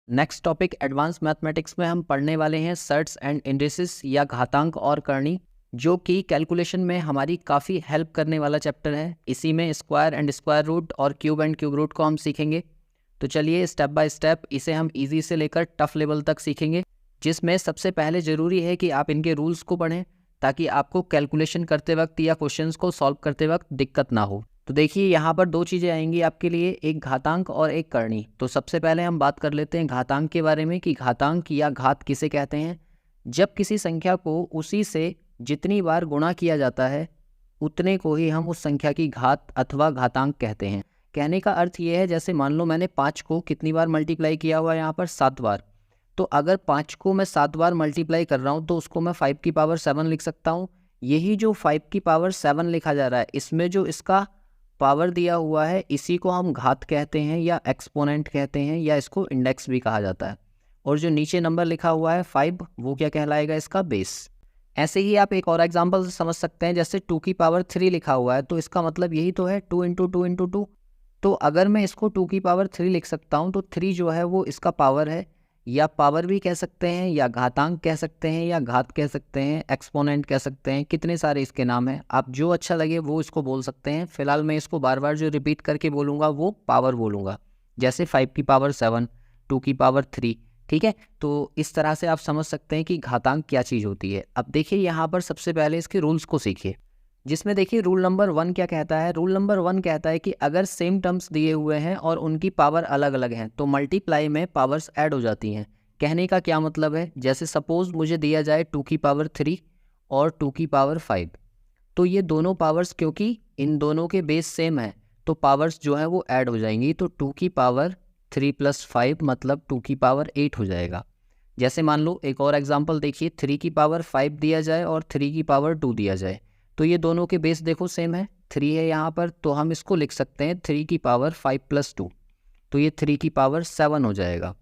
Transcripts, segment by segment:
Next topic advance mathematics में हम पढ़ने वाले हैं सर्ट्स एंड इंडिसेस या घातांक और करनी, जो कि कैलकुलेशन में हमारी काफ़ी हेल्प करने वाला चैप्टर है। इसी में स्क्वायर एंड स्क्वायर रूट और क्यूब एंड क्यूब रूट को हम सीखेंगे। तो चलिए स्टेप बाय स्टेप इसे हम इजी से लेकर टफ लेवल तक सीखेंगे, जिसमें सबसे पहले ज़रूरी है कि आप इनके रूल्स को पढ़ें ताकि आपको कैलकुलेशन करते वक्त या क्वेश्चंस को सॉल्व करते वक्त दिक्कत ना हो। तो देखिए यहाँ पर दो चीज़ें आएंगी आपके लिए, एक घातांक और एक करनी। तो सबसे पहले हम बात कर लेते हैं घातांक के बारे में कि घातांक या घात किसे कहते हैं। जब किसी संख्या को उसी से जितनी बार गुणा किया जाता है उतने को ही हम उस संख्या की घात अथवा घातांक कहते हैं। कहने का अर्थ ये है, जैसे मान लो मैंने 5 को कितनी बार मल्टीप्लाई किया हुआ है यहाँ पर 7 बार। तो अगर 5 को मैं 7 बार मल्टीप्लाई कर रहा हूँ तो उसको मैं 5 की पावर 7 लिख सकता हूँ। यही जो 5 की पावर 7 लिखा जा रहा है, इसमें जो इसका पावर दिया हुआ है इसी को हम घात कहते हैं या एक्सपोनेंट कहते हैं या इसको इंडेक्स भी कहा जाता है। और जो नीचे नंबर लिखा हुआ है 5, वो क्या कहलाएगा, इसका बेस। ऐसे ही आप एक और एग्जांपल से समझ सकते हैं, जैसे 2 की पावर 3 लिखा हुआ है तो इसका मतलब यही तो है 2 इंटू 2 इंटू 2। तो अगर मैं इसको 2 की पावर 3 लिख सकता हूँ तो 3 जो है वो इसका पावर है, या पावर भी कह सकते हैं या घातांक कह सकते हैं या घात कह सकते हैं, एक्सपोनेंट कह सकते हैं, कितने सारे इसके नाम हैं। आप जो अच्छा लगे वो इसको बोल सकते हैं। फिलहाल मैं इसको बार बार जो रिपीट करके बोलूँगा वो पावर बोलूँगा, जैसे 5 की पावर 7, 2 की पावर 3। ठीक है, तो इस तरह से आप समझ सकते हैं कि घातांक क्या चीज़ होती है। अब देखिए यहाँ पर सबसे पहले इसके रूल्स को सीखिए, जिसमें देखिए रूल नंबर 1 क्या कहता है। रूल नंबर 1 कहता है कि अगर सेम टर्म्स दिए हुए हैं और उनकी पावर अलग अलग हैं तो मल्टीप्लाई में पावर्स ऐड हो जाती हैं। कहने का क्या मतलब है, जैसे सपोज मुझे दिया जाए 2 की पावर 3 और 2 की पावर 5, तो ये दोनों पावर्स क्योंकि इन दोनों के बेस सेम है तो पावर्स जो है वो ऐड हो जाएंगी। तो 2 की पावर 3 प्लस 5 मतलब 2 की पावर 8 हो जाएगा। जैसे मान लो एक और एग्जांपल देखिए, 3 की पावर 5 दिया जाए और 3 की पावर 2 दिया जाए, तो ये दोनों के बेस देखो सेम है, 3 है यहाँ पर, तो हम इसको लिख सकते हैं 3 की पावर 5 प्लस 2, तो ये 3 की पावर 7 हो जाएगा।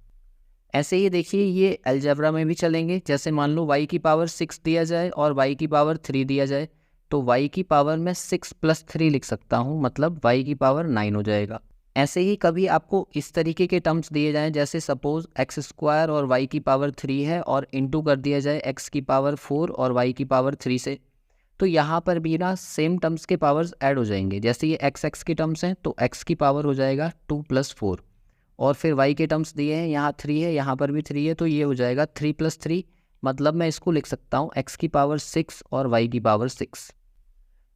ऐसे ही देखिए ये अलजेब्रा में भी चलेंगे, जैसे मान लो y की पावर 6 दिया जाए और y की पावर 3 दिया जाए, तो y की पावर मैं 6 प्लस 3 लिख सकता हूँ, मतलब y की पावर 9 हो जाएगा। ऐसे ही कभी आपको इस तरीके के टर्म्स दिए जाएं, जैसे सपोज एक्स स्क्वायर और y की पावर 3 है और इंटू कर दिया जाए x की पावर 4 और y की पावर 3 से, तो यहाँ पर भी ना सेम टर्म्स के पावर्स ऐड हो जाएंगे। जैसे ये x के टर्म्स हैं तो x की पावर हो जाएगा 2 प्लस 4, और फिर y के टर्म्स दिए हैं, यहाँ 3 है यहाँ पर भी 3 है, तो ये हो जाएगा 3 प्लस 3, मतलब मैं इसको लिख सकता हूँ x की पावर 6 और y की पावर 6।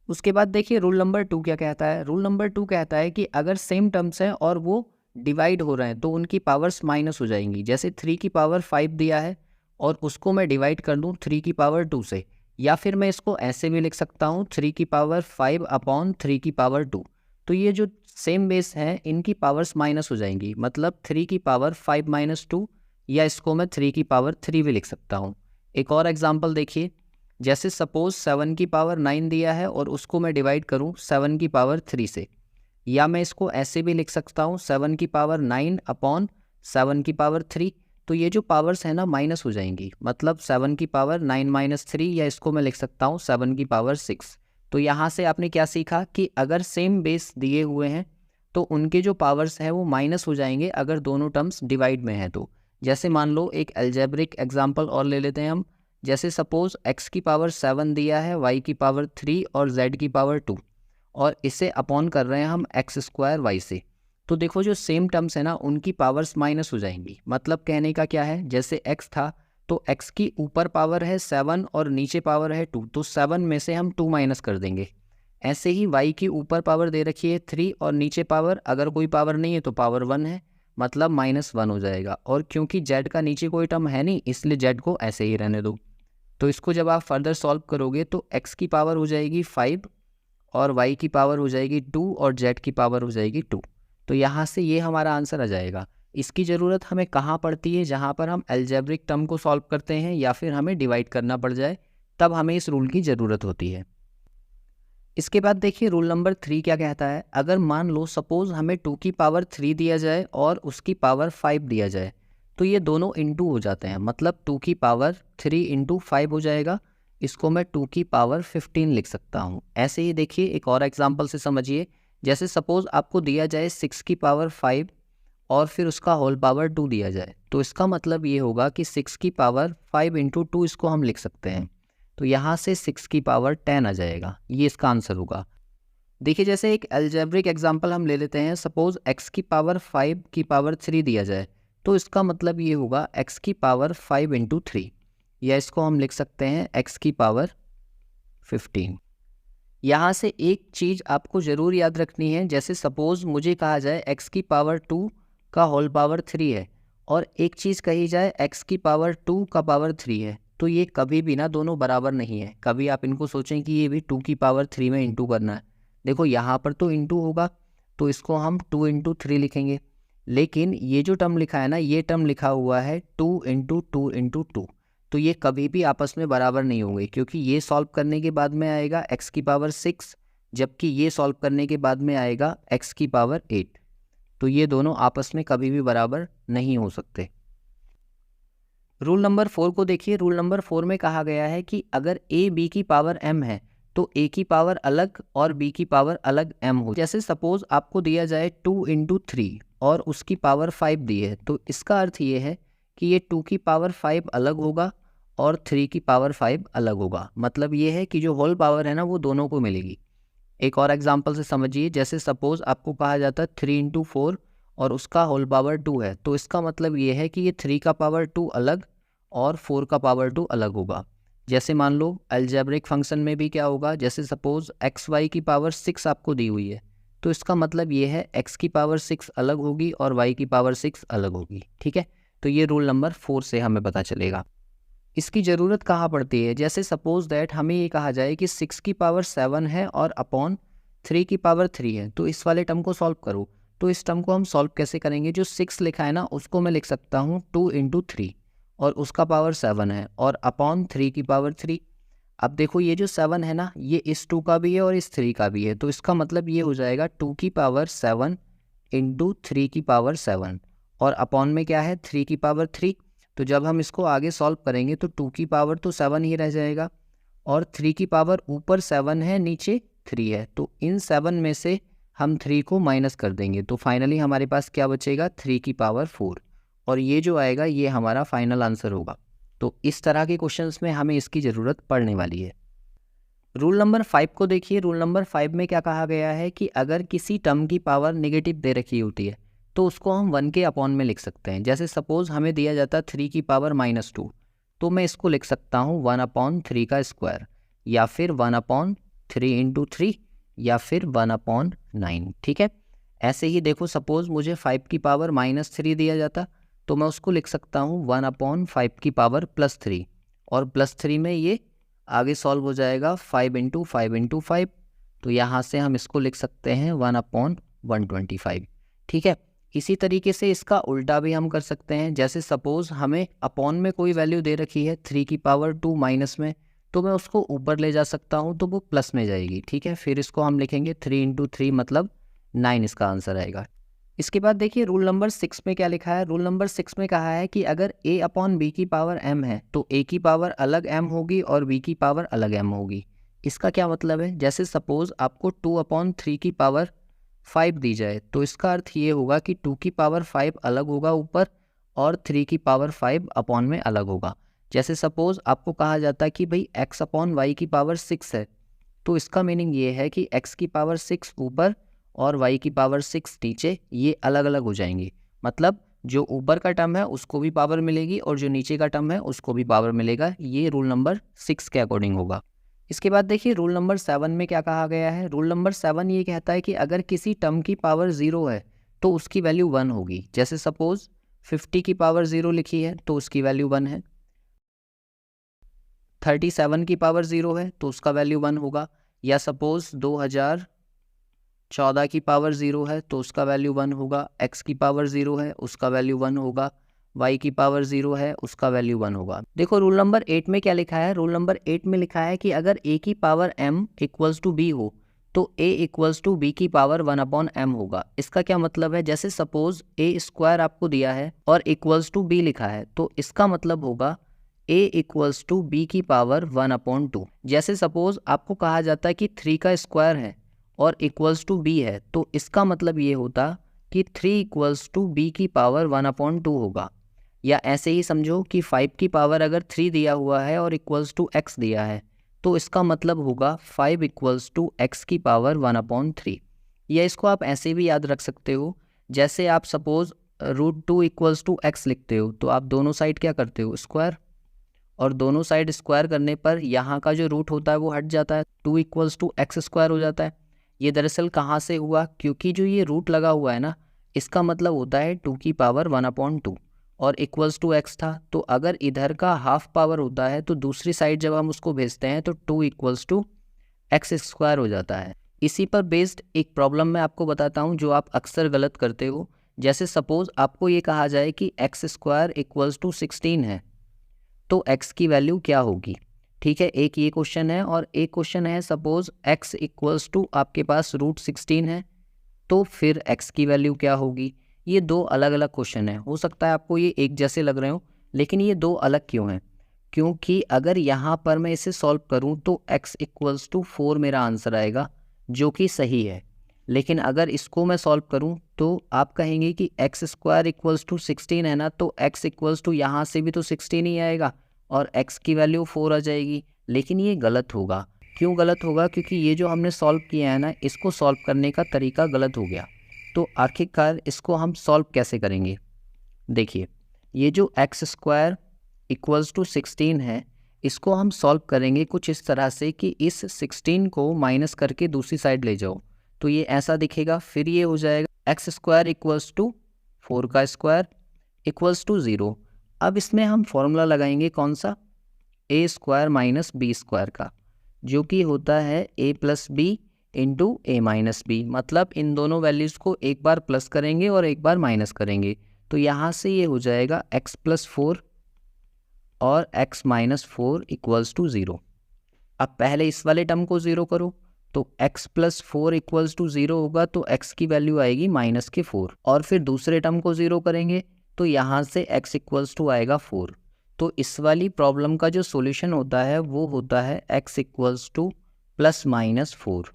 उसके बाद देखिए रूल नंबर 2 क्या कहता है। रूल नंबर 2 कहता है कि अगर सेम टर्म्स हैं और वो डिवाइड हो रहे हैं तो उनकी पावर्स माइनस हो जाएंगी। जैसे 3 की पावर 5 दिया है और उसको मैं डिवाइड कर दूँ 3 की पावर 2 से, या फिर मैं इसको ऐसे भी लिख सकता हूँ 3 की पावर 5 अपॉन 3 की पावर 2, तो ये जो सेम बेस है इनकी पावर्स माइनस हो जाएंगी, मतलब 3 की पावर 5 माइनस 2, या इसको मैं 3 की पावर 3 भी लिख सकता हूँ। एक और एग्जांपल देखिए, जैसे सपोज 7 की पावर 9 दिया है और उसको मैं डिवाइड करूँ 7 की पावर 3 से, या मैं इसको ऐसे भी लिख सकता हूँ 7 की पावर 9 अपॉन 7 की पावर 3, तो ये जो पावर्स है ना माइनस हो जाएंगी, मतलब 7 की पावर 9 माइनस 3, या इसको मैं लिख सकता हूँ 7 की पावर 6। तो यहाँ से आपने क्या सीखा कि अगर सेम बेस दिए हुए हैं तो उनके जो पावर्स हैं वो माइनस हो जाएंगे अगर दोनों टर्म्स डिवाइड में हैं तो। जैसे मान लो एक अलजेब्रिक एग्जांपल और ले लेते हैं हम, जैसे सपोज x की पावर 7 दिया है, y की पावर 3 और z की पावर 2, और इसे अपॉन कर रहे हैं हम x स्क्वायर y से, तो देखो जो सेम टर्म्स है ना उनकी पावर्स माइनस हो जाएंगी। मतलब कहने का क्या है, जैसे x था तो x की ऊपर पावर है 7 और नीचे पावर है 2, तो 7 में से हम 2 माइनस कर देंगे। ऐसे ही y की ऊपर पावर दे रखी है 3 और नीचे पावर अगर कोई पावर नहीं है तो पावर 1 है, मतलब -1 हो जाएगा। और क्योंकि z का नीचे कोई टर्म है नहीं इसलिए z को ऐसे ही रहने दो। तो इसको जब आप फर्दर सॉल्व करोगे तो x की पावर हो जाएगी 5 और y की पावर हो जाएगी 2 और z की पावर हो जाएगी 2। तो यहाँ से ये हमारा आंसर आ जाएगा। इसकी ज़रूरत हमें कहाँ पड़ती है, जहाँ पर हम अलजेब्रिक टर्म को सॉल्व करते हैं या फिर हमें डिवाइड करना पड़ जाए, तब हमें इस रूल की ज़रूरत होती है। इसके बाद देखिए रूल नंबर 3 क्या कहता है। अगर मान लो सपोज हमें 2 की पावर 3 दिया जाए और उसकी पावर 5 दिया जाए, तो ये दोनों इंटू हो जाते हैं, मतलब 2 की पावर 3 इंटू 5 हो जाएगा। इसको मैं 2 की पावर 15 लिख सकता हूँ। ऐसे ही देखिए एक और एग्जांपल से समझिए, जैसे सपोज आपको दिया जाए 6 की पावर 5 और फिर उसका होल पावर 2 दिया जाए, तो इसका मतलब ये होगा कि 6 की पावर 5 इंटू 2 इसको हम लिख सकते हैं। तो यहाँ से 6 की पावर 10 आ जाएगा, ये इसका आंसर होगा। देखिए जैसे एक अलजेब्रिक एग्जांपल हम ले लेते हैं, सपोज x की पावर 5 की पावर 3 दिया जाए, तो इसका मतलब ये होगा x की पावर 5 इंटू 3, या इसको हम लिख सकते हैं x की पावर 15। यहाँ से एक चीज़ आपको ज़रूर याद रखनी है, जैसे सपोज़ मुझे कहा जाए x की पावर 2 का होल पावर 3 है, और एक चीज़ कही जाए x की पावर 2 का पावर 3 है, तो ये कभी भी ना दोनों बराबर नहीं है। कभी आप इनको सोचें कि ये भी 2 की पावर 3 में इंटू करना है, देखो यहाँ पर तो इंटू होगा, तो इसको हम 2 इंटू 3 लिखेंगे, लेकिन ये जो टर्म लिखा है ना, ये टर्म लिखा हुआ है 2 इंटू 2 इंटू 2, तो ये कभी भी आपस में बराबर नहीं होंगे, क्योंकि ये सॉल्व करने के बाद में आएगा x की पावर 6, जबकि ये सॉल्व करने के बाद में आएगा x की पावर 8, तो ये दोनों आपस में कभी भी बराबर नहीं हो सकते। रूल नंबर 4 को देखिए। रूल नंबर 4 में कहा गया है कि अगर a b की पावर m है तो a की पावर अलग और b की पावर अलग m हो। जैसे सपोज आपको दिया जाए 2 इंटू 3 और उसकी पावर 5 दी है, तो इसका अर्थ ये है कि ये 2 की पावर 5 अलग होगा और 3 की पावर 5 अलग होगा। मतलब ये है कि जो होल पावर है ना वो दोनों को मिलेगी। एक और एग्जांपल से समझिए, जैसे सपोज आपको कहा जाता है 3 इंटू 4 और उसका होल पावर 2 है, तो इसका मतलब ये है कि ये 3 का पावर 2 अलग और 4 का पावर 2 अलग होगा। जैसे मान लो अलजेब्रिक फंक्शन में भी क्या होगा, जैसे सपोज एक्स वाई की पावर 6 आपको दी हुई है, तो इसका मतलब ये है x की पावर 6 अलग होगी और y की पावर 6 अलग होगी। ठीक है, तो ये रूल नंबर 4 से हमें पता चलेगा। इसकी ज़रूरत कहाँ पड़ती है, जैसे सपोज दैट हमें ये कहा जाए कि 6 की पावर 7 है और अपॉन 3 की पावर 3 है, तो इस वाले टर्म को सॉल्व करो। तो इस टर्म को हम सॉल्व कैसे करेंगे, जो 6 लिखा है ना उसको मैं लिख सकता हूँ 2 इंटू 3 और उसका पावर 7 है और अपॉन 3 की पावर 3। अब देखो ये जो 7 है ना ये इस 2 का भी है और इस 3 का भी है, तो इसका मतलब ये हो जाएगा 2 की पावर 7 इंटू 3 की पावर 7 और अपॉन में क्या है 3 की पावर 3। तो जब हम इसको आगे सॉल्व करेंगे तो 2 की पावर तो 7 ही रह जाएगा और 3 की पावर ऊपर 7 है नीचे 3 है, तो इन 7 में से हम 3 को माइनस कर देंगे, तो फाइनली हमारे पास क्या बचेगा 3 की पावर 4, और ये जो आएगा ये हमारा फाइनल आंसर होगा। तो इस तरह के क्वेश्चंस में हमें इसकी ज़रूरत पड़ने वाली है। रूल नंबर 5 को देखिए। रूल नंबर 5 में क्या कहा गया है कि अगर किसी टर्म की पावर नेगेटिव दे रखी होती है तो उसको हम 1 के अपॉन में लिख सकते हैं। जैसे सपोज हमें दिया जाता है 3 की पावर -2, तो मैं इसको लिख सकता हूँ 1/3 का स्क्वायर, या फिर 1/3 इंटू 3, या फिर 1/9। ठीक है, ऐसे ही देखो सपोज मुझे 5 की पावर -3 दिया जाता तो मैं उसको लिख सकता हूँ 1/5 की पावर +3, और +3 में ये आगे सॉल्व हो जाएगा 5 इंटू 5 इंटू 5, तो यहाँ से हम इसको लिख सकते हैं 1/125। ठीक है, इसी तरीके से इसका उल्टा भी हम कर सकते हैं। जैसे सपोज हमें अपॉन में कोई वैल्यू दे रखी है 3 की पावर 2 माइनस में, तो मैं उसको ऊपर ले जा सकता हूँ तो वो प्लस में जाएगी। ठीक है, फिर इसको हम लिखेंगे 3 इंटू 3 मतलब 9 इसका आंसर आएगा। इसके बाद देखिए रूल नंबर 6 में क्या लिखा है। रूल नंबर 6 में कहा है कि अगर a अपॉन बी की पावर m है तो a की पावर अलग m होगी और b की पावर अलग m होगी। इसका क्या मतलब है, जैसे सपोज आपको 2/3 की पावर 5 दी जाए तो इसका अर्थ ये होगा कि 2 की पावर 5 अलग होगा ऊपर और 3 की पावर 5 अपॉन में अलग होगा। जैसे सपोज आपको कहा जाता है कि भाई x अपॉन वाई की पावर 6 है, तो इसका मीनिंग ये है कि x की पावर 6 ऊपर और y की पावर 6 नीचे, ये अलग अलग हो जाएंगे। मतलब जो ऊपर का टर्म है उसको भी पावर मिलेगी और जो नीचे का टर्म है उसको भी पावर मिलेगा। ये रूल नंबर 6 के अकॉर्डिंग होगा। इसके बाद देखिए रूल नंबर 7 में क्या कहा गया है। रूल नंबर 7 ये कहता है कि अगर किसी टर्म की पावर 0 है तो उसकी वैल्यू 1 होगी। जैसे सपोज 50 की पावर 0 लिखी है तो उसकी वैल्यू 1 है, 37 की पावर 0 है तो उसका वैल्यू 1 होगा, या सपोज 2014 की पावर 0 है तो उसका वैल्यू 1 होगा, x की पावर 0 है उसका वैल्यू 1 होगा, y की पावर 0 है उसका वैल्यू 1 होगा। देखो रूल नंबर 8 में क्या लिखा है। रूल नंबर 8 में लिखा है कि अगर a की power m equals to b हो तो a इक्वल्स टू b की पावर 1/m होगा। इसका क्या मतलब है, जैसे सपोज a स्क्वायर आपको दिया है और इक्वल्स टू b लिखा है, तो इसका मतलब होगा a इक्वल्स टू b की पावर 1/2। जैसे सपोज आपको कहा जाता है कि 3 का स्क्वायर है और इक्वल्स टू b है, तो इसका मतलब ये होता कि 3 इक्वल्स टू बी की पावर 1/2 होगा, या ऐसे ही समझो कि 5 की पावर अगर 3 दिया हुआ है और इक्वल्स टू x दिया है तो इसका मतलब होगा 5 इक्वल्स टू x की पावर 1/3। या इसको आप ऐसे भी याद रख सकते हो, जैसे आप सपोज √2 इक्वल्स टू x लिखते हो तो आप दोनों साइड क्या करते हो, स्क्वायर, और दोनों साइड स्क्वायर करने पर यहाँ का जो रूट होता है वो हट जाता है, 2 इक्वल्स टू x स्क्वायर हो जाता है। ये दरअसल कहाँ से हुआ, क्योंकि जो ये रूट लगा हुआ है ना, इसका मतलब होता है 2 की पावर 1/2 और इक्वल्स टू x था, तो अगर इधर का हाफ पावर होता है तो दूसरी साइड जब हम उसको भेजते हैं तो 2 इक्वल्स टू x स्क्वायर हो जाता है। इसी पर बेस्ड एक प्रॉब्लम मैं आपको बताता हूँ जो आप अक्सर गलत करते हो। जैसे सपोज आपको ये कहा जाए कि x स्क्वायर इक्वल्स टू 16 है, तो x की वैल्यू क्या होगी। ठीक है, एक ये क्वेश्चन है, और एक क्वेश्चन है सपोज x इक्वल्स टू आपके पास √16 है, तो फिर x की वैल्यू क्या होगी। ये दो अलग अलग क्वेश्चन है, हो सकता है आपको ये एक जैसे लग रहे हो, लेकिन ये दो अलग क्यों हैं, क्योंकि अगर यहाँ पर मैं इसे सॉल्व करूँ तो x इक्वल्स टू 4 मेरा आंसर आएगा, जो कि सही है। लेकिन अगर इसको मैं सॉल्व करूं तो आप कहेंगे कि x स्क्वायर इक्वल्स टू 16 है ना, तो x इक्वल्स टू यहाँ से भी तो 16 ही आएगा और x की वैल्यू 4 आ जाएगी। लेकिन ये गलत होगा। क्यों गलत होगा, क्योंकि ये जो हमने सॉल्व किया है ना, इसको सॉल्व करने का तरीका गलत हो गया। तो आखिरकार इसको हम सॉल्व कैसे करेंगे, देखिए ये जो x स्क्वायर इक्वल्स टू 16 है, इसको हम सॉल्व करेंगे कुछ इस तरह से कि इस 16 को माइनस करके दूसरी साइड ले जाओ, तो ये ऐसा दिखेगा। फिर ये हो जाएगा x स्क्वायर इक्वल्स टू 4 का स्क्वायर इक्वल्स टू 0। अब इसमें हम फॉर्मूला लगाएंगे कौन सा, a square minus b square का, जो कि होता है a plus b into a minus b. मतलब इन दोनों वैल्यूज़ को एक बार प्लस करेंगे और एक बार माइनस करेंगे, तो यहाँ से ये हो जाएगा x प्लस 4 और x माइनस 4 इक्वल्स टू 0। अब पहले इस वाले टर्म को 0 करो, तो x प्लस 4 इक्वल्स टू 0 होगा, तो x की वैल्यू आएगी माइनस के 4। और फिर दूसरे टर्म को 0 करेंगे तो यहाँ से x इक्वल्स टू आएगा 4। तो इस वाली प्रॉब्लम का जो सॉल्यूशन होता है वो होता है x equals two plus minus 4।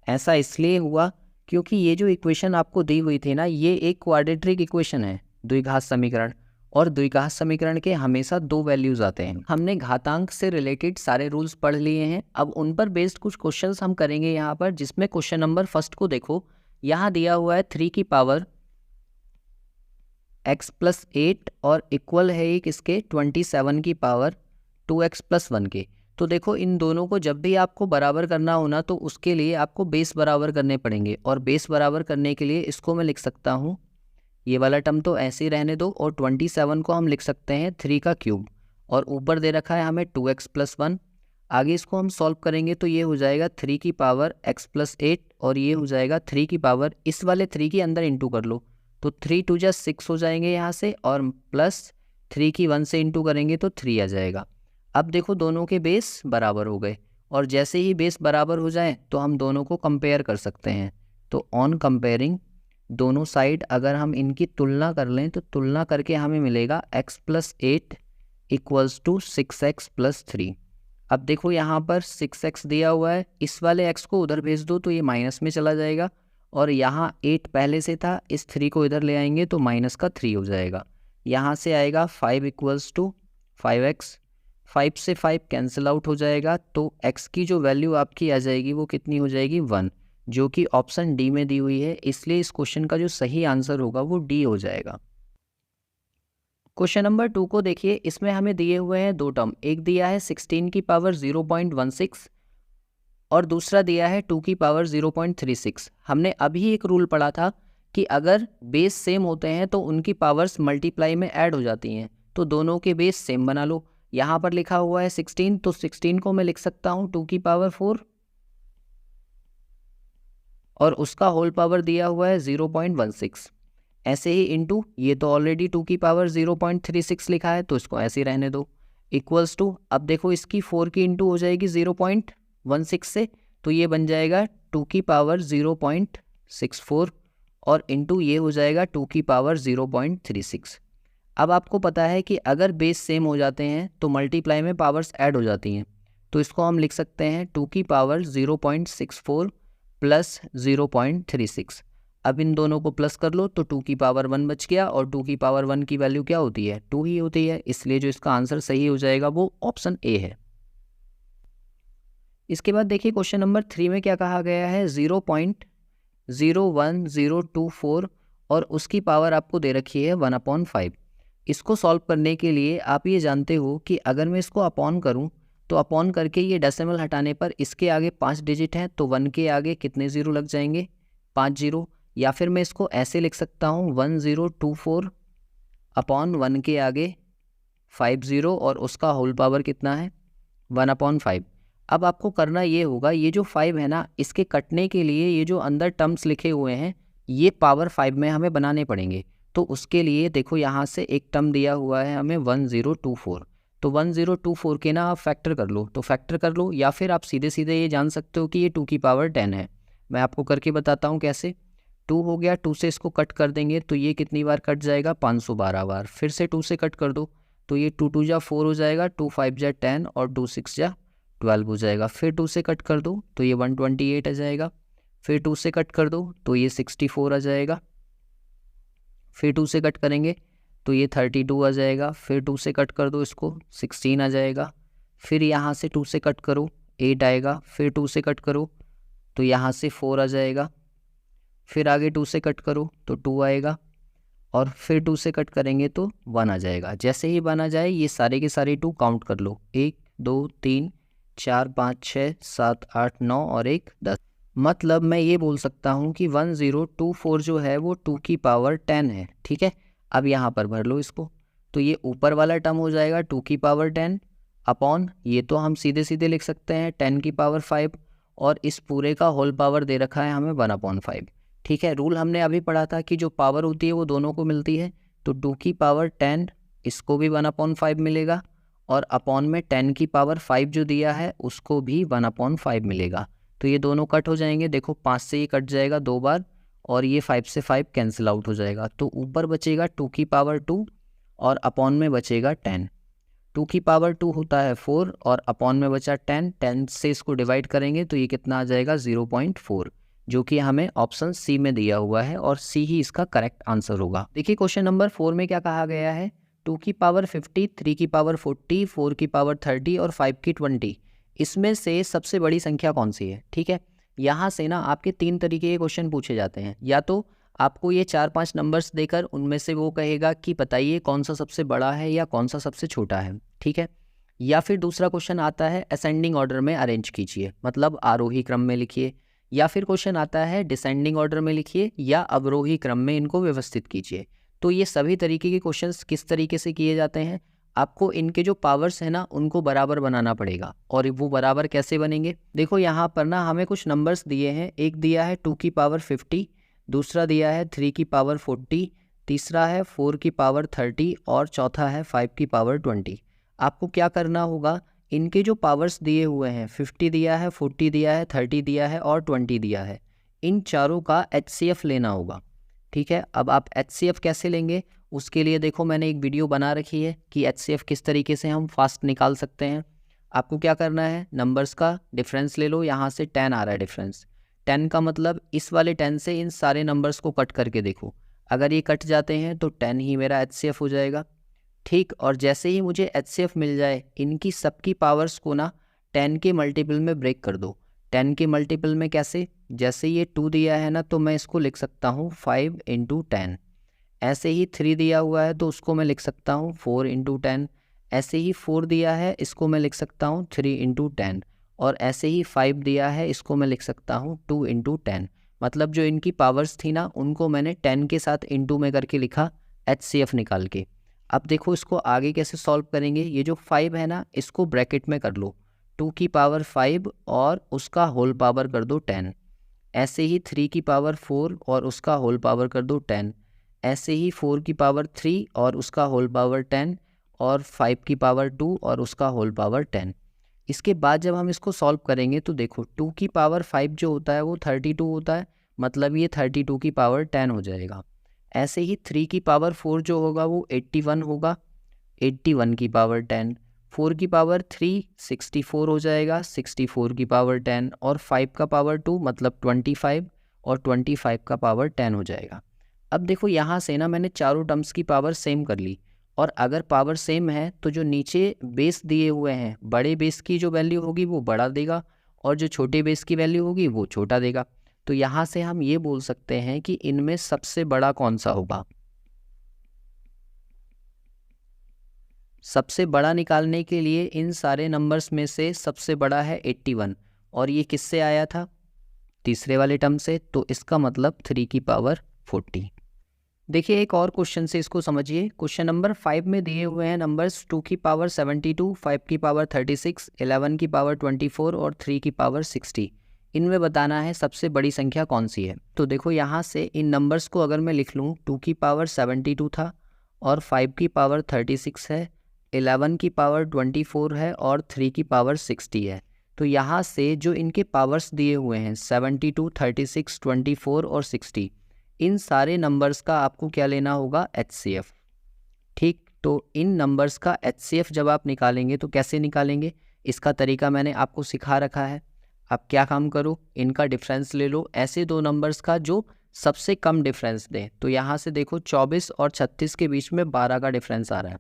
ऐसा इसलिए हुआ क्योंकि ये जो इक्वेशन आपको दी हुई थी ना, ये एक क्वाड्रेटिक इक्वेशन है, द्विघात समीकरण, और द्विघात समीकरण के हमेशा दो वैल्यूज आते हैं। हमने घातांक से रिलेटेड सारे रूल्स पढ़ लिए हैं, अब उन पर बेस्ड कुछ क्वेश्चंस हम करेंगे यहाँ पर, जिसमें क्वेश्चन नंबर फर्स्ट को देखो। यहाँ दिया हुआ है 3 की पावर x प्लस 8 और इक्वल है एक इसके 27 की पावर 2x प्लस 1 के। तो देखो इन दोनों को जब भी आपको बराबर करना हो ना, तो उसके लिए आपको बेस बराबर करने पड़ेंगे, और बेस बराबर करने के लिए इसको मैं लिख सकता हूँ, ये वाला टर्म तो ऐसे ही रहने दो, और 27 को हम लिख सकते हैं 3 का क्यूब, और ऊपर दे रखा है हमें 2x प्लस 1। आगे इसको हम सॉल्व करेंगे तो ये हो जाएगा 3 की पावर x प्लस 8, और ये हो जाएगा 3 की पावर, इस वाले 3 के अंदर इंटू कर लो, तो 3 2 जा 6 हो जाएंगे यहाँ से, और प्लस 3 की 1 से इंटू करेंगे तो 3 आ जाएगा। अब देखो दोनों के बेस बराबर हो गए, और जैसे ही बेस बराबर हो जाए तो हम दोनों को कंपेयर कर सकते हैं। तो ऑन कंपेयरिंग दोनों साइड अगर हम इनकी तुलना कर लें तो तुलना करके हमें मिलेगा x plus 8 equals to 6x plus 3। अब देखो यहाँ पर 6x दिया हुआ है, इस वाले x को उधर भेज दो तो ये माइनस में चला जाएगा, और यहाँ 8 पहले से था, इस 3 को इधर ले आएंगे तो माइनस का 3 हो जाएगा। यहाँ से आएगा 5 इक्वल्स टू 5x, 5 से 5 कैंसिल आउट हो जाएगा, तो x की जो वैल्यू आपकी आ जाएगी वो कितनी हो जाएगी, 1, जो कि ऑप्शन डी में दी हुई है। इसलिए इस क्वेश्चन का जो सही आंसर होगा वो डी हो जाएगा। क्वेश्चन नंबर 2 को देखिए, इसमें हमें दिए हुए हैं दो टर्म, एक दिया है 16 की पावर 0.16 और दूसरा दिया है 2 की पावर 0.36। हमने अभी एक रूल पढ़ा था कि अगर बेस सेम होते हैं तो उनकी पावर्स मल्टीप्लाई में ऐड हो जाती हैं, तो दोनों के बेस सेम बना लो। यहाँ पर लिखा हुआ है 16, तो 16 को मैं लिख सकता हूँ 2 की पावर 4, और उसका होल पावर दिया हुआ है 0.16, ऐसे ही इनटू, ये तो ऑलरेडी 2 की पावर 0.36 लिखा है तो इसको ऐसे ही रहने दो, इक्वल्स टू, अब देखो इसकी 4 की इंटू हो जाएगी 0.16 से, तो ये बन जाएगा 2 की पावर 0.64, और इंटू ये हो जाएगा 2 की पावर 0.36। अब आपको पता है कि अगर बेस सेम हो जाते हैं तो मल्टीप्लाई में पावर्स ऐड हो जाती हैं, तो इसको हम लिख सकते हैं 2 की पावर 0.64 प्लस 0.36। अब इन दोनों को प्लस कर लो तो 2 की पावर 1 बच गया, और 2 की पावर 1 की वैल्यू क्या होती है, 2 ही होती है, इसलिए जो इसका आंसर सही हो जाएगा वो ऑप्शन ए है। इसके बाद देखिए क्वेश्चन नंबर 3 में क्या कहा गया है, 0.01024 और उसकी पावर आपको दे रखी है 1/5। इसको सॉल्व करने के लिए आप ये जानते हो कि अगर मैं इसको अपॉन करूं तो अपॉन करके ये डेसिमल हटाने पर इसके आगे 5 डिजिट हैं, तो 1 के आगे कितने ज़ीरो लग जाएंगे, 5 ज़ीरो। या फिर मैं इसको ऐसे लिख सकता हूँ 1024 अपॉन 1 के आगे 5 ज़ीरो और उसका होल पावर कितना है 1/5। अब आपको करना ये होगा, ये जो 5 है ना, इसके कटने के लिए ये जो अंदर टर्म्स लिखे हुए हैं ये पावर 5 में हमें बनाने पड़ेंगे। तो उसके लिए देखो यहाँ से एक टर्म दिया हुआ है हमें 1024, तो 1024 के ना आप फैक्टर कर लो, तो फैक्टर कर लो, या फिर आप सीधे सीधे ये जान सकते हो कि ये 2 की पावर 10 है। मैं आपको करके बताता हूँ कैसे। 2 हो गया, 2 से इसको कट कर देंगे तो ये कितनी बार कट जाएगा, 512 बार। फिर से 2 से कट कर दो तो ये 2 2 जा 4 हो जाएगा, 2 5 जा 10 और 2 6 जा 12 हो जाएगा। फिर 2 से कट कर दो तो ये 128 आ जाएगा। फिर 2 से कट कर दो तो ये 64 आ जाएगा। फिर 2 से कट करेंगे तो ये 32 आ जाएगा। फिर 2 से कट कर दो इसको 16 आ जाएगा। फिर यहाँ से 2 से कट करो 8 आएगा। फिर 2 से कट करो तो यहाँ से 4 आ जाएगा। फिर आगे 2 से कट करो तो 2 आएगा, और फिर 2 से कट करेंगे तो 1 आ जाएगा। जैसे ही 1 आ जाए ये सारे के सारे 2 काउंट कर लो, 1 2 3 4 5 6 7 8 9 और 1 10। मतलब मैं ये बोल सकता हूँ कि 1024 जो है वो 2 की पावर 10 है। ठीक है, अब यहाँ पर भर लो इसको, तो ये ऊपर वाला टर्म हो जाएगा 2 की पावर 10 अपॉन, ये तो हम सीधे सीधे लिख सकते हैं 10 की पावर 5, और इस पूरे का होल पावर दे रखा है हमें 1/5। ठीक है, रूल हमने अभी पढ़ा था कि जो पावर होती है वो दोनों को मिलती है, तो 2 की पावर 10 इसको भी 1/5 मिलेगा, और अपॉन में 10 की पावर 5 जो दिया है उसको भी 1/5 मिलेगा। तो ये दोनों कट हो जाएंगे, देखो 5 से ये कट जाएगा 2 बार, और ये 5 से 5 कैंसिल आउट हो जाएगा। तो ऊपर बचेगा 2 की पावर 2 और अपॉन में बचेगा 10। 2 की पावर 2 होता है 4 और अपॉन में बचा 10 से इसको डिवाइड करेंगे तो ये कितना आ जाएगा 0.4, जो कि हमें ऑप्शन सी में दिया हुआ है, और सी ही इसका करेक्ट आंसर होगा। देखिए क्वेश्चन नंबर 4 में क्या कहा गया है, 2 की पावर 50, 3 की पावर 40, 4 की पावर 30 और 5 की 20, इसमें से सबसे बड़ी संख्या कौन सी है। ठीक है, यहाँ से ना आपके 3 तरीके के क्वेश्चन पूछे जाते हैं। या तो आपको ये 4-5 नंबर्स देकर उनमें से वो कहेगा कि बताइए कौन सा सबसे बड़ा है या कौन सा सबसे छोटा है। ठीक है, या फिर दूसरा क्वेश्चन आता है असेंडिंग ऑर्डर में अरेंज कीजिए, मतलब आरोही क्रम में लिखिए। या फिर क्वेश्चन आता है डिसेंडिंग ऑर्डर में लिखिए या अवरोही क्रम में इनको व्यवस्थित कीजिए। तो ये सभी तरीके के क्वेश्चंस किस तरीके से किए जाते हैं, आपको इनके जो पावर्स हैं ना उनको बराबर बनाना पड़ेगा। और वो बराबर कैसे बनेंगे, देखो यहाँ पर ना हमें कुछ नंबर्स दिए हैं। एक दिया है 2 की पावर 50, दूसरा दिया है 3 की पावर 40, तीसरा है 4 की पावर 30 और चौथा है 5 की पावर 20। आपको क्या करना होगा, इनके जो पावर्स दिए हुए हैं 50 दिया है, 40 दिया है, 30 दिया है और 20 दिया है, इन चारों का HCF लेना होगा। ठीक है, अब आप HCF कैसे लेंगे, उसके लिए देखो मैंने एक वीडियो बना रखी है कि HCF किस तरीके से हम फास्ट निकाल सकते हैं। आपको क्या करना है, नंबर्स का डिफरेंस ले लो। यहाँ से 10 आ रहा है डिफरेंस, 10 का मतलब इस वाले 10 से इन सारे नंबर्स को कट करके देखो, अगर ये कट जाते हैं तो 10 ही मेरा HCF हो जाएगा। ठीक, और जैसे ही मुझे HCF मिल जाए इनकी सबकी पावर्स को ना 10 के मल्टीपल में ब्रेक कर दो। 10 के मल्टीपल में कैसे, जैसे ये 2 दिया है ना तो मैं इसको लिख सकता हूँ 5 × 10। ऐसे ही 3 दिया हुआ है तो उसको मैं लिख सकता हूँ 4 × 10। ऐसे ही 4 दिया है इसको मैं लिख सकता हूँ 3 × 10। और ऐसे ही 5 दिया है इसको मैं लिख सकता हूँ 2 × 10। मतलब जो इनकी पावर्स थी ना उनको मैंने 10 के साथ इंटू में करके लिखा HCF निकाल के। अब देखो इसको आगे कैसे सॉल्व करेंगे, ये जो 5 है ना इसको ब्रैकेट में कर लो, 2 की पावर 5 और उसका होल पावर कर दो 10। ऐसे ही 3 की पावर 4 और उसका होल पावर कर दो 10। ऐसे ही 4 की पावर 3 और उसका होल पावर 10 और 5 की पावर 2 और उसका होल पावर 10। इसके बाद जब हम इसको सॉल्व करेंगे तो देखो 2 की पावर 5 जो होता है वो 32 होता है, मतलब ये 32 की पावर 10 हो जाएगा। ऐसे ही 3 की पावर 4 जो होगा वो 81 होगा, 81 की पावर 10। 4 की पावर 3 64 हो जाएगा, 64 की पावर 10। और 5 का पावर 2 मतलब 25, और 25 का पावर 10 हो जाएगा। अब देखो यहाँ से ना मैंने चारों टर्म्स की पावर सेम कर ली, और अगर पावर सेम है तो जो नीचे बेस दिए हुए हैं, बड़े बेस की जो वैल्यू होगी वो बड़ा देगा और जो छोटे बेस की वैल्यू होगी वो छोटा देगा। तो यहाँ से हम ये बोल सकते हैं कि इनमें सबसे बड़ा कौन सा होगा। सबसे बड़ा निकालने के लिए इन सारे नंबर्स में से सबसे बड़ा है 81, और ये किससे आया था, तीसरे वाले टर्म से, तो इसका मतलब 3 की पावर 40। देखिए एक और क्वेश्चन से इसको समझिए। क्वेश्चन नंबर 5 में दिए हुए हैं नंबर्स 2 की पावर 72, 5 की पावर 36, 11 की पावर 24 और 3 की पावर 60। इनमें बताना है सबसे बड़ी संख्या कौन सी है। तो देखो यहाँ से इन नंबर्स को अगर मैं लिख लूँ, 2 की पावर 72 था और 5 की पावर 36 है, 11 की पावर 24 है और 3 की पावर 60 है। तो यहाँ से जो इनके पावर्स दिए हुए हैं 72, 36, 24 और 60, इन सारे नंबर्स का आपको क्या लेना होगा, HCF। ठीक, तो इन नंबर्स का HCF जब आप निकालेंगे तो कैसे निकालेंगे, इसका तरीका मैंने आपको सिखा रखा है। आप क्या काम करो, इनका डिफरेंस ले लो, ऐसे दो नंबर्स का जो सबसे कम डिफरेंस दें। तो यहाँ से देखो 24 और 36 के बीच में 12 का डिफरेंस आ रहा है।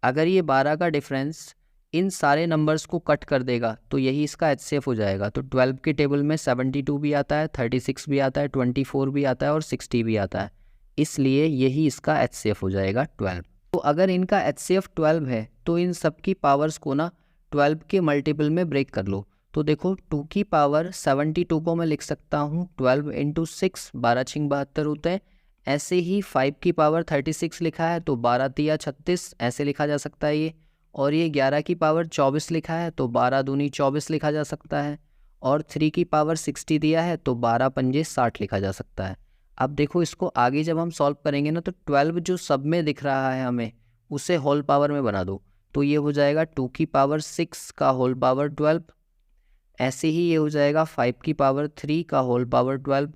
अगर ये 12 का डिफरेंस इन सारे नंबर्स को कट कर देगा तो यही इसका HCF हो जाएगा। तो 12 के टेबल में 72 भी आता है, 36 भी आता है, 24 भी आता है और 60 भी आता है, इसलिए यही इसका HCF हो जाएगा 12। तो अगर इनका HCF 12 है तो इन सब की पावर्स को ना 12 के मल्टीपल में ब्रेक कर लो। तो देखो 2 की पावर 72 को मैं लिख सकता हूँ 12 इंटू 6, 12 छिंग 72 होते हैं। ऐसे ही 5 की पावर 36 लिखा है तो 12 तिया 36 ऐसे लिखा जा सकता है ये। और ये 11 की पावर 24 लिखा है तो 12 दूनी 24 लिखा जा सकता है। और 3 की पावर 60 दिया है तो 12 पंजे 60 लिखा जा सकता है। अब देखो इसको आगे जब हम सॉल्व करेंगे ना तो 12 जो सब में दिख रहा है हमें उसे होल पावर में बना दो, तो ये हो जाएगा 2 की पावर 6 का होल पावर 12। ऐसे ही ये हो जाएगा 5 की पावर 3 का होल पावर 12।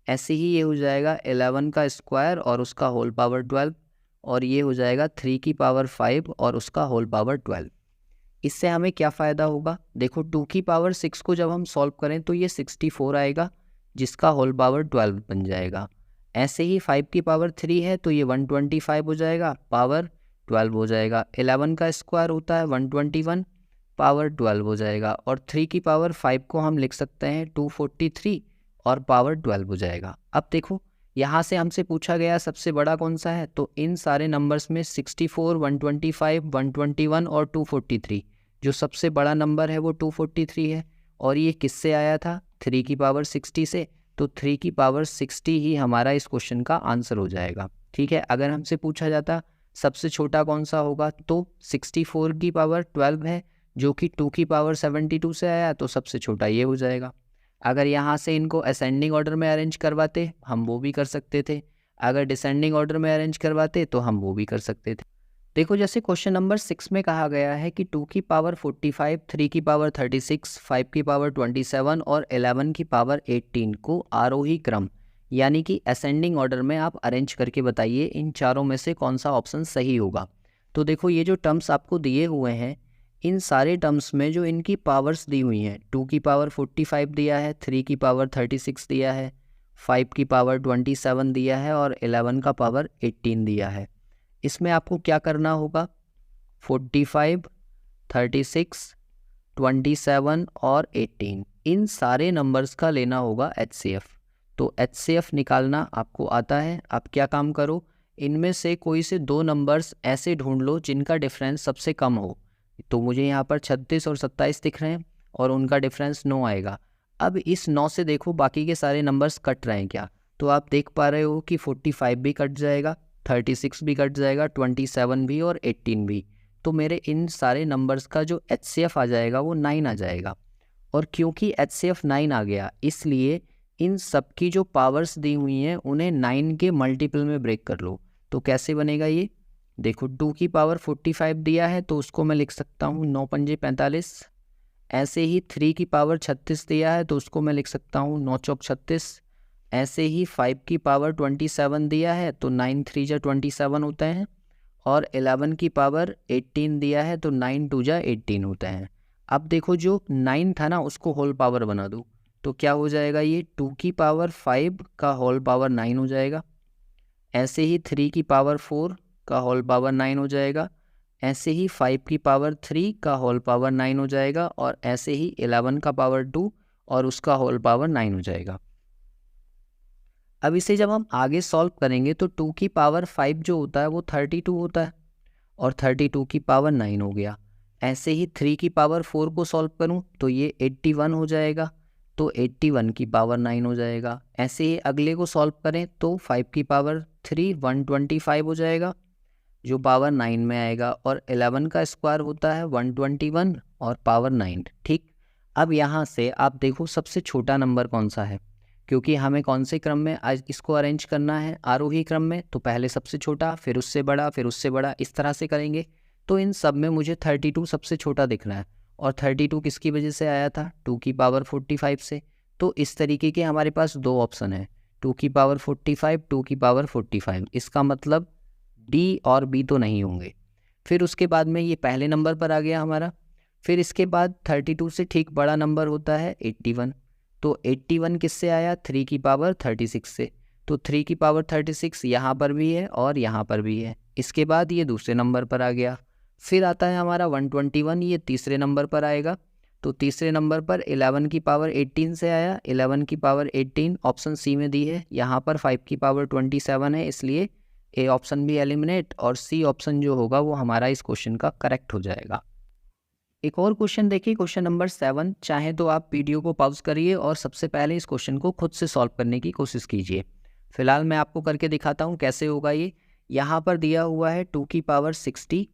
ऐसे ही ये हो जाएगा 11 का स्क्वायर और उसका होल पावर 12। और ये हो जाएगा 3 की पावर 5 और उसका होल पावर 12। इससे हमें क्या फ़ायदा होगा, देखो 2 की पावर 6 को जब हम सॉल्व करें तो ये 64 आएगा जिसका होल पावर 12 बन जाएगा। ऐसे ही 5 की पावर 3 है तो ये 125 हो जाएगा, पावर 12 हो जाएगा। 11 का स्क्वायर होता है 121, पावर 12 हो जाएगा। और 3 की पावर 5 को हम लिख सकते हैं 243 और पावर 12 हो जाएगा। अब देखो यहाँ से हमसे पूछा गया सबसे बड़ा कौन सा है, तो इन सारे नंबर्स में 64, 125, 121 और 243, जो सबसे बड़ा नंबर है वो 243 है। और ये किससे आया था, 3 की पावर 60 से, तो 3 की पावर 60 ही हमारा इस क्वेश्चन का आंसर हो जाएगा। ठीक है, अगर हमसे पूछा जाता सबसे छोटा कौन सा होगा तो 64 की पावर 12 है जो कि 2 की पावर 72 से आया, तो सबसे छोटा ये हो जाएगा। अगर यहाँ से इनको असेंडिंग ऑर्डर में अरेंज करवाते हम वो भी कर सकते थे, अगर डिसेंडिंग ऑर्डर में अरेंज करवाते तो हम वो भी कर सकते थे। देखो जैसे क्वेश्चन नंबर 6 में कहा गया है कि 2 की पावर 45, 3 की पावर 36, 5 की पावर 27 और 11 की पावर 18 को आरोही क्रम यानी कि असेंडिंग ऑर्डर में आप अरेंज करके बताइए इन चारों में से कौन सा ऑप्शन सही होगा। तो देखो ये जो टर्म्स आपको दिए हुए हैं इन सारे टर्म्स में जो इनकी पावर्स दी हुई हैं, 2 की पावर 45 दिया है, 3 की पावर 36 दिया है, 5 की पावर 27 दिया है और 11 का पावर 18 दिया है। इसमें आपको क्या करना होगा, 45, 36, 27 और 18 इन सारे नंबर्स का लेना होगा HCF। तो HCF निकालना आपको आता है। आप क्या काम करो, इनमें से कोई से दो नंबर्स ऐसे ढूंढ लो जिनका डिफरेंस सबसे कम हो। तो मुझे यहाँ पर 36 और 27 दिख रहे हैं और उनका डिफरेंस 9 आएगा। अब इस 9 से देखो बाकी के सारे नंबर्स कट रहे हैं क्या, तो आप देख पा रहे हो कि 45 भी कट जाएगा, 36 भी कट जाएगा, 27 भी और 18 भी। तो मेरे इन सारे नंबर्स का जो HCF आ जाएगा वो 9 आ जाएगा। और क्योंकि HCF 9 आ गया इसलिए इन सब की जो पावर्स दी हुई हैं उन्हें 9 के मल्टीपल में ब्रेक कर लो। तो कैसे बनेगा ये, देखो 2 की पावर 45 दिया है तो उसको मैं लिख सकता हूँ 9 पंजे 45। ऐसे ही 3 की पावर 36 दिया है तो उसको मैं लिख सकता हूँ 9 चौक 36। ऐसे ही 5 की पावर 27 दिया है तो 9 3 जा 27 होते हैं। और 11 की पावर 18 दिया है तो 9 2 जा 18 होते हैं। अब देखो जो 9 था ना उसको होल पावर बना दो, तो क्या हो जाएगा, ये 2 की पावर 5 का होल पावर 9 हो जाएगा। ऐसे ही 3 की पावर 4 का होल पावर 9 हो जाएगा। ऐसे ही 5 की पावर 3 का होल पावर 9 हो जाएगा। और ऐसे ही 11 का पावर 2 और उसका होल पावर 9 हो जाएगा। अब इसे जब हम आगे सॉल्व करेंगे तो 2 की पावर 5 जो होता है वो 32 होता है और 32 की पावर 9 हो गया। ऐसे ही 3 की पावर 4 को सॉल्व करूं तो ये 81 हो जाएगा, तो 81 की पावर 9 हो जाएगा। ऐसे ही अगले को सॉल्व करें तो 5 की पावर 3 125 हो जाएगा जो पावर 9 में आएगा। और 11 का स्क्वायर होता है 121 और पावर 9। ठीक, अब यहाँ से आप देखो सबसे छोटा नंबर कौन सा है, क्योंकि हमें कौन से क्रम में आज इसको अरेंज करना है, आरोही क्रम में। तो पहले सबसे छोटा, फिर उससे बड़ा, फिर उससे बड़ा, इस तरह से करेंगे। तो इन सब में मुझे 32 सबसे छोटा दिख रहा है। और 32 किसकी वजह से आया था, 2 की पावर 45 से। तो इस तरीके के हमारे पास दो ऑप्शन है, 2 की पावर 45, 2 की पावर 45। इसका मतलब डी और बी तो नहीं होंगे। फिर उसके बाद में ये पहले नंबर पर आ गया हमारा। फिर इसके बाद 32 से ठीक बड़ा नंबर होता है 81। तो 81 किससे आया, 3 की पावर 36 से। तो 3 की पावर 36 यहाँ पर भी है और यहाँ पर भी है। इसके बाद ये दूसरे नंबर पर आ गया। फिर आता है हमारा 121, ये तीसरे नंबर पर आएगा। तो तीसरे नंबर पर 11 की पावर 18 से आया। 11 की पावर 18 ऑप्शन सी में दी है। यहाँ पर 5 की पावर 27 है, इसलिए ए ऑप्शन भी एलिमिनेट और सी ऑप्शन जो होगा वो हमारा इस क्वेश्चन का करेक्ट हो जाएगा। एक और क्वेश्चन देखिए, क्वेश्चन नंबर 7। चाहे तो आप वीडियो को पॉज करिए और सबसे पहले इस क्वेश्चन को खुद से सॉल्व करने की कोशिश कीजिए। फिलहाल मैं आपको करके दिखाता हूँ कैसे होगा ये। यहाँ पर दिया हुआ है 2 की पावर 60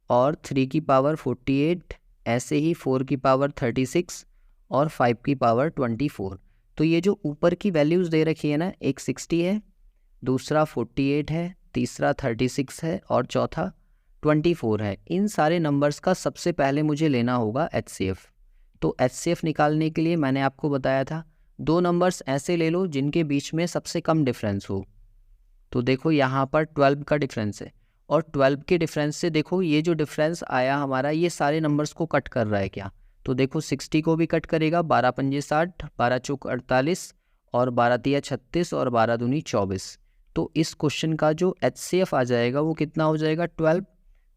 और 3 की पावर 48, ऐसे ही 4 की पावर 36 और 5 की पावर 24। तो ये जो ऊपर की वैल्यूज़ दे रखी है ना, एक 60 है, दूसरा 48 है, तीसरा 36 है और चौथा 24 है। इन सारे नंबर्स का सबसे पहले मुझे लेना होगा HCF। तो HCF निकालने के लिए मैंने आपको बताया था दो नंबर्स ऐसे ले लो जिनके बीच में सबसे कम डिफरेंस हो। तो देखो यहाँ पर 12 का डिफरेंस है और 12 के डिफरेंस से देखो ये जो डिफरेंस आया हमारा, ये सारे नंबर्स को कट कर रहा है क्या। तो देखो 60 को भी कट करेगा, 12 पंजे 60, 12 चौक 48 और 12 तिया 36 और 12 दूनी 24। तो इस क्वेश्चन का जो HCF आ जाएगा वो कितना हो जाएगा, 12।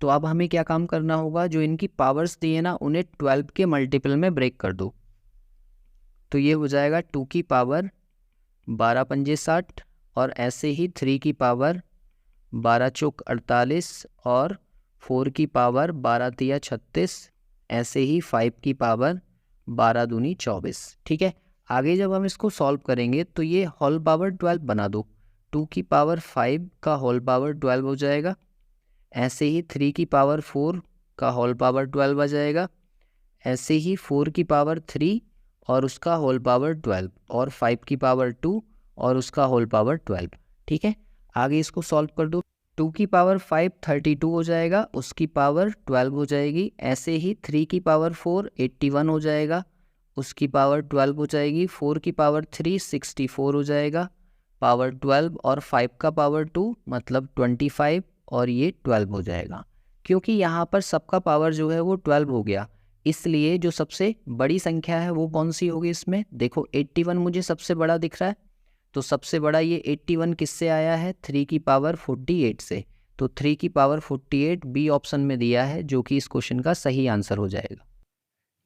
तो अब हमें क्या काम करना होगा, जो इनकी पावर्स दी है ना उन्हें 12 के मल्टीपल में ब्रेक कर दो। तो ये हो जाएगा 2 की पावर 12 पंजे 60 और ऐसे ही 3 की पावर 12 चौक 48 और 4 की पावर 12 तिया 36, ऐसे ही 5 की पावर 12 दूनी 24। ठीक है, आगे जब हम इसको सॉल्व करेंगे तो ये होल पावर 12 बना दो। 2 की पावर 5 का होल पावर 12 हो जाएगा। ऐसे ही 3 की पावर 4 का होल पावर 12 आ जाएगा। ऐसे ही 4 की पावर 3 और उसका होल पावर 12 और 5 की पावर 2 और उसका होल पावर 12। ठीक है, आगे इसको सॉल्व कर दो। 2 की पावर 5 32 हो जाएगा, उसकी पावर 12 हो जाएगी। ऐसे ही 3 की पावर 4 81 हो जाएगा, उसकी पावर 12 हो जाएगी। 4 की पावर 3 64 हो जाएगा, पावर 12 और 5 का पावर 2 मतलब 25 और ये 12 हो जाएगा। क्योंकि यहाँ पर सबका पावर जो है वो 12 हो गया, इसलिए जो सबसे बड़ी संख्या है वो कौन सी होगी इसमें, देखो 81 मुझे सबसे बड़ा दिख रहा है। तो सबसे बड़ा ये 81 किससे आया है, 3 की पावर 48 से। तो 3 की पावर 48 बी ऑप्शन में दिया है, जो कि इस क्वेश्चन का सही आंसर हो जाएगा।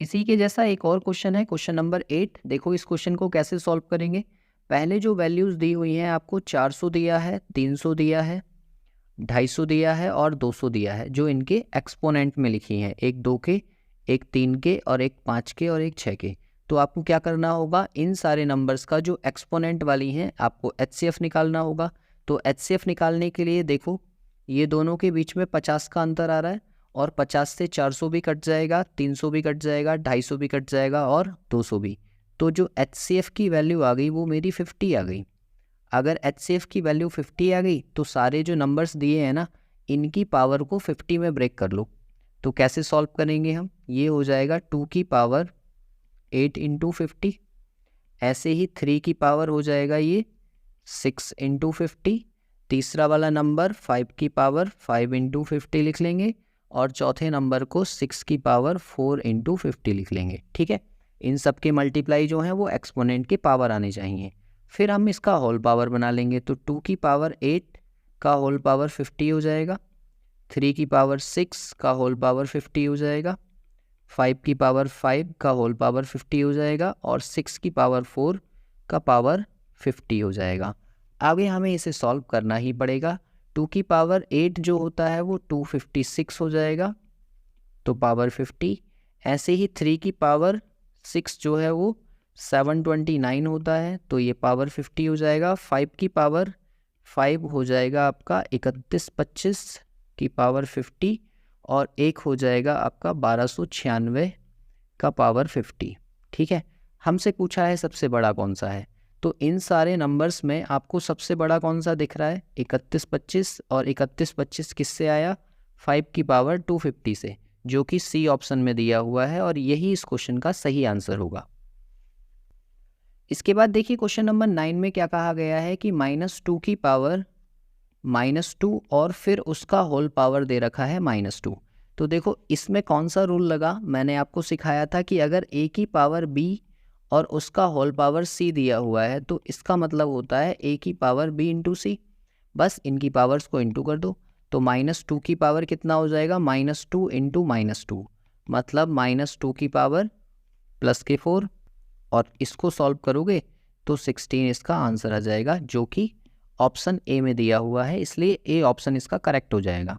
इसी के जैसा एक और क्वेश्चन है, क्वेश्चन नंबर 8। देखो इस क्वेश्चन को कैसे सॉल्व करेंगे। पहले जो वैल्यूज़ दी हुई हैं आपको 400 दिया है, 300 दिया है, 250 दिया है और 200 दिया है, जो इनके एक्सपोनेंट में लिखी हैं, एक 2 के, एक 3 के और एक 5 के और एक 6 के। तो आपको क्या करना होगा, इन सारे नंबर्स का जो एक्सपोनेंट वाली हैं आपको HCF निकालना होगा। तो HCF निकालने के लिए देखो ये दोनों के बीच में 50 का अंतर आ रहा है और 50 से 400 भी कट जाएगा, 300 भी कट जाएगा, 250 भी कट जाएगा और 200 भी। तो जो HCF की वैल्यू आ गई वो मेरी 50 आ गई। अगर HCF की वैल्यू 50 आ गई तो सारे जो नंबर्स दिए हैं ना इनकी पावर को 50 में ब्रेक कर लो। तो कैसे सॉल्व करेंगे हम, ये हो जाएगा 2 की पावर 8 इंटू 50। ऐसे ही 3 की पावर हो जाएगा ये 6 इंटू 50। तीसरा वाला नंबर 5 की पावर 5 इंटू 50 लिख लेंगे और चौथे नंबर को 6 की पावर 4 इंटू 50 लिख लेंगे। ठीक है, इन सब के मल्टीप्लाई जो हैं वो एक्सपोनेंट के पावर आने चाहिए। फिर हम इसका होल पावर बना लेंगे, तो 2 की पावर 8 का होल पावर 50 हो जाएगा, 3 की पावर 6 का होल पावर 50 हो जाएगा, 5 की पावर 5 का होल पावर 50 हो जाएगा और 6 की पावर 4 का पावर 50 हो जाएगा। आगे हमें इसे सॉल्व करना ही पड़ेगा। 2 की पावर 8 जो होता है वो 256 हो जाएगा, तो पावर 50। ऐसे ही 3 की पावर 6 जो है वो 729 होता है, तो ये पावर 50 हो जाएगा। 5 की पावर 5 हो जाएगा आपका 3125 की पावर 50 और एक हो जाएगा आपका 1296 का पावर 50। ठीक है, हमसे पूछा है सबसे बड़ा कौन सा है, तो इन सारे नंबर्स में आपको सबसे बड़ा कौन सा दिख रहा है? 3125, और 3125 किससे आया? 5 की पावर 250 से, जो कि सी ऑप्शन में दिया हुआ है और यही इस क्वेश्चन का सही आंसर होगा। इसके बाद देखिए क्वेश्चन नंबर 9 में क्या कहा गया है कि -2 की पावर -2 और फिर उसका होल पावर दे रखा है -2। तो देखो इसमें कौन सा रूल लगा, मैंने आपको सिखाया था कि अगर a की पावर b और उसका होल पावर c दिया हुआ है तो इसका मतलब होता है a की पावर b इंटू सी। बस इनकी पावर्स को इंटू कर दो, तो -2 की पावर कितना हो जाएगा? -2 इंटू -2, मतलब -2 की पावर प्लस के 4, और इसको सॉल्व करोगे तो 16 इसका आंसर आ जाएगा, जो कि ऑप्शन ए में दिया हुआ है, इसलिए ए ऑप्शन इसका करेक्ट हो जाएगा।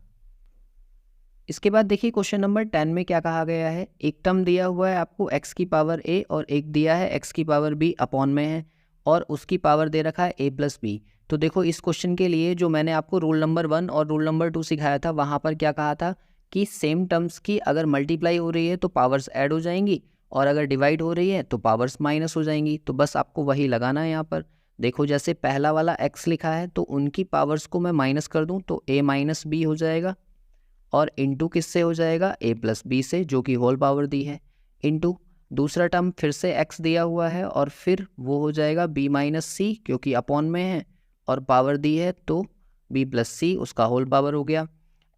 इसके बाद देखिए क्वेश्चन नंबर 10 में क्या कहा गया है। एक टर्म दिया हुआ है आपको x की पावर a और एक दिया है x की पावर b अपॉन में है और उसकी पावर दे रखा है a प्लस बी। तो देखो इस क्वेश्चन के लिए जो मैंने आपको रूल नंबर 1 और रूल नंबर 2 सिखाया था, वहाँ पर क्या कहा था कि सेम टर्म्स की अगर मल्टीप्लाई हो रही है तो पावर्स ऐड हो जाएंगी और अगर डिवाइड हो रही है तो पावर्स माइनस हो जाएंगी। तो बस आपको वही लगाना है यहाँ पर। देखो जैसे पहला वाला x लिखा है तो उनकी पावर्स को मैं माइनस कर दूँ तो a माइनस बी हो जाएगा, और इंटू किससे हो जाएगा? a प्लस बी से, जो कि होल पावर दी है, इंटू दूसरा टर्म फिर से x दिया हुआ है और फिर वो हो जाएगा b माइनस सी, क्योंकि अपॉन में है और पावर दी है तो b प्लस सी उसका होल पावर हो गया।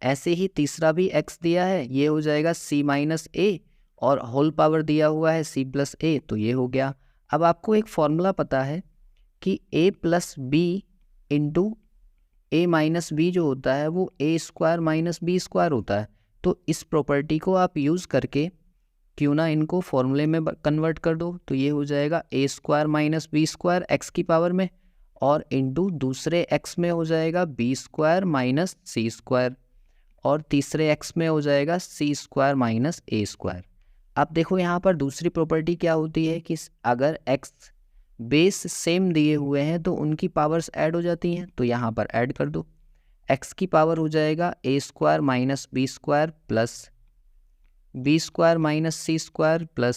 ऐसे ही तीसरा भी x दिया है, ये हो जाएगा c माइनस ए और होल पावर दिया हुआ है c प्लस ए, तो ये हो गया। अब आपको एक फॉर्मूला पता है कि a plus b into a minus b जो होता है वो a square minus b square होता है। तो इस प्रॉपर्टी को आप यूज़ करके क्यों ना इनको फॉर्मूले में कन्वर्ट कर दो, तो ये हो जाएगा a square minus b square x की पावर में और इंटू दूसरे x में हो जाएगा b square minus c square और तीसरे x में हो जाएगा c square minus a square. अब देखो यहाँ पर दूसरी प्रॉपर्टी क्या होती है कि अगर x बेस सेम दिए हुए हैं तो उनकी पावर्स ऐड हो जाती हैं, तो यहाँ पर ऐड कर दो। x की पावर हो जाएगा a square minus b square plus b square minus c square plus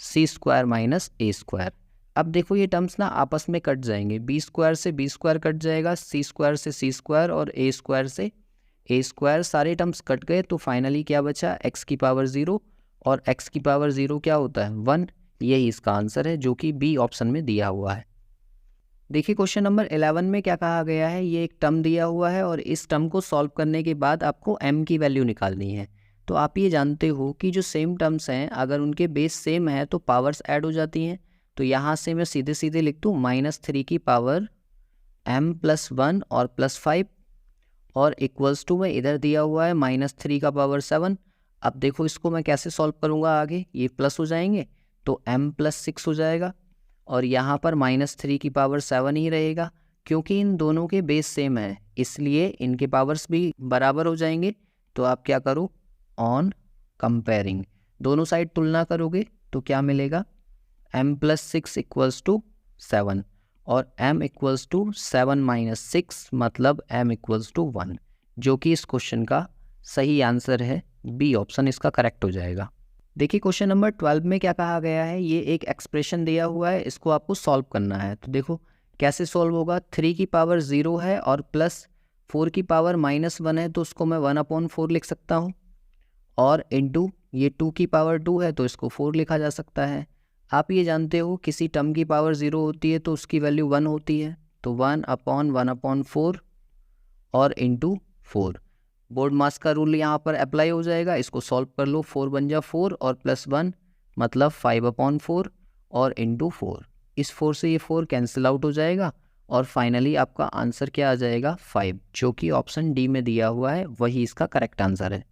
c square minus a square. अब देखो ये टर्म्स ना आपस में कट जाएंगे, बी स्क्वायर से बी स्क्वायर कट जाएगा, सी स्क्वायर से सी स्क्वायर और ए स्क्वायर से ए स्क्वायर, सारे टर्म्स कट गए तो फाइनली क्या बचा? x की पावर 0 और x की पावर 0 क्या होता है? 1। यही इसका आंसर है, जो कि बी ऑप्शन में दिया हुआ है। देखिए क्वेश्चन नंबर 11 में क्या कहा गया है। ये एक टर्म दिया हुआ है और इस टर्म को सॉल्व करने के बाद आपको m की वैल्यू निकालनी है। तो आप ये जानते हो कि जो सेम टर्म्स हैं अगर उनके बेस सेम है तो पावर्स ऐड हो जाती हैं। तो यहाँ से मैं सीधे सीधे लिख दूँ -3 की पावर m प्लस 1 और प्लस 5 और इक्वल्स टू में इधर दिया हुआ है -3 का पावर 7। अब देखो इसको मैं कैसे सॉल्व करूँगा आगे, ये प्लस हो जाएंगे तो m प्लस 6 हो जाएगा और यहाँ पर -3 की पावर 7 ही रहेगा, क्योंकि इन दोनों के बेस सेम है इसलिए इनके पावर्स भी बराबर हो जाएंगे। तो आप क्या करो, ऑन कंपेयरिंग दोनों साइड तुलना करोगे तो क्या मिलेगा? m प्लस 6 इक्वल्स टू 7 और m इक्वल्स टू 7 माइनस 6 मतलब m इक्वल्स टू 1, जो कि इस क्वेश्चन का सही आंसर है। बी ऑप्शन इसका करेक्ट हो जाएगा। देखिए क्वेश्चन नंबर 12 में क्या कहा गया है। ये एक एक्सप्रेशन दिया हुआ है, इसको आपको सॉल्व करना है। तो देखो कैसे सॉल्व होगा। 3 की पावर 0 है और प्लस 4 की पावर -1 है, तो उसको मैं 1/4 लिख सकता हूँ और इंटू ये 2 की पावर 2 है तो इसको 4 लिखा जा सकता है। आप ये जानते हो किसी टर्म की पावर 0 होती है तो उसकी वैल्यू 1 होती है, तो 1/1/4 और इंटू 4। बोर्ड मास का रूल यहाँ पर अप्लाई हो जाएगा, इसको सॉल्व कर लो। 4 बन जा 4 और प्लस 1 मतलब 5/4 और इंटू 4। इस 4 से ये 4 कैंसिल आउट हो जाएगा और फाइनली आपका आंसर क्या आ जाएगा 5, जो कि ऑप्शन डी में दिया हुआ है वही इसका करेक्ट आंसर है।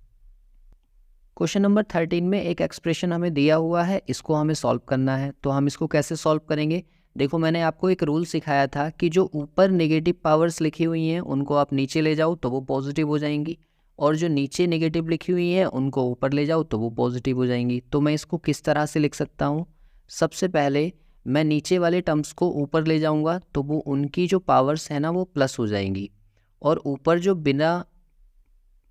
क्वेश्चन नंबर 13 में एक एक्सप्रेशन हमें दिया हुआ है, इसको हमें सॉल्व करना है। तो हम इसको कैसे सॉल्व करेंगे? देखो, मैंने आपको एक रूल सिखाया था कि जो ऊपर नेगेटिव पावर्स लिखी हुई हैं उनको आप नीचे ले जाओ तो वो पॉजिटिव हो जाएंगी, और जो नीचे नेगेटिव लिखी हुई हैं उनको ऊपर ले जाओ तो वो पॉजिटिव हो जाएंगी। तो मैं इसको किस तरह से लिख सकता हूँ? सबसे पहले मैं नीचे वाले टर्म्स को ऊपर ले जाऊँगा तो वो उनकी जो पावर्स है ना वो प्लस हो जाएंगी, और ऊपर जो बिना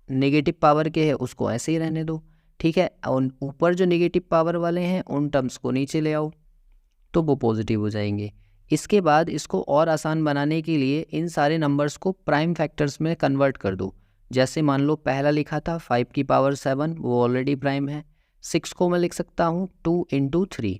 नेगेटिव पावर के है उसको ऐसे ही रहने दो, ठीक है। और ऊपर जो नेगेटिव पावर वाले हैं उन टर्म्स को नीचे ले आओ तो वो पॉजिटिव हो जाएंगे। इसके बाद इसको और आसान बनाने के लिए इन सारे नंबर्स को प्राइम फैक्टर्स में कन्वर्ट कर दो। जैसे मान लो पहला लिखा था 5 की पावर 7, वो ऑलरेडी प्राइम है। 6 को मैं लिख सकता हूँ 2 इंटू 3,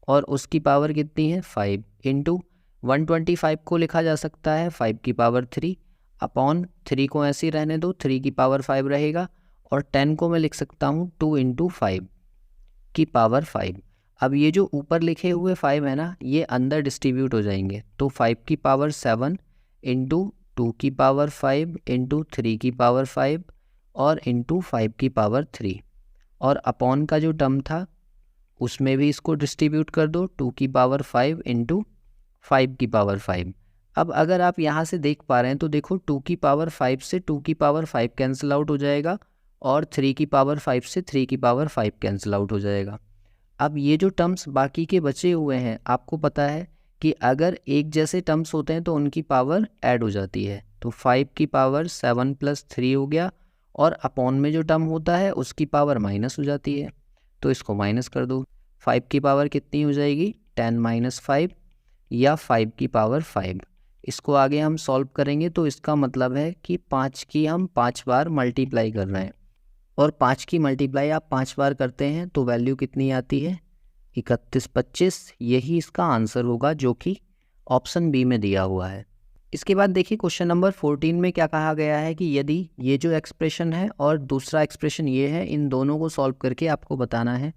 और उसकी पावर कितनी है 5, इंटू 125 को लिखा जा सकता है 5 की पावर 3 अपॉन 3 को ऐसे ही रहने दो, 3 की पावर 5 रहेगा। और 10 को मैं लिख सकता हूँ 2 इंटू 5 की पावर 5। अब ये जो ऊपर लिखे हुए 5 है ना, ये अंदर डिस्ट्रीब्यूट हो जाएंगे, तो 5 की पावर 7 इंटू 2 की पावर 5 इंटू 3 की पावर 5 और इंटू 5 की पावर 3, और अपॉन का जो टर्म था उसमें भी इसको डिस्ट्रीब्यूट कर दो, 2 की पावर 5 इंटू 5 की पावर 5। अब अगर आप यहाँ से देख पा रहे हैं तो देखो 2 की पावर 5 से 2 की पावर 5 कैंसिल आउट हो जाएगा, और 3 की पावर 5 से 3 की पावर 5 कैंसिल आउट हो जाएगा। अब ये जो टर्म्स बाकी के बचे हुए हैं, आपको पता है कि अगर एक जैसे टर्म्स होते हैं तो उनकी पावर ऐड हो जाती है, तो 5 की पावर 7 + 3 हो गया, और अपॉन में जो टर्म होता है उसकी पावर माइनस हो जाती है, तो इसको माइनस कर दो। 5 की पावर कितनी हो जाएगी 10 - 5, या 5 की पावर 5। इसको आगे हम सॉल्व करेंगे तो इसका मतलब है कि 5 की हम 5 बार मल्टीप्लाई कर रहे हैं, और 5 की मल्टीप्लाई आप 5 बार करते हैं तो वैल्यू कितनी आती है 3125। यही इसका आंसर होगा जो कि ऑप्शन बी में दिया हुआ है। इसके बाद देखिए क्वेश्चन नंबर 14 में क्या कहा गया है कि यदि ये जो एक्सप्रेशन है और दूसरा एक्सप्रेशन ये है, इन दोनों को सॉल्व करके आपको बताना है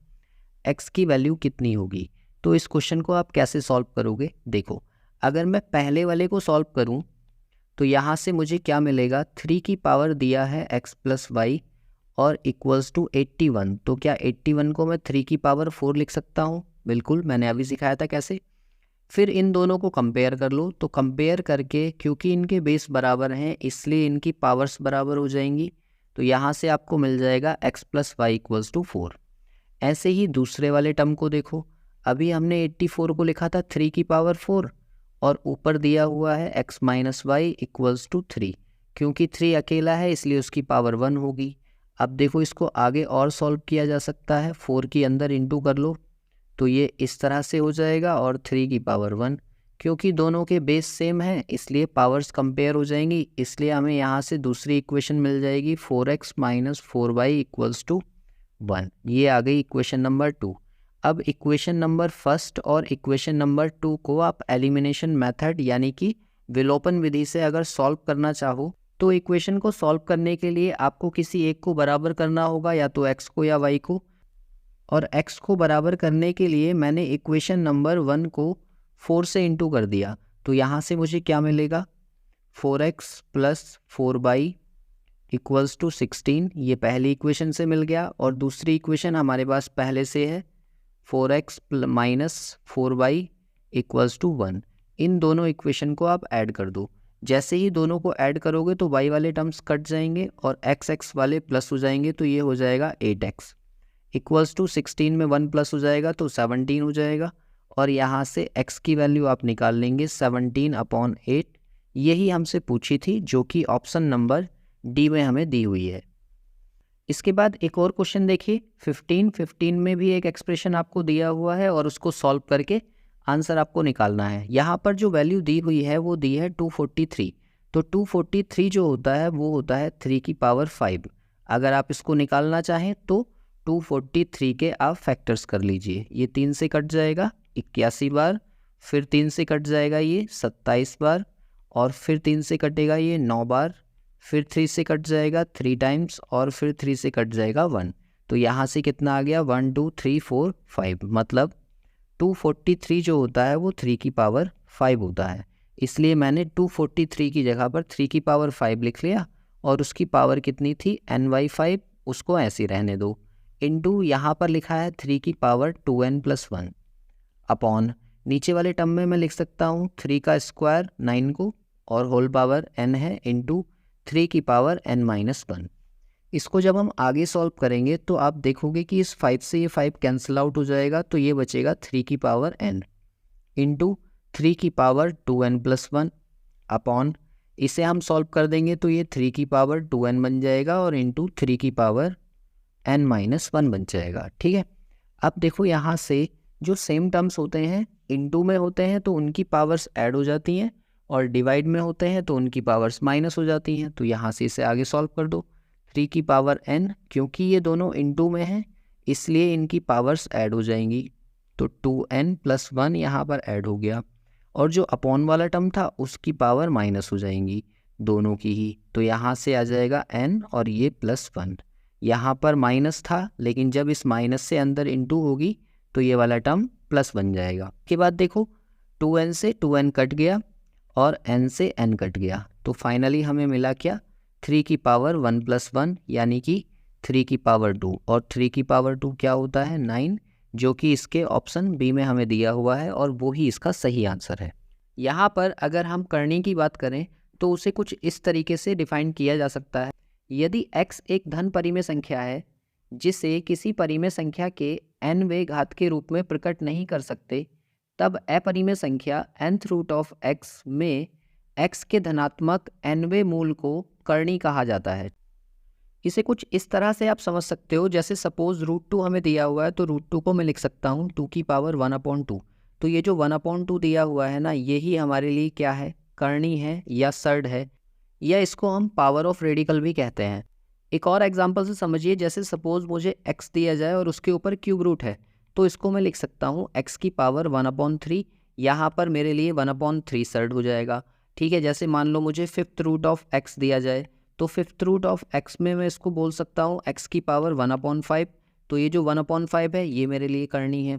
x की वैल्यू कितनी होगी। तो इस क्वेश्चन को आप कैसे सॉल्व करोगे? देखो, अगर मैं पहले वाले को सॉल्व करूं तो यहाँ से मुझे क्या मिलेगा, 3 की पावर दिया है x + y और इक्वल्स टू 81। तो क्या 81 को मैं 3 की पावर 4 लिख सकता हूँ? बिल्कुल, मैंने अभी सिखाया था कैसे। फिर इन दोनों को कंपेयर कर लो, तो कंपेयर करके क्योंकि इनके बेस बराबर हैं इसलिए इनकी पावर्स बराबर हो जाएंगी, तो यहाँ से आपको मिल जाएगा x + y = 4। ऐसे ही दूसरे वाले टर्म को देखो, अभी हमने 84 को लिखा था 3 की पावर 4, और ऊपर दिया हुआ है x - y = 3। क्योंकि 3 अकेला है इसलिए उसकी पावर 1 होगी। अब देखो, इसको आगे और सॉल्व किया जा सकता है, 4 की अंदर इंटू कर लो तो ये इस तरह से हो जाएगा, और 3 की पावर 1। क्योंकि दोनों के बेस सेम हैं इसलिए पावर्स कंपेयर हो जाएंगी, इसलिए हमें यहाँ से दूसरी इक्वेशन मिल जाएगी 4x - 4y = 1। ये आ गई इक्वेशन नंबर 2। अब इक्वेशन नंबर फर्स्ट और इक्वेशन नंबर 2 को आप एलिमिनेशन मेथड यानी कि विलोपन विधि से अगर सॉल्व करना चाहो तो इक्वेशन को सॉल्व करने के लिए आपको किसी एक को बराबर करना होगा, या तो x को या y को। और x को बराबर करने के लिए मैंने इक्वेशन नंबर 1 को 4 से इंटू कर दिया, तो यहाँ से मुझे क्या मिलेगा 4x + 4y = 16। ये पहली इक्वेशन से मिल गया, और दूसरी इक्वेशन हमारे पास पहले से है 4x - 4y = 1। इन दोनों इक्वेशन को आप ऐड कर दो। जैसे ही दोनों को ऐड करोगे तो y वाले टर्म्स कट जाएंगे और x वाले प्लस हो जाएंगे, तो ये हो जाएगा 8x = 16 में 1 प्लस हो जाएगा तो 17 हो जाएगा, और यहाँ से x की वैल्यू आप निकाल लेंगे 17/8। यही हमसे पूछी थी जो कि ऑप्शन नंबर डी में हमें दी हुई है। इसके बाद एक और क्वेश्चन देखिए 15 में भी एक एक्सप्रेशन आपको दिया हुआ है और उसको सॉल्व करके आंसर आपको निकालना है। यहाँ पर जो वैल्यू दी हुई है वो दी है 243। तो 243 जो होता है वो होता है 3 की पावर 5। अगर आप इसको निकालना चाहें तो 243 के आप फैक्टर्स कर लीजिए। ये 3 से कट जाएगा 81 बार, फिर 3 से कट जाएगा ये 27 बार, और फिर 3 से कटेगा ये 9 बार, फिर 3 से कट जाएगा 3 टाइम्स, और फिर 3 से कट जाएगा 1। तो यहाँ से कितना आ गया 1 2 3 4 5, मतलब 243 जो होता है वो 3 की पावर 5 होता है। इसलिए मैंने 243 की जगह पर 3 की पावर 5 लिख लिया और उसकी पावर कितनी थी n/5, उसको ऐसे ही रहने दो, इनटू यहाँ पर लिखा है 3 की पावर 2n+1 अपॉन नीचे वाले टर्म में मैं लिख सकता हूँ 3 का स्क्वायर 9 को और होल पावर n है इंटू 3 की पावर n-1। इसको जब हम आगे सॉल्व करेंगे तो आप देखोगे कि इस 5 से ये 5 कैंसिल आउट हो जाएगा, तो ये बचेगा 3 की पावर n इंटू 3 की पावर 2n+1 अपॉन इसे हम सॉल्व कर देंगे तो ये 3 की पावर 2n बन जाएगा और इंटू 3 की पावर n-1 बन जाएगा। ठीक है, अब देखो यहाँ से जो सेम टर्म्स होते हैं इनटू में होते हैं तो उनकी पावर्स ऐड हो जाती हैं और डिवाइड में होते हैं तो उनकी पावर्स माइनस हो जाती हैं। तो यहाँ से इसे आगे सॉल्व कर दो, 3 की पावर n, क्योंकि ये दोनों इनटू में हैं इसलिए इनकी पावर्स ऐड हो जाएंगी, तो 2n+1 यहाँ पर ऐड हो गया और जो अपॉन वाला टर्म था उसकी पावर माइनस हो जाएंगी दोनों की ही, तो यहाँ से आ जाएगा n और ये +1। यहाँ पर माइनस था लेकिन जब इस माइनस से अंदर इनटू होगी तो ये वाला टर्म प्लस बन जाएगा। के बाद देखो 2n से 2n कट गया और n से n कट गया, तो फाइनली हमें मिला क्या 3 की पावर 1+1 यानी कि 3 की पावर 2, और 3 की पावर 2 क्या होता है 9, जो कि इसके ऑप्शन बी में हमें दिया हुआ है और वो ही इसका सही आंसर है। यहाँ पर अगर हम करने की बात करें तो उसे कुछ इस तरीके से डिफाइन किया जा सकता है। यदि x एक धन परिमेय संख्या है जिसे किसी परिमेय संख्या के n वें घात के रूप में प्रकट नहीं कर सकते, तब अपरिमेय संख्या nth रूट ऑफ x में x के धनात्मक n वें मूल को करनी कहा जाता है। इसे कुछ इस तरह से आप समझ सकते हो, जैसे सपोज √2 हमें दिया हुआ है तो √2 को मैं लिख सकता हूँ 2 की पावर 1/2। तो ये जो 1/2 दिया हुआ है ना, यही हमारे लिए क्या है, करनी है या सर्ड है, या इसको हम पावर ऑफ रेडिकल भी कहते हैं। एक और एग्जांपल से समझिए, जैसे सपोज मुझे x दिया जाए और उसके ऊपर क्यूब रूट है, तो इसको मैं लिख सकता हूँ x की पावर 1/3। यहाँ पर मेरे लिए 1/3 सर्ड हो जाएगा। ठीक है, जैसे मान लो मुझे 5th रूट ऑफ x दिया जाए तो 5th रूट ऑफ x में मैं इसको बोल सकता हूँ x की पावर 1/5। तो ये जो 1/5 है ये मेरे लिए करनी है।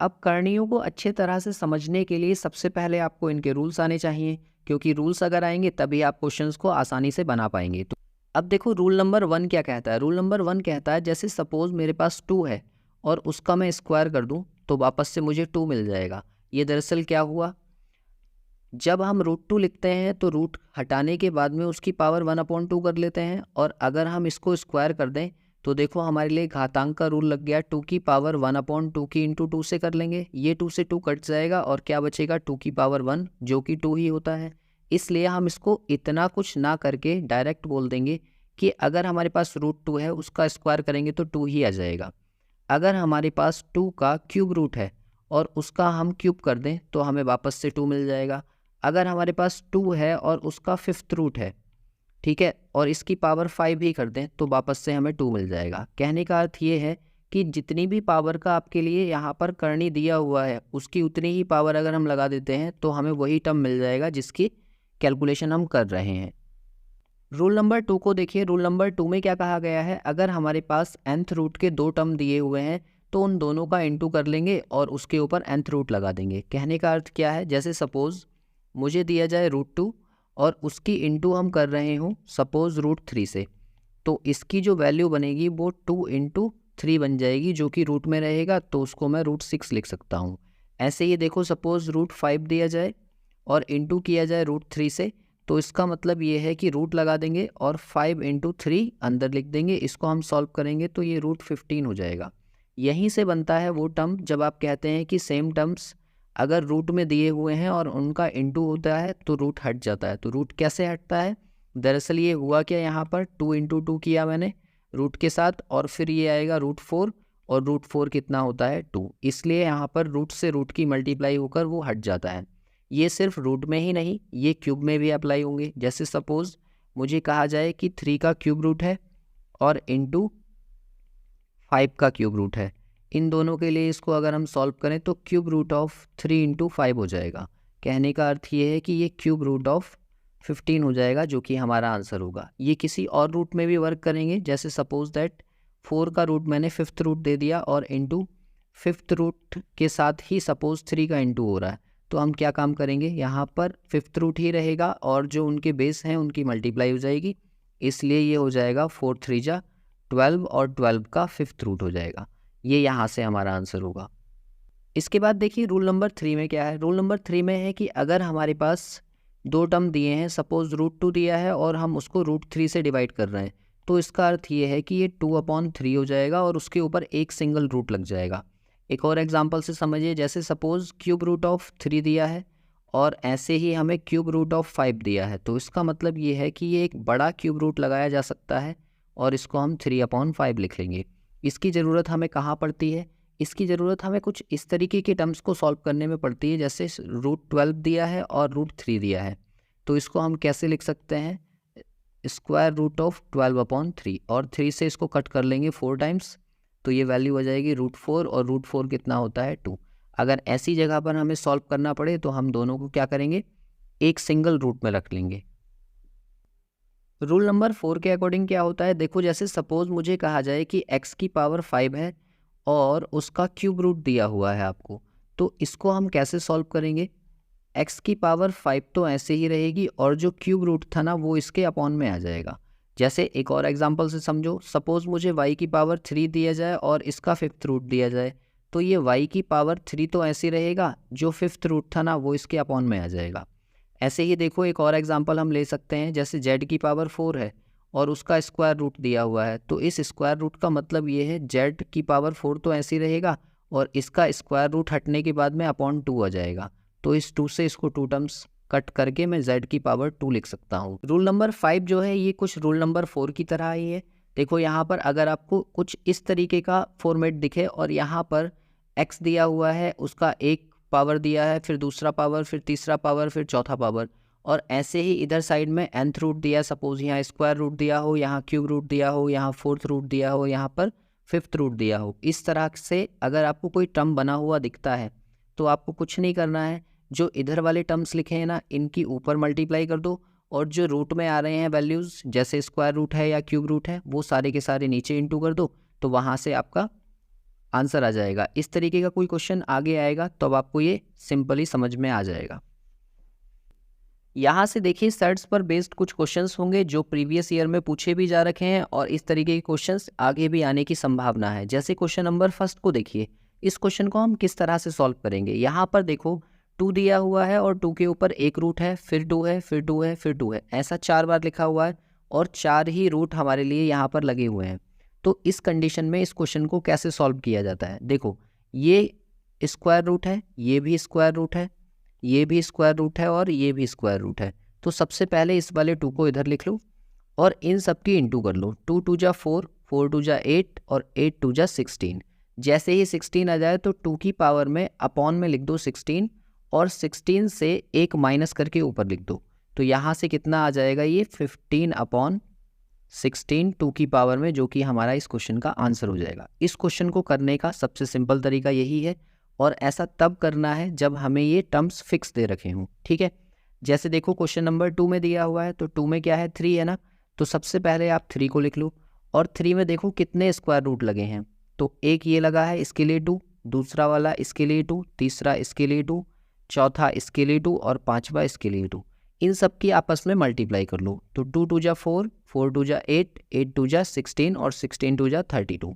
अब करणियों को अच्छे तरह से समझने के लिए सबसे पहले आपको इनके रूल्स आने चाहिए, क्योंकि रूल्स अगर आएंगे तभी आप क्वेश्चंस को आसानी से बना पाएंगे। तो अब देखो रूल नंबर 1 क्या कहता है। रूल नंबर 1 कहता है जैसे सपोज मेरे पास 2 है और उसका मैं स्क्वायर कर दूं तो वापस से मुझे 2 मिल जाएगा। ये दरअसल क्या हुआ, जब हम √2 लिखते हैं तो रूट हटाने के बाद में उसकी पावर 1/2 कर लेते हैं, और अगर हम इसको स्क्वायर कर दें तो देखो हमारे लिए घातांक का रूल लग गया, 2 की पावर 1/2 की इंटू 2 से कर लेंगे, ये 2 से 2 कट जाएगा और क्या बचेगा 2 की पावर 1 जो कि 2 ही होता है। इसलिए हम इसको इतना कुछ ना करके डायरेक्ट बोल देंगे कि अगर हमारे पास √2 है उसका स्क्वायर करेंगे तो 2 ही आ जाएगा। अगर हमारे पास 2 का क्यूब रूट है और उसका हम क्यूब कर दें तो हमें वापस से 2 मिल जाएगा। अगर हमारे पास 2 है और उसका 5th रूट है, ठीक है, और इसकी पावर 5 ही कर दें तो वापस से हमें 2 मिल जाएगा। कहने का अर्थ ये है कि जितनी भी पावर का आपके लिए यहाँ पर करनी दिया हुआ है उसकी उतनी ही पावर अगर हम लगा देते हैं तो हमें वही टर्म मिल जाएगा जिसकी कैलकुलेशन हम कर रहे हैं। रूल नंबर 2 को देखिए। रूल नंबर 2 में क्या कहा गया है, अगर हमारे पास nth रूट के 2 टर्म दिए हुए हैं तो उन दोनों का इंटू कर लेंगे और उसके ऊपर nth रूट लगा देंगे। कहने का अर्थ क्या है, जैसे सपोज मुझे दिया जाए √2 और उसकी इंटू हम कर रहे हूँ सपोज √3 से, तो इसकी जो वैल्यू बनेगी वो 2 × 3 बन जाएगी जो कि रूट में रहेगा, तो उसको मैं √6 लिख सकता हूँ। ऐसे ही देखो सपोज √5 दिया जाए और इंटू किया जाए √3 से, तो इसका मतलब ये है कि रूट लगा देंगे और 5 × 3 अंदर लिख देंगे। इसको हम सॉल्व करेंगे तो ये √15 हो जाएगा। यहीं से बनता है वो टर्म जब आप कहते हैं कि सेम टर्म्स अगर रूट में दिए हुए हैं और उनका इंटू होता है तो रूट हट जाता है। तो रूट कैसे हटता है, दरअसल ये हुआ क्या, यहाँ पर 2 × 2 किया मैंने रूट के साथ और फिर ये आएगा √4 और √4 कितना होता है 2, इसलिए यहाँ पर रूट से रूट की मल्टीप्लाई होकर वो हट जाता है। ये सिर्फ रूट में ही नहीं, ये क्यूब में भी अप्लाई होंगे। जैसे सपोज मुझे कहा जाए कि 3 का क्यूब रूट है और इंटू 5 का क्यूब रूट है, इन दोनों के लिए इसको अगर हम सॉल्व करें तो क्यूब रूट ऑफ 3 × 5 हो जाएगा। कहने का अर्थ ये है कि ये क्यूब रूट ऑफ 15 हो जाएगा जो कि हमारा आंसर होगा। ये किसी और रूट में भी वर्क करेंगे, जैसे सपोज दैट 4 का रूट मैंने 5th रूट दे दिया और इंटू 5th रूट के साथ ही सपोज 3 का इंटू हो रहा है, तो हम क्या काम करेंगे, यहाँ पर 5th रूट ही रहेगा और जो उनके बेस हैं उनकी मल्टीप्लाई हो जाएगी, इसलिए ये हो जाएगा 4 3 जा 12 और 12 का 5th रूट हो जाएगा। ये यहाँ से हमारा आंसर होगा। इसके बाद देखिए रूल नंबर 3 में क्या है। रूल नंबर 3 में है कि अगर हमारे पास दो टर्म दिए हैं, सपोज √2 दिया है और हम उसको √3 से डिवाइड कर रहे हैं, तो इसका अर्थ ये है कि ये 2/3 हो जाएगा और उसके ऊपर एक सिंगल रूट लग जाएगा। एक और एग्जांपल से समझिए, जैसे सपोज ³ दिया है और ऐसे ही हमें ³ दिया है, तो इसका मतलब ये है कि ये एक बड़ा क्यूब रूट लगाया जा सकता है और इसको हम 3/5 लिख लेंगे। इसकी ज़रूरत हमें कहाँ पड़ती है, इसकी ज़रूरत हमें कुछ इस तरीके के टर्म्स को सॉल्व करने में पड़ती है, जैसे √12 दिया है और √3 दिया है, तो इसको हम कैसे लिख सकते हैं, √12/3 और 3 से इसको कट कर लेंगे 4 टाइम्स, तो ये वैल्यू हो जाएगी √4 और √4 कितना होता है 2। अगर ऐसी जगह पर हमें सॉल्व करना पड़े तो हम दोनों को क्या करेंगे, एक सिंगल रूट में रख लेंगे। रूल नंबर 4 के अकॉर्डिंग क्या होता है, देखो जैसे सपोज मुझे कहा जाए कि x⁵ है और उसका क्यूब रूट दिया हुआ है आपको, तो इसको हम कैसे सॉल्व करेंगे, x⁵ तो ऐसे ही रहेगी और जो क्यूब रूट था ना वो इसके अपॉन में आ जाएगा। जैसे एक और एग्जांपल से समझो, सपोज मुझे y⁵ दिया जाए और इसका 5th रूट दिया जाए, तो ये y⁵ तो ऐसे रहेगा, जो 5th रूट था ना वो इसके अपॉन में आ जाएगा। ऐसे ही देखो एक और एग्जांपल हम ले सकते हैं, जैसे z⁴ है और उसका स्क्वायर रूट दिया हुआ है, तो इस स्क्वायर रूट का मतलब ये है z⁴ तो ऐसे ही रहेगा और इसका स्क्वायर रूट हटने के बाद में अपॉन 2 आ जाएगा, तो इस 2 से इसको 2 टर्म्स कट करके मैं z⁵2 लिख सकता हूँ। रूल नंबर 5 जो है ये कुछ रूल नंबर 4 की तरह ही है। देखो यहाँ पर अगर आपको कुछ इस तरीके का फॉर्मेट दिखे और यहाँ पर x दिया हुआ है, उसका एक पावर दिया है, फिर दूसरा पावर, फिर तीसरा पावर, फिर चौथा पावर, और ऐसे ही इधर साइड में nth रूट दिया है, सपोज यहाँ स्क्वायर रूट दिया हो, यहाँ क्यूब रूट दिया हो, यहाँ 4th रूट दिया हो, यहाँ पर 5th रूट दिया हो। इस तरह से अगर आपको कोई टर्म बना हुआ दिखता है तो आपको कुछ नहीं करना है, जो इधर वाले टर्म्स लिखे हैं ना इनकी ऊपर मल्टीप्लाई कर दो और जो रूट में आ रहे हैं वैल्यूज़, जैसे स्क्वायर रूट है या क्यूब रूट है, वो सारे के सारे नीचे इंटू कर दो, तो वहाँ से आपका आंसर आ जाएगा। इस तरीके का कोई क्वेश्चन आगे आएगा तो अब आपको ये सिंपली समझ में आ जाएगा। यहाँ से देखिए सेट्स पर बेस्ड कुछ क्वेश्चंस होंगे जो प्रीवियस ईयर में पूछे भी जा रखे हैं और इस तरीके के क्वेश्चंस आगे भी आने की संभावना है। जैसे क्वेश्चन नंबर 1 को देखिए, इस क्वेश्चन को हम किस तरह से सॉल्व करेंगे। यहाँ पर देखो 2 दिया हुआ है और 2 के ऊपर एक रूट है, फिर 2 है, फिर 2 है, फिर 2 है, ऐसा 4 बार लिखा हुआ है और 4 ही रूट हमारे लिए यहाँ पर लगे हुए हैं। तो इस कंडीशन में इस क्वेश्चन को कैसे सॉल्व किया जाता है, देखो ये स्क्वायर रूट है, ये भी स्क्वायर रूट है, ये भी स्क्वायर रूट है और ये भी स्क्वायर रूट है। तो सबसे पहले इस वाले 2 को इधर लिख लो और इन सब की इंटू कर लो। 2 2 जा 4, 4 2 जा 8 और 8 2 जा 16। जैसे ही 16 आ जाए तो 2 की पावर में अपॉन में लिख दो 16 और 16 से एक माइनस करके ऊपर लिख दो, तो यहाँ से कितना आ जाएगा, ये 15/16 2 की पावर में, जो कि हमारा इस क्वेश्चन का आंसर हो जाएगा। इस क्वेश्चन को करने का सबसे सिंपल तरीका यही है और ऐसा तब करना है जब हमें ये टर्म्स फिक्स दे रखे हों, ठीक है। जैसे देखो क्वेश्चन नंबर 2 में दिया हुआ है, तो 2 में क्या है, 3 है ना, तो सबसे पहले आप 3 को लिख लो और 3 में देखो कितने स्क्वायर रूट लगे हैं, तो एक ये लगा है इसके लिए 2, दूसरा वाला इसके लिए 2, तीसरा इसके लिए 2, चौथा इसके लिए 2 और पांचवा इसके लिए 2। इन सब की आपस में मल्टीप्लाई कर लो, तो 2 2 जा 4, 4 2 जा 8, 8 2 जा 16 और 16 2 जा 32।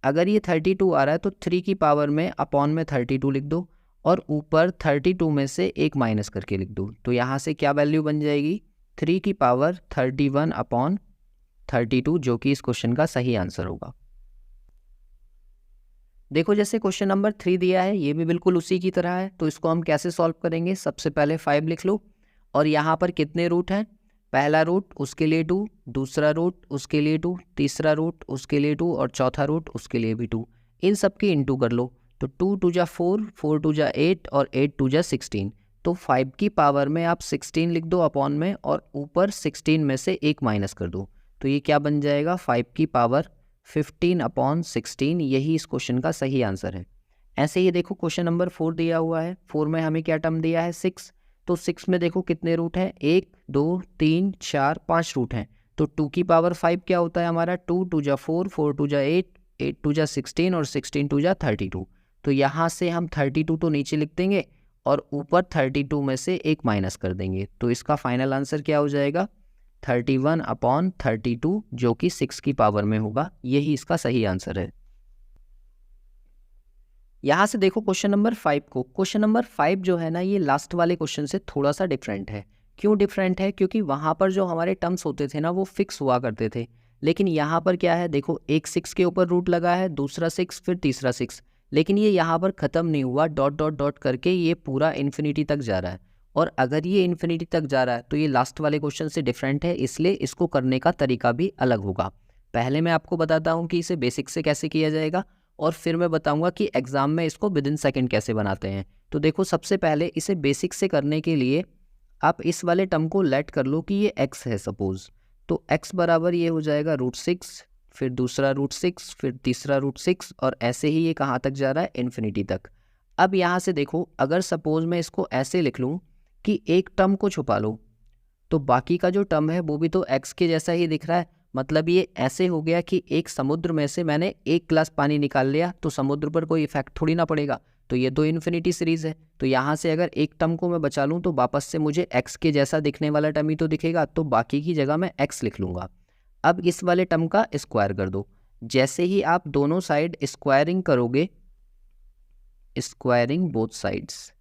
अगर ये 32 आ रहा है तो 3 की पावर में अपॉन में 32 लिख दो और ऊपर 32 में से एक माइनस करके लिख दो, तो यहाँ से क्या वैल्यू बन जाएगी, 3 की पावर 31/32, जो कि इस क्वेश्चन का सही आंसर होगा। देखो जैसे क्वेश्चन नंबर 3 दिया है, ये भी बिल्कुल उसी की तरह है, तो इसको हम कैसे सॉल्व करेंगे, सबसे पहले 5 लिख लो और यहाँ पर कितने रूट हैं, पहला रूट उसके लिए 2, दूसरा रूट उसके लिए 2, तीसरा रूट उसके लिए 2 और चौथा रूट उसके लिए भी 2। इन सब की इंटू कर लो, तो 2 2 जा 4, 4 2 जा 8 और 8 2 जा 16। तो 5 की पावर में आप 16 लिख दो अपॉन में और ऊपर 16 में से एक माइनस कर दो, तो ये क्या बन जाएगा, 5 की पावर 15/16। यही इस क्वेश्चन का सही आंसर है। ऐसे ही देखो क्वेश्चन नंबर 4 दिया हुआ है, 4 में हमें क्या टर्म दिया है, 6, तो 6 में देखो कितने रूट हैं, 1 2 3 4 5 रूट हैं, तो 2 की पावर 5 क्या होता है हमारा, 2 2 जा 4, 4 2 जा 8, 8 2 जा 16 और 16 2 जा 32। तो यहाँ से हम 32 तो नीचे लिख देंगे और ऊपर 32 में से एक माइनस कर देंगे। तो इसका फाइनल आंसर क्या हो जाएगा, 31/32, जो कि 6 की पावर में होगा। यही इसका सही आंसर है। यहाँ से देखो क्वेश्चन नंबर 5 को। क्वेश्चन नंबर 5 जो है ना, ये लास्ट वाले क्वेश्चन से थोड़ा सा डिफरेंट है। क्यों डिफरेंट है, क्योंकि वहाँ पर जो हमारे टर्म्स होते थे ना वो फिक्स हुआ करते थे, लेकिन यहाँ पर क्या है, देखो एक 6 के ऊपर रूट लगा है, दूसरा 6, फिर तीसरा 6, लेकिन ये यहाँ पर ख़त्म नहीं हुआ, डॉट डॉट डॉट करके ये पूरा इन्फिनिटी तक जा रहा है। और अगर ये इन्फिनिटी तक जा रहा है तो ये लास्ट वाले क्वेश्चन से डिफरेंट है, इसलिए इसको करने का तरीका भी अलग होगा। पहले मैं आपको बताता हूँ कि इसे बेसिक से कैसे किया जाएगा, और फिर मैं बताऊंगा कि एग्जाम में इसको विद इन सेकेंड कैसे बनाते हैं। तो देखो, सबसे पहले इसे बेसिक से करने के लिए आप इस वाले टर्म को लेट कर लो कि ये x है सपोज। तो x बराबर ये हो जाएगा √6, फिर दूसरा √6, फिर तीसरा √6, और ऐसे ही ये कहाँ तक जा रहा है, इन्फिनिटी तक। अब यहाँ से देखो, अगर सपोज मैं इसको ऐसे लिख लूँ कि एक टर्म को छुपा लो, तो बाकी का जो टर्म है वो भी तो x के जैसा ही दिख रहा है। मतलब ये ऐसे हो गया कि एक समुद्र में से मैंने एक गिलास पानी निकाल लिया, तो समुद्र पर कोई इफेक्ट थोड़ी ना पड़ेगा। तो ये तो इन्फिनिटी सीरीज है। तो यहाँ से अगर एक टर्म को मैं बचा लूँ तो वापस से मुझे x के जैसा दिखने वाला टर्म ही तो दिखेगा, तो बाकी की जगह मैं x लिख लूँगा। अब इस वाले टर्म का स्क्वायर कर दो। जैसे ही आप दोनों साइड स्क्वायरिंग करोगे, स्क्वायरिंग बोथ साइड्स,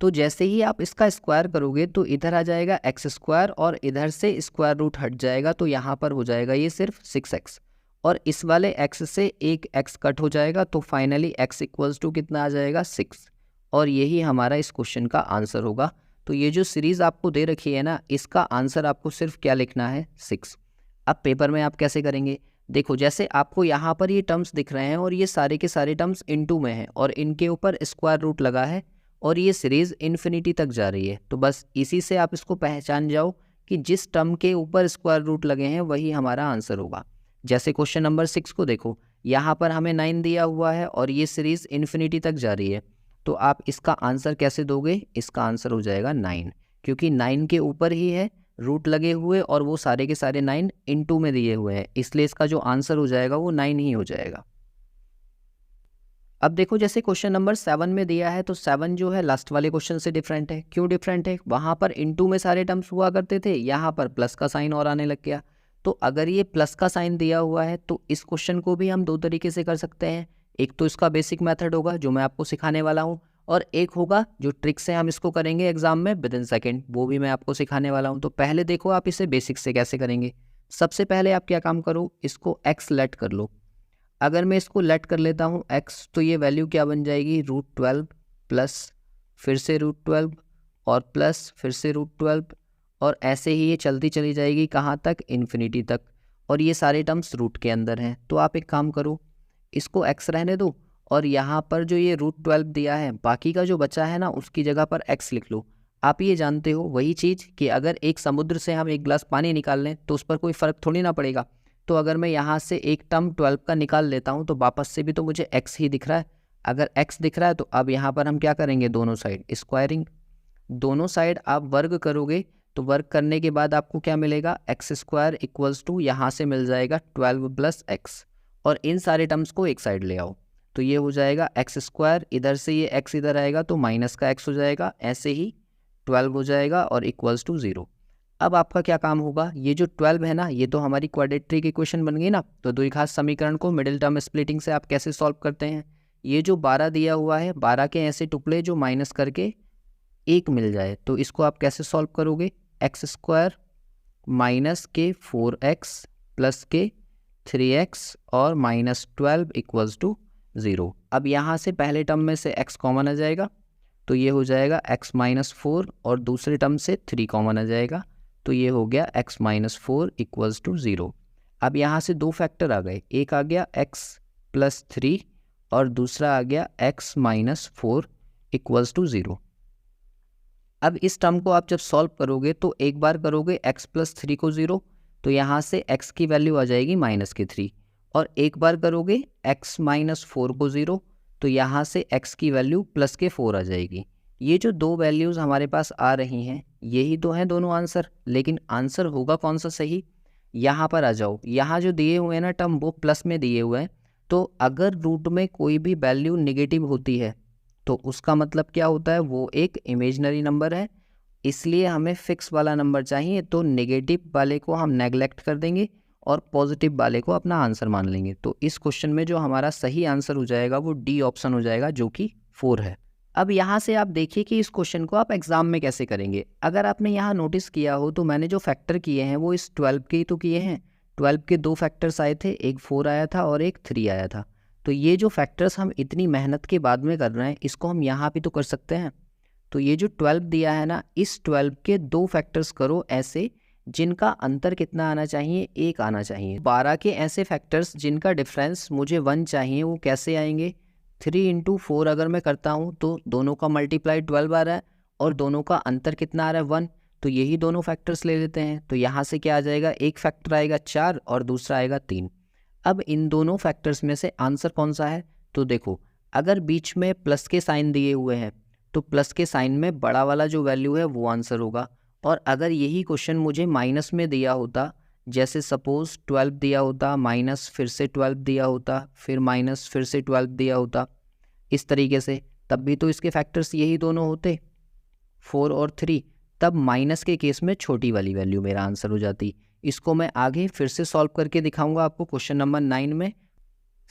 तो जैसे ही आप इसका स्क्वायर करोगे तो इधर आ जाएगा x² और इधर से स्क्वायर रूट हट जाएगा, तो यहाँ पर हो जाएगा ये सिर्फ 6x, और इस वाले x से एक x कट हो जाएगा, तो फाइनली x इक्वल्स टू कितना आ जाएगा, 6। और यही हमारा इस क्वेश्चन का आंसर होगा। तो ये जो सीरीज़ आपको दे रखी है ना, इसका आंसर आपको सिर्फ क्या लिखना है, 6। अब पेपर में आप कैसे करेंगे, देखो जैसे आपको यहाँ पर ये टर्म्स दिख रहे हैं और ये सारे के सारे टर्म्स इनटू में हैं और इनके ऊपर स्क्वायर रूट लगा है और ये सीरीज़ इन्फिनिटी तक जा रही है, तो बस इसी से आप इसको पहचान जाओ कि जिस टर्म के ऊपर स्क्वायर रूट लगे हैं वही हमारा आंसर होगा। जैसे क्वेश्चन नंबर 6 को देखो, यहाँ पर हमें 9 दिया हुआ है और ये सीरीज़ इन्फिनिटी तक जा रही है, तो आप इसका आंसर कैसे दोगे, इसका आंसर हो जाएगा 9, क्योंकि 9 के ऊपर ही है रूट लगे हुए और वो सारे के सारे 9 इनटू में दिए हुए हैं, इसलिए इसका जो आंसर हो जाएगा वो 9 ही हो जाएगा। अब देखो, जैसे क्वेश्चन नंबर 7 में दिया है, तो 7 जो है लास्ट वाले क्वेश्चन से डिफरेंट है। क्यों डिफरेंट है, वहाँ पर इनटू में सारे टर्म्स हुआ करते थे, यहाँ पर प्लस का साइन और आने लग गया। तो अगर ये प्लस का साइन दिया हुआ है तो इस क्वेश्चन को भी हम दो तरीके से कर सकते हैं। एक तो इसका बेसिक मेथड होगा जो मैं आपको सिखाने वाला हूँ, और एक होगा जो ट्रिक से हम इसको करेंगे एग्जाम में विद इन सेकेंड, वो भी मैं आपको सिखाने वाला हूँ। तो पहले देखो आप इसे बेसिक से कैसे करेंगे। सबसे पहले आप क्या काम करो, इसको x लेट कर लो। अगर मैं इसको लेट कर लेता हूँ x, तो ये वैल्यू क्या बन जाएगी, √12 प्लस फिर से √12 और प्लस फिर से √12, और ऐसे ही ये चलती चली जाएगी कहाँ तक, इन्फिनिटी तक, और ये सारे टर्म्स रूट के अंदर हैं। तो आप एक काम करो, इसको x रहने दो और यहाँ पर जो ये √12 दिया है, बाकी का जो बचा है ना उसकी जगह पर x लिख लो। आप ये जानते हो वही चीज़ कि अगर एक समुद्र से हम एक गिलास पानी निकाल लें तो उस पर कोई फ़र्क थोड़ी ना पड़ेगा। तो अगर मैं यहाँ से एक टर्म 12 का निकाल लेता हूँ तो वापस से भी तो मुझे x ही दिख रहा है। अगर x दिख रहा है तो अब यहाँ पर हम क्या करेंगे, दोनों साइड स्क्वायरिंग, दोनों साइड आप वर्ग करोगे तो वर्ग करने के बाद आपको क्या मिलेगा, x² इक्वल्स टू यहाँ से मिल जाएगा 12 + x, और इन सारे टर्म्स को एक साइड ले आओ तो ये हो जाएगा x², इधर से ये x इधर आएगा तो माइनस का x हो जाएगा, ऐसे ही 12 हो जाएगा और इक्वल्स टू 0। अब आपका क्या काम होगा, ये जो 12 है ना, ये तो हमारी क्वाड्रेटिक इक्वेशन बन गई ना, तो द्विघात समीकरण को मिडिल टर्म स्प्लिटिंग से आप कैसे सॉल्व करते हैं। ये जो 12 दिया हुआ है, 12 के ऐसे टुकड़े जो माइनस करके 1 मिल जाए, तो इसको आप कैसे सॉल्व करोगे, x² माइनस के 4x प्लस के 3x और -12 इक्वल्स टू 0। अब यहाँ से पहले टर्म में से x कॉमन आ जाएगा तो ये हो जाएगा x - 4, और दूसरे टर्म से 3 कॉमन आ जाएगा तो ये हो गया x - 4 इक्वल्स टू 0। अब यहाँ से दो फैक्टर आ गए, एक आ गया x + 3 और दूसरा आ गया x - 4 इक्वल्स टू 0। अब इस टर्म को आप जब सॉल्व करोगे तो एक बार करोगे x + 3 को 0, तो यहाँ से x की वैल्यू आ जाएगी -3, और एक बार करोगे x - 4 को 0, तो यहाँ से x की वैल्यू +4 आ जाएगी। ये जो दो वैल्यूज़ हमारे पास आ रही हैं यही तो हैं दोनों आंसर, लेकिन आंसर होगा कौन सा सही, यहाँ पर आ जाओ, यहाँ जो दिए हुए हैं ना टर्म वो प्लस में दिए हुए हैं, तो अगर रूट में कोई भी वैल्यू नेगेटिव होती है तो उसका मतलब क्या होता है, वो एक इमेजिनरी नंबर है, इसलिए हमें फिक्स वाला नंबर चाहिए। तो नेगेटिव वाले को हम नेगलेक्ट कर देंगे और पॉजिटिव वाले को अपना आंसर मान लेंगे। तो इस क्वेश्चन में जो हमारा सही आंसर हो जाएगा वो डी ऑप्शन हो जाएगा, जो कि 4 है। अब यहाँ से आप देखिए कि इस क्वेश्चन को आप एग्जाम में कैसे करेंगे। अगर आपने यहाँ नोटिस किया हो तो मैंने जो फैक्टर किए हैं वो इस 12 के ही तो किए हैं। 12 के 2 फैक्टर्स आए थे, एक 4 आया था और एक 3 आया था। तो ये जो फैक्टर्स हम इतनी मेहनत के बाद में कर रहे हैं, इसको हम यहाँ भी तो कर सकते हैं। तो ये जो 12 दिया है ना, इस 12 के 2 फैक्टर्स करो ऐसे जिनका अंतर कितना आना चाहिए, 1 आना चाहिए। 12 के ऐसे फैक्टर्स जिनका डिफरेंस मुझे 1 चाहिए, वो कैसे आएंगे। 3 इंटू 4 अगर मैं करता हूँ तो दोनों का मल्टीप्लाई 12 आ रहा है और दोनों का अंतर कितना आ रहा है, 1। तो यही दोनों फैक्टर्स ले लेते हैं। तो यहाँ से क्या आ जाएगा, एक फैक्टर आएगा 4 और दूसरा आएगा 3। अब इन दोनों फैक्टर्स में से आंसर कौन सा है, तो देखो अगर बीच में प्लस के साइन दिए हुए हैं तो प्लस के साइन में बड़ा वाला जो वैल्यू है वो आंसर होगा। और अगर यही क्वेश्चन मुझे माइनस में दिया होता, जैसे सपोज 12 दिया होता, माइनस फिर से 12 दिया होता, फिर माइनस फिर से 12 दिया होता, इस तरीके से, तब भी तो इसके फैक्टर्स यही दोनों होते, 4 और 3। तब माइनस के केस में छोटी वाली वैल्यू मेरा आंसर हो जाती। इसको मैं आगे फिर से सॉल्व करके दिखाऊंगा आपको क्वेश्चन नंबर 9 में।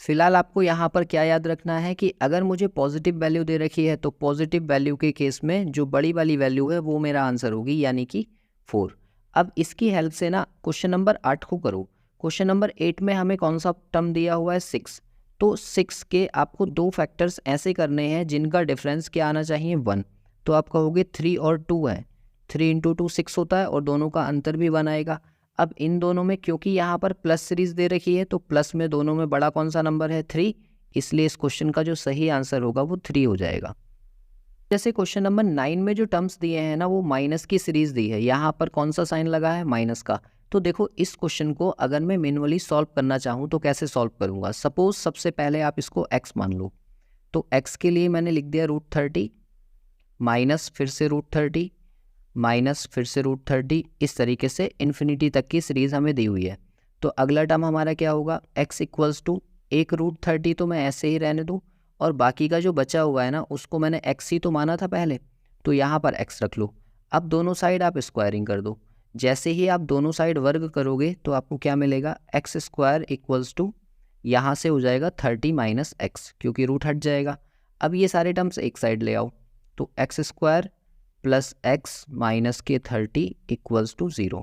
फिलहाल आपको यहाँ पर क्या याद रखना है कि अगर मुझे पॉजिटिव वैल्यू दे रखी है तो पॉजिटिव वैल्यू के केस में जो बड़ी वाली वैल्यू है वो मेरा आंसर होगी, यानी कि 4। अब इसकी हेल्प से ना क्वेश्चन नंबर 8 को करो। क्वेश्चन नंबर 8 में हमें कौन सा टर्म दिया हुआ है, 6। तो 6 के आपको 2 फैक्टर्स ऐसे करने हैं जिनका डिफरेंस क्या आना चाहिए, 1। तो आप कहोगे 3 और 2 है, 3 इंटू 2 6 होता है और दोनों का अंतर भी 1 आएगा। अब इन दोनों में क्योंकि यहाँ पर प्लस सीरीज दे रखी है तो प्लस में दोनों में बड़ा कौन सा नंबर है, 3, इसलिए इस क्वेश्चन का जो सही आंसर होगा वो 3 हो जाएगा। जैसे क्वेश्चन नंबर 9 में जो टर्म्स दिए हैं ना वो माइनस की सीरीज दी है, यहाँ पर कौन सा साइन लगा है, माइनस का। तो देखो इस क्वेश्चन को अगर मैं मैन्युअली सॉल्व करना चाहूँ तो कैसे सॉल्व करूँगा। सपोज सबसे पहले आप इसको x मान लो, तो x के लिए मैंने लिख दिया √30, माइनस फिर से √30, माइनस फिर से √30, इस तरीके से इन्फिनिटी तक की सीरीज हमें दी हुई है। तो अगला टर्म हमारा क्या होगा, x इक्वल्स टू एक √30 तो मैं ऐसे ही रहने दूँ और बाकी का जो बचा हुआ है ना उसको मैंने x ही तो माना था पहले, तो यहाँ पर x रख लो। अब दोनों साइड आप स्क्वायरिंग कर दो। जैसे ही आप दोनों साइड वर्ग करोगे तो आपको क्या मिलेगा, एक्स स्क्वायर इक्वल्स टू, यहाँ से हो जाएगा 30 माइनस एक्स, क्योंकि रूट हट जाएगा। अब ये सारे टर्म्स एक साइड ले आओ, तो x square plus x minus के 30 इक्वल्स टू 0।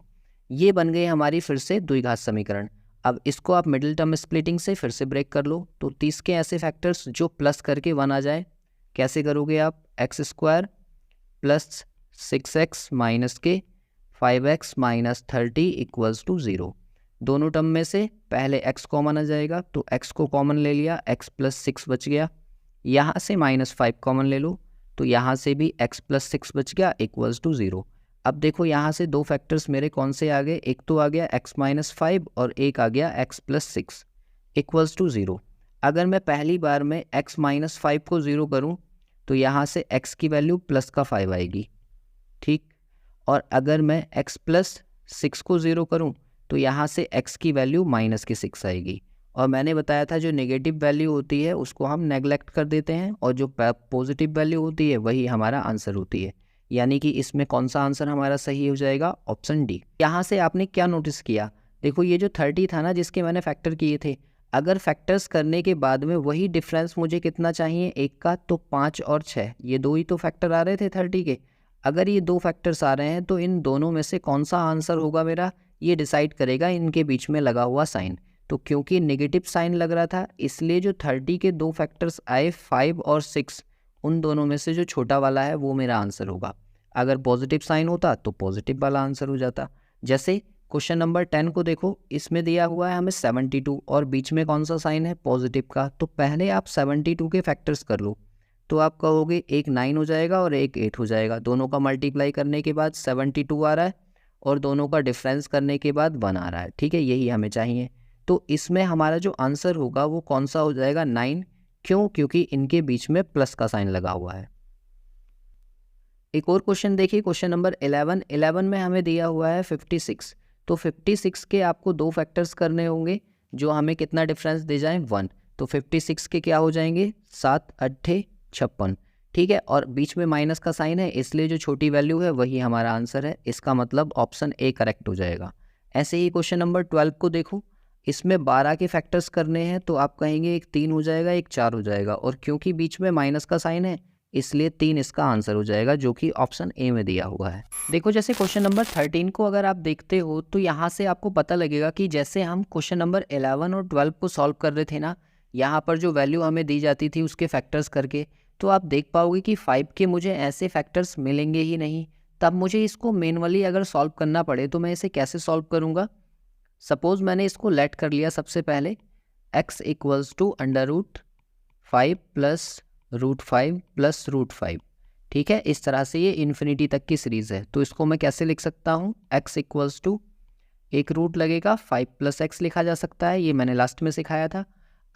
ये बन गए हमारी फिर से द्विघात समीकरण। अब इसको आप मिडिल टर्म स्प्लिटिंग से फिर से ब्रेक कर लो, तो 30 के ऐसे फैक्टर्स जो प्लस करके 1 आ जाए, कैसे करोगे आप, x square plus 6x minus के 5x माइनस 30 इक्वल्स टू 0। दोनों टर्म में से पहले x कॉमन आ जाएगा, तो x को कॉमन ले लिया, x प्लस 6 बच गया। यहाँ से -5 कॉमन ले लो, तो यहाँ से भी x प्लस 6 बच गया इक्वल्स टू 0। अब देखो यहाँ से 2 फैक्टर्स मेरे कौन से आ गए, एक तो आ गया x माइनस 5 और एक आ गया x प्लस 6 इक्वल्स टू 0। अगर मैं पहली बार में x माइनस 5 को 0 करूँ तो यहाँ से x की वैल्यू प्लस का 5 आएगी, ठीक। और अगर मैं x प्लस 6 को 0 करूँ तो यहाँ से x की वैल्यू माइनस की 6 आएगी। और मैंने बताया था जो नेगेटिव वैल्यू होती है उसको हम नेगलेक्ट कर देते हैं और जो पॉजिटिव वैल्यू होती है वही हमारा आंसर होती है। यानी कि इसमें कौन सा आंसर हमारा सही हो जाएगा, ऑप्शन डी। यहाँ से आपने क्या नोटिस किया, देखो ये जो 30 था ना जिसके मैंने फैक्टर किए थे, अगर फैक्टर्स करने के बाद में वही डिफरेंस मुझे कितना चाहिए, 1 का, तो 5 और 6 ये 2 ही तो फैक्टर आ रहे थे 30 के। अगर ये 2 फैक्टर्स आ रहे हैं तो इन दोनों में से कौन सा आंसर होगा मेरा, ये डिसाइड करेगा इनके बीच में लगा हुआ साइन। तो क्योंकि नेगेटिव साइन लग रहा था इसलिए जो 30 के 2 फैक्टर्स आए 5 और 6, उन दोनों में से जो छोटा वाला है वो मेरा आंसर होगा। अगर पॉजिटिव साइन होता तो पॉजिटिव वाला आंसर हो जाता। जैसे क्वेश्चन नंबर 10 को देखो, इसमें दिया हुआ है हमें 72 और बीच में कौन सा साइन है, पॉजिटिव का। तो पहले आप 72 के फैक्टर्स कर लो, तो आप कहोगे एक 9 हो जाएगा और एक 8 हो जाएगा। दोनों का मल्टीप्लाई करने के बाद 72 आ रहा है और दोनों का डिफरेंस करने के बाद 1 आ रहा है, ठीक है, यही हमें चाहिए। तो इसमें हमारा जो आंसर होगा वो कौन सा हो जाएगा, 9। क्यों, क्योंकि इनके बीच में प्लस का साइन लगा हुआ है। एक और क्वेश्चन देखिए, क्वेश्चन नंबर 11 में हमें दिया हुआ है 56। तो 56 के आपको 2 फैक्टर्स करने होंगे जो हमें कितना डिफरेंस दे जाएं 1। तो 56 के क्या हो जाएंगे 7 अट्ठे 56, ठीक है। और बीच में माइनस का साइन है इसलिए जो छोटी वैल्यू है वही हमारा आंसर है। इसका मतलब ऑप्शन ए करेक्ट हो जाएगा। ऐसे ही क्वेश्चन नंबर 12 को देखो, इसमें 12 के फैक्टर्स करने हैं तो आप कहेंगे एक 3 हो जाएगा एक 4 हो जाएगा, और क्योंकि बीच में माइनस का साइन है इसलिए 3 इसका आंसर हो जाएगा जो कि ऑप्शन ए में दिया हुआ है। देखो जैसे क्वेश्चन नंबर 13 को अगर आप देखते हो तो यहाँ से आपको पता लगेगा कि जैसे हम क्वेश्चन नंबर 11 और 12 को सॉल्व कर रहे थे ना, यहाँ पर जो वैल्यू हमें दी जाती थी उसके फैक्टर्स करके, तो आप देख पाओगे कि 5 के मुझे ऐसे फैक्टर्स मिलेंगे ही नहीं। तब मुझे इसको मैनुअली अगर सॉल्व करना पड़े तो मैं इसे कैसे सॉल्व करूँगा। सपोज मैंने इसको लेट कर लिया सबसे पहले x equals to √5 plus √5 plus √5, ठीक है। इस तरह से ये इन्फिनिटी तक की सीरीज़ है। तो इसको मैं कैसे लिख सकता हूँ, x इक्वल्स टू एक रूट लगेगा 5 प्लस x लिखा जा सकता है, ये मैंने लास्ट में सिखाया था।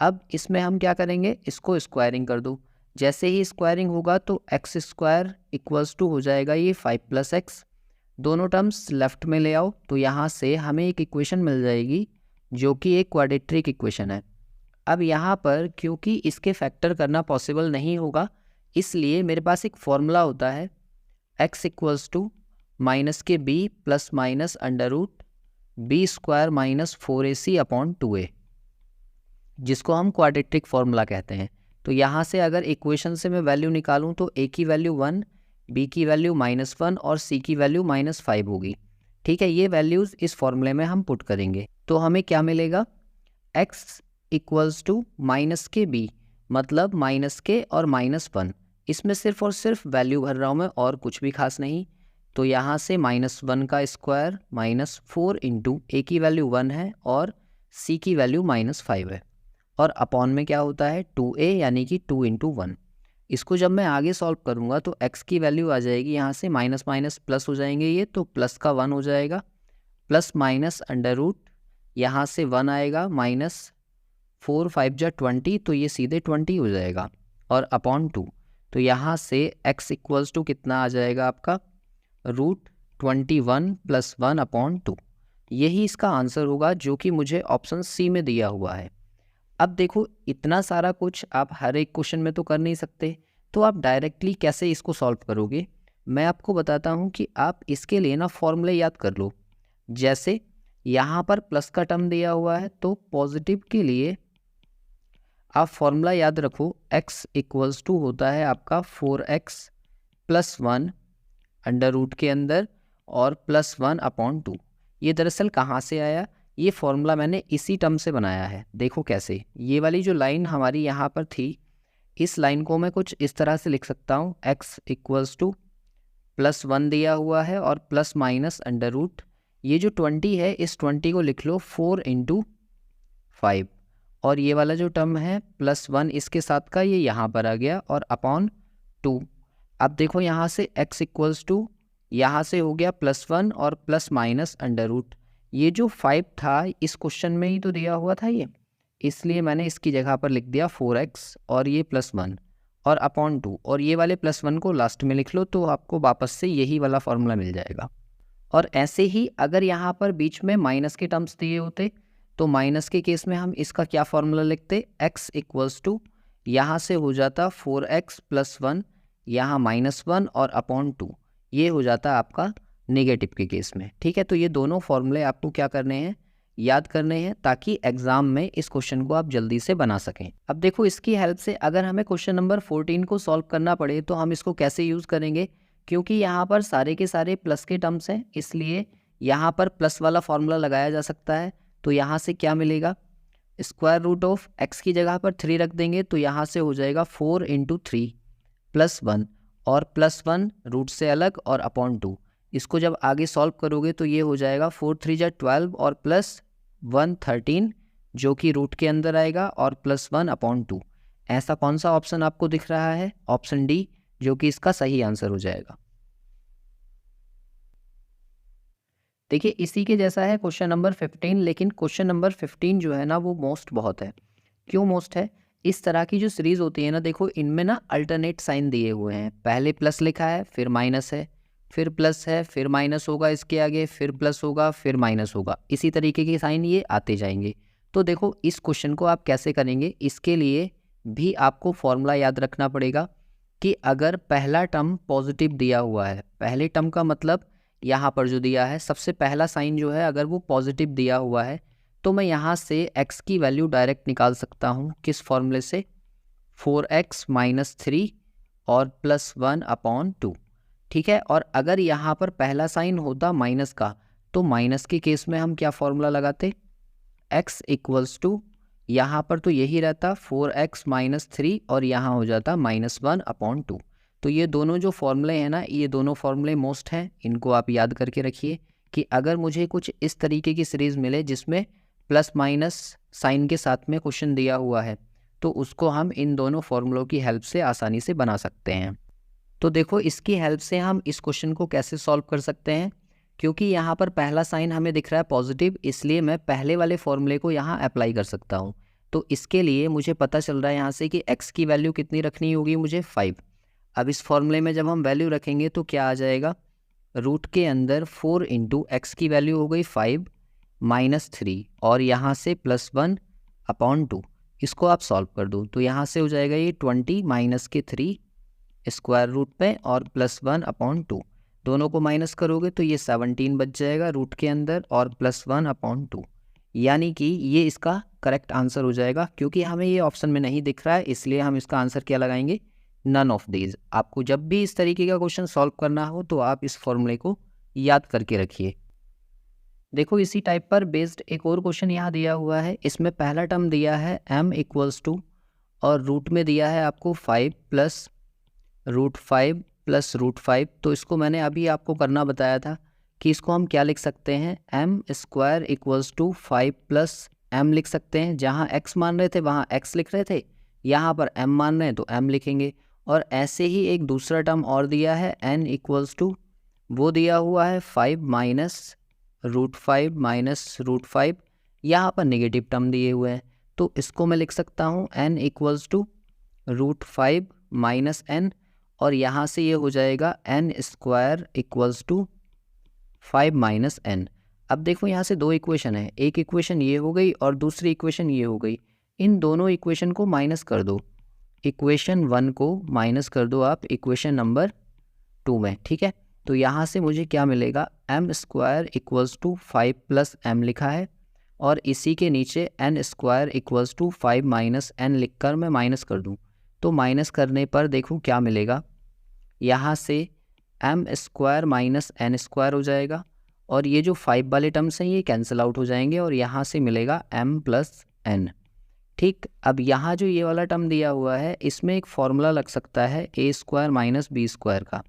अब इसमें हम क्या करेंगे, इसको स्क्वायरिंग कर दो। जैसे ही स्क्वायरिंग होगा तो x स्क्वायर इक्वल्स टू हो जाएगा ये 5 प्लस x, दोनों टर्म्स लेफ्ट में ले आओ तो यहाँ से हमें एक इक्वेशन मिल जाएगी जो कि एक क्वाड्रेटिक इक्वेशन है। अब यहाँ पर क्योंकि इसके फैक्टर करना पॉसिबल नहीं होगा इसलिए मेरे पास एक फॉर्मूला होता है x इक्वल्स टू माइनस के b plus minus √b square minus 4ac upon 2a, जिसको हम क्वाड्रेटिक फॉर्मूला कहते हैं। तो यहाँ से अगर इक्वेशन से मैं वैल्यू निकालूँ तो a की वैल्यू 1, b की वैल्यू -1 और c की वैल्यू -5 होगी, ठीक है। ये वैल्यूज़ इस फॉर्मूले में हम पुट करेंगे तो हमें क्या मिलेगा, x इक्वल्स टू माइनस के b मतलब माइनस के और -1, इसमें सिर्फ और सिर्फ वैल्यू भर रहा हूँ मैं और कुछ भी खास नहीं। तो यहाँ से -1 का स्क्वायर -4 इंटू a की वैल्यू 1 है और c की वैल्यू -5 है, और अपॉन में क्या होता है 2a यानी कि 2 इंटू 1। इसको जब मैं आगे सॉल्व करूँगा तो x की वैल्यू आ जाएगी यहाँ से माइनस माइनस प्लस हो जाएंगे ये, तो प्लस का 1 हो जाएगा, प्लस माइनस अंडर रूट यहाँ से 1 आएगा, -4 5 जा 20 तो ये सीधे 20 हो जाएगा, और अपॉन 2 तो यहाँ से x इक्वल्स टू कितना आ जाएगा आपका √21 + 1 अपॉन 2। यही इसका आंसर होगा जो कि मुझे ऑप्शन सी में दिया हुआ है। अब देखो इतना सारा कुछ आप हर एक क्वेश्चन में तो कर नहीं सकते, तो आप डायरेक्टली कैसे इसको सॉल्व करोगे मैं आपको बताता हूँ कि आप इसके लिए ना फॉर्मूले याद कर लो। जैसे यहाँ पर प्लस का टर्म दिया हुआ है तो पॉजिटिव के लिए आप फॉर्मूला याद रखो, x इक्वल्स टू होता है आपका 4x + 1 अंडर रूट के अंदर और +1 अपॉन 2। ये दरअसल कहाँ से आया, ये फॉर्मूला मैंने इसी टर्म से बनाया है। देखो कैसे, ये वाली जो लाइन हमारी यहाँ पर थी इस लाइन को मैं कुछ इस तरह से लिख सकता हूँ, x इक्वल्स टू +1 दिया हुआ है और प्लस माइनस अंडर रूट, ये जो 20 है इस 20 को लिख लो 4 इंटू 5, और ये वाला जो टर्म है +1 इसके साथ का ये यहाँ पर आ गया और अपॉन 2। अब देखो यहाँ से x इक्वल्स टू यहाँ से हो गया +1 और प्लस माइनस अंडर रूट, ये जो 5 था इस क्वेश्चन में ही तो दिया हुआ था ये, इसलिए मैंने इसकी जगह पर लिख दिया 4x और ये +1 और अपॉन 2, और ये वाले +1 को लास्ट में लिख लो तो आपको वापस से यही वाला फॉर्मूला मिल जाएगा। और ऐसे ही अगर यहाँ पर बीच में माइनस के टर्म्स दिए होते तो माइनस के केस में हम इसका क्या फॉर्मूला लिखते, x इक्वल्स टू यहाँ से हो जाता 4x + 1 यहाँ -1 और अपॉन 2, ये हो जाता आपका नेगेटिव के केस में, ठीक है। तो ये दोनों फॉर्मूले आपको क्या करने हैं, याद करने हैं, ताकि एग्जाम में इस क्वेश्चन को आप जल्दी से बना सकें। अब देखो इसकी हेल्प से अगर हमें क्वेश्चन नंबर 14 को सॉल्व करना पड़े तो हम इसको कैसे यूज़ करेंगे, क्योंकि यहाँ पर सारे के सारे प्लस के टर्म्स हैं इसलिए यहाँ पर प्लस वाला फॉर्मूला लगाया जा सकता है। तो यहाँ से क्या मिलेगा, स्क्वायर रूट ऑफ x की जगह पर 3 रख देंगे तो यहाँ से हो जाएगा 4 इंटू 3 + 1 और +1 रूट से अलग और अपॉन 2। इसको जब आगे सॉल्व करोगे तो ये हो जाएगा 4 3 जा 12 और +1 13 जो कि रूट के अंदर आएगा और +1 अपॉन 2। ऐसा कौन सा ऑप्शन आपको दिख रहा है, ऑप्शन डी, जो कि इसका सही आंसर हो जाएगा। देखिए इसी के जैसा है क्वेश्चन नंबर 15, लेकिन क्वेश्चन नंबर 15 जो है ना वो मोस्ट बहुत है। क्यों मोस्ट है, इस तरह की जो सीरीज़ होती है ना, देखो इनमें ना अल्टरनेट साइन दिए हुए हैं, पहले प्लस लिखा है फिर माइनस है, फिर प्लस है, फिर माइनस होगा इसके आगे, फिर प्लस होगा, फिर माइनस होगा, इसी तरीके के साइन ये आते जाएंगे। तो देखो इस क्वेश्चन को आप कैसे करेंगे, इसके लिए भी आपको फॉर्मूला याद रखना पड़ेगा कि अगर पहला टर्म पॉजिटिव दिया हुआ है, पहले टर्म का मतलब यहाँ पर जो दिया है सबसे पहला साइन जो है अगर वो पॉजिटिव दिया हुआ है तो मैं यहाँ से x की वैल्यू डायरेक्ट निकाल सकता हूँ। किस फॉर्मूले से? 4x माइनस 3 और +1/2, ठीक है। और अगर यहाँ पर पहला साइन होता माइनस का तो माइनस के केस में हम क्या फॉर्मूला लगाते? x इक्वल्स टू, यहाँ पर तो यही रहता 4x माइनस 3 और यहाँ हो जाता -1/2। तो ये दोनों जो फॉर्मूले हैं ना, ये दोनों फॉर्मूले मोस्ट हैं, इनको आप याद करके रखिए कि अगर मुझे कुछ इस तरीके की सीरीज़ मिले जिसमें प्लस माइनस साइन के साथ में क्वेश्चन दिया हुआ है तो उसको हम इन दोनों फॉर्मूलों की हेल्प से आसानी से बना सकते हैं। तो देखो इसकी हेल्प से हम इस क्वेश्चन को कैसे सॉल्व कर सकते हैं, क्योंकि यहाँ पर पहला साइन हमें दिख रहा है पॉजिटिव, इसलिए मैं पहले वाले फॉर्मूले को यहाँ अप्लाई कर सकता हूँ। तो इसके लिए मुझे पता चल रहा है यहाँ से कि x की वैल्यू कितनी रखनी होगी मुझे 5। अब इस फॉर्मूले में जब हम वैल्यू रखेंगे तो क्या आ जाएगा, रूट के अंदर 4 इंटू एक्स की वैल्यू हो गई 5 माइनस 3 और यहाँ से +1/2। इसको आप सॉल्व कर दो तो यहाँ से हो जाएगा ये 20 माइनस के 3 स्क्वायर रूट पे और +1/2, दोनों को माइनस करोगे तो ये 17 बच जाएगा रूट के अंदर और +1/2, यानी कि ये इसका करेक्ट आंसर हो जाएगा। क्योंकि हमें ये ऑप्शन में नहीं दिख रहा है इसलिए हम इसका आंसर क्या लगाएंगे, नन ऑफ दीज। आपको जब भी इस तरीके का क्वेश्चन सॉल्व करना हो तो आप इस फॉर्मूले को याद करके रखिए। देखो इसी टाइप पर बेस्ड एक और क्वेश्चन यहाँ दिया हुआ है, इसमें पहला टर्म दिया है m इक्वल्स टू और रूट में दिया है आपको 5 प्लस √5 प्लस √5। तो इसको मैंने अभी आपको करना बताया था कि इसको हम क्या लिख सकते हैं, m² equals to 5 plus m लिख सकते हैं। जहाँ x मान रहे थे वहाँ x लिख रहे थे, यहाँ पर m मान रहे हैं तो m लिखेंगे। और ऐसे ही एक दूसरा टर्म और दिया है n इक्वल्स टू, वो दिया हुआ है 5 माइनस √5 माइनस √5, यहाँ पर नेगेटिव टर्म दिए हुए हैं तो इसको मैं लिख सकता हूँ n equals to √5 minus n और यहाँ से ये हो जाएगा n² equals to 5 minus n। अब देखो यहाँ से दो इक्वेशन है, एक इक्वेशन ये हो गई और दूसरी इक्वेशन ये हो गई। इन दोनों इक्वेशन को माइनस कर दो, इक्वेशन 1 को माइनस कर दो आप इक्वेशन नंबर 2 में, ठीक है। तो यहाँ से मुझे क्या मिलेगा, m² equals to 5 plus m लिखा है और इसी के नीचे n² equals to 5 minus n लिख कर मैं माइनस कर दूँ तो माइनस करने पर देखो क्या मिलेगा, यहाँ से m² माइनस n² हो जाएगा और ये जो 5 वाले टर्म्स हैं ये कैंसिल आउट हो जाएंगे और यहाँ से मिलेगा m प्लस n, ठीक। अब यहाँ जो ये वाला टर्म दिया हुआ है इसमें एक फॉर्मूला लग सकता है a² माइनस b² का,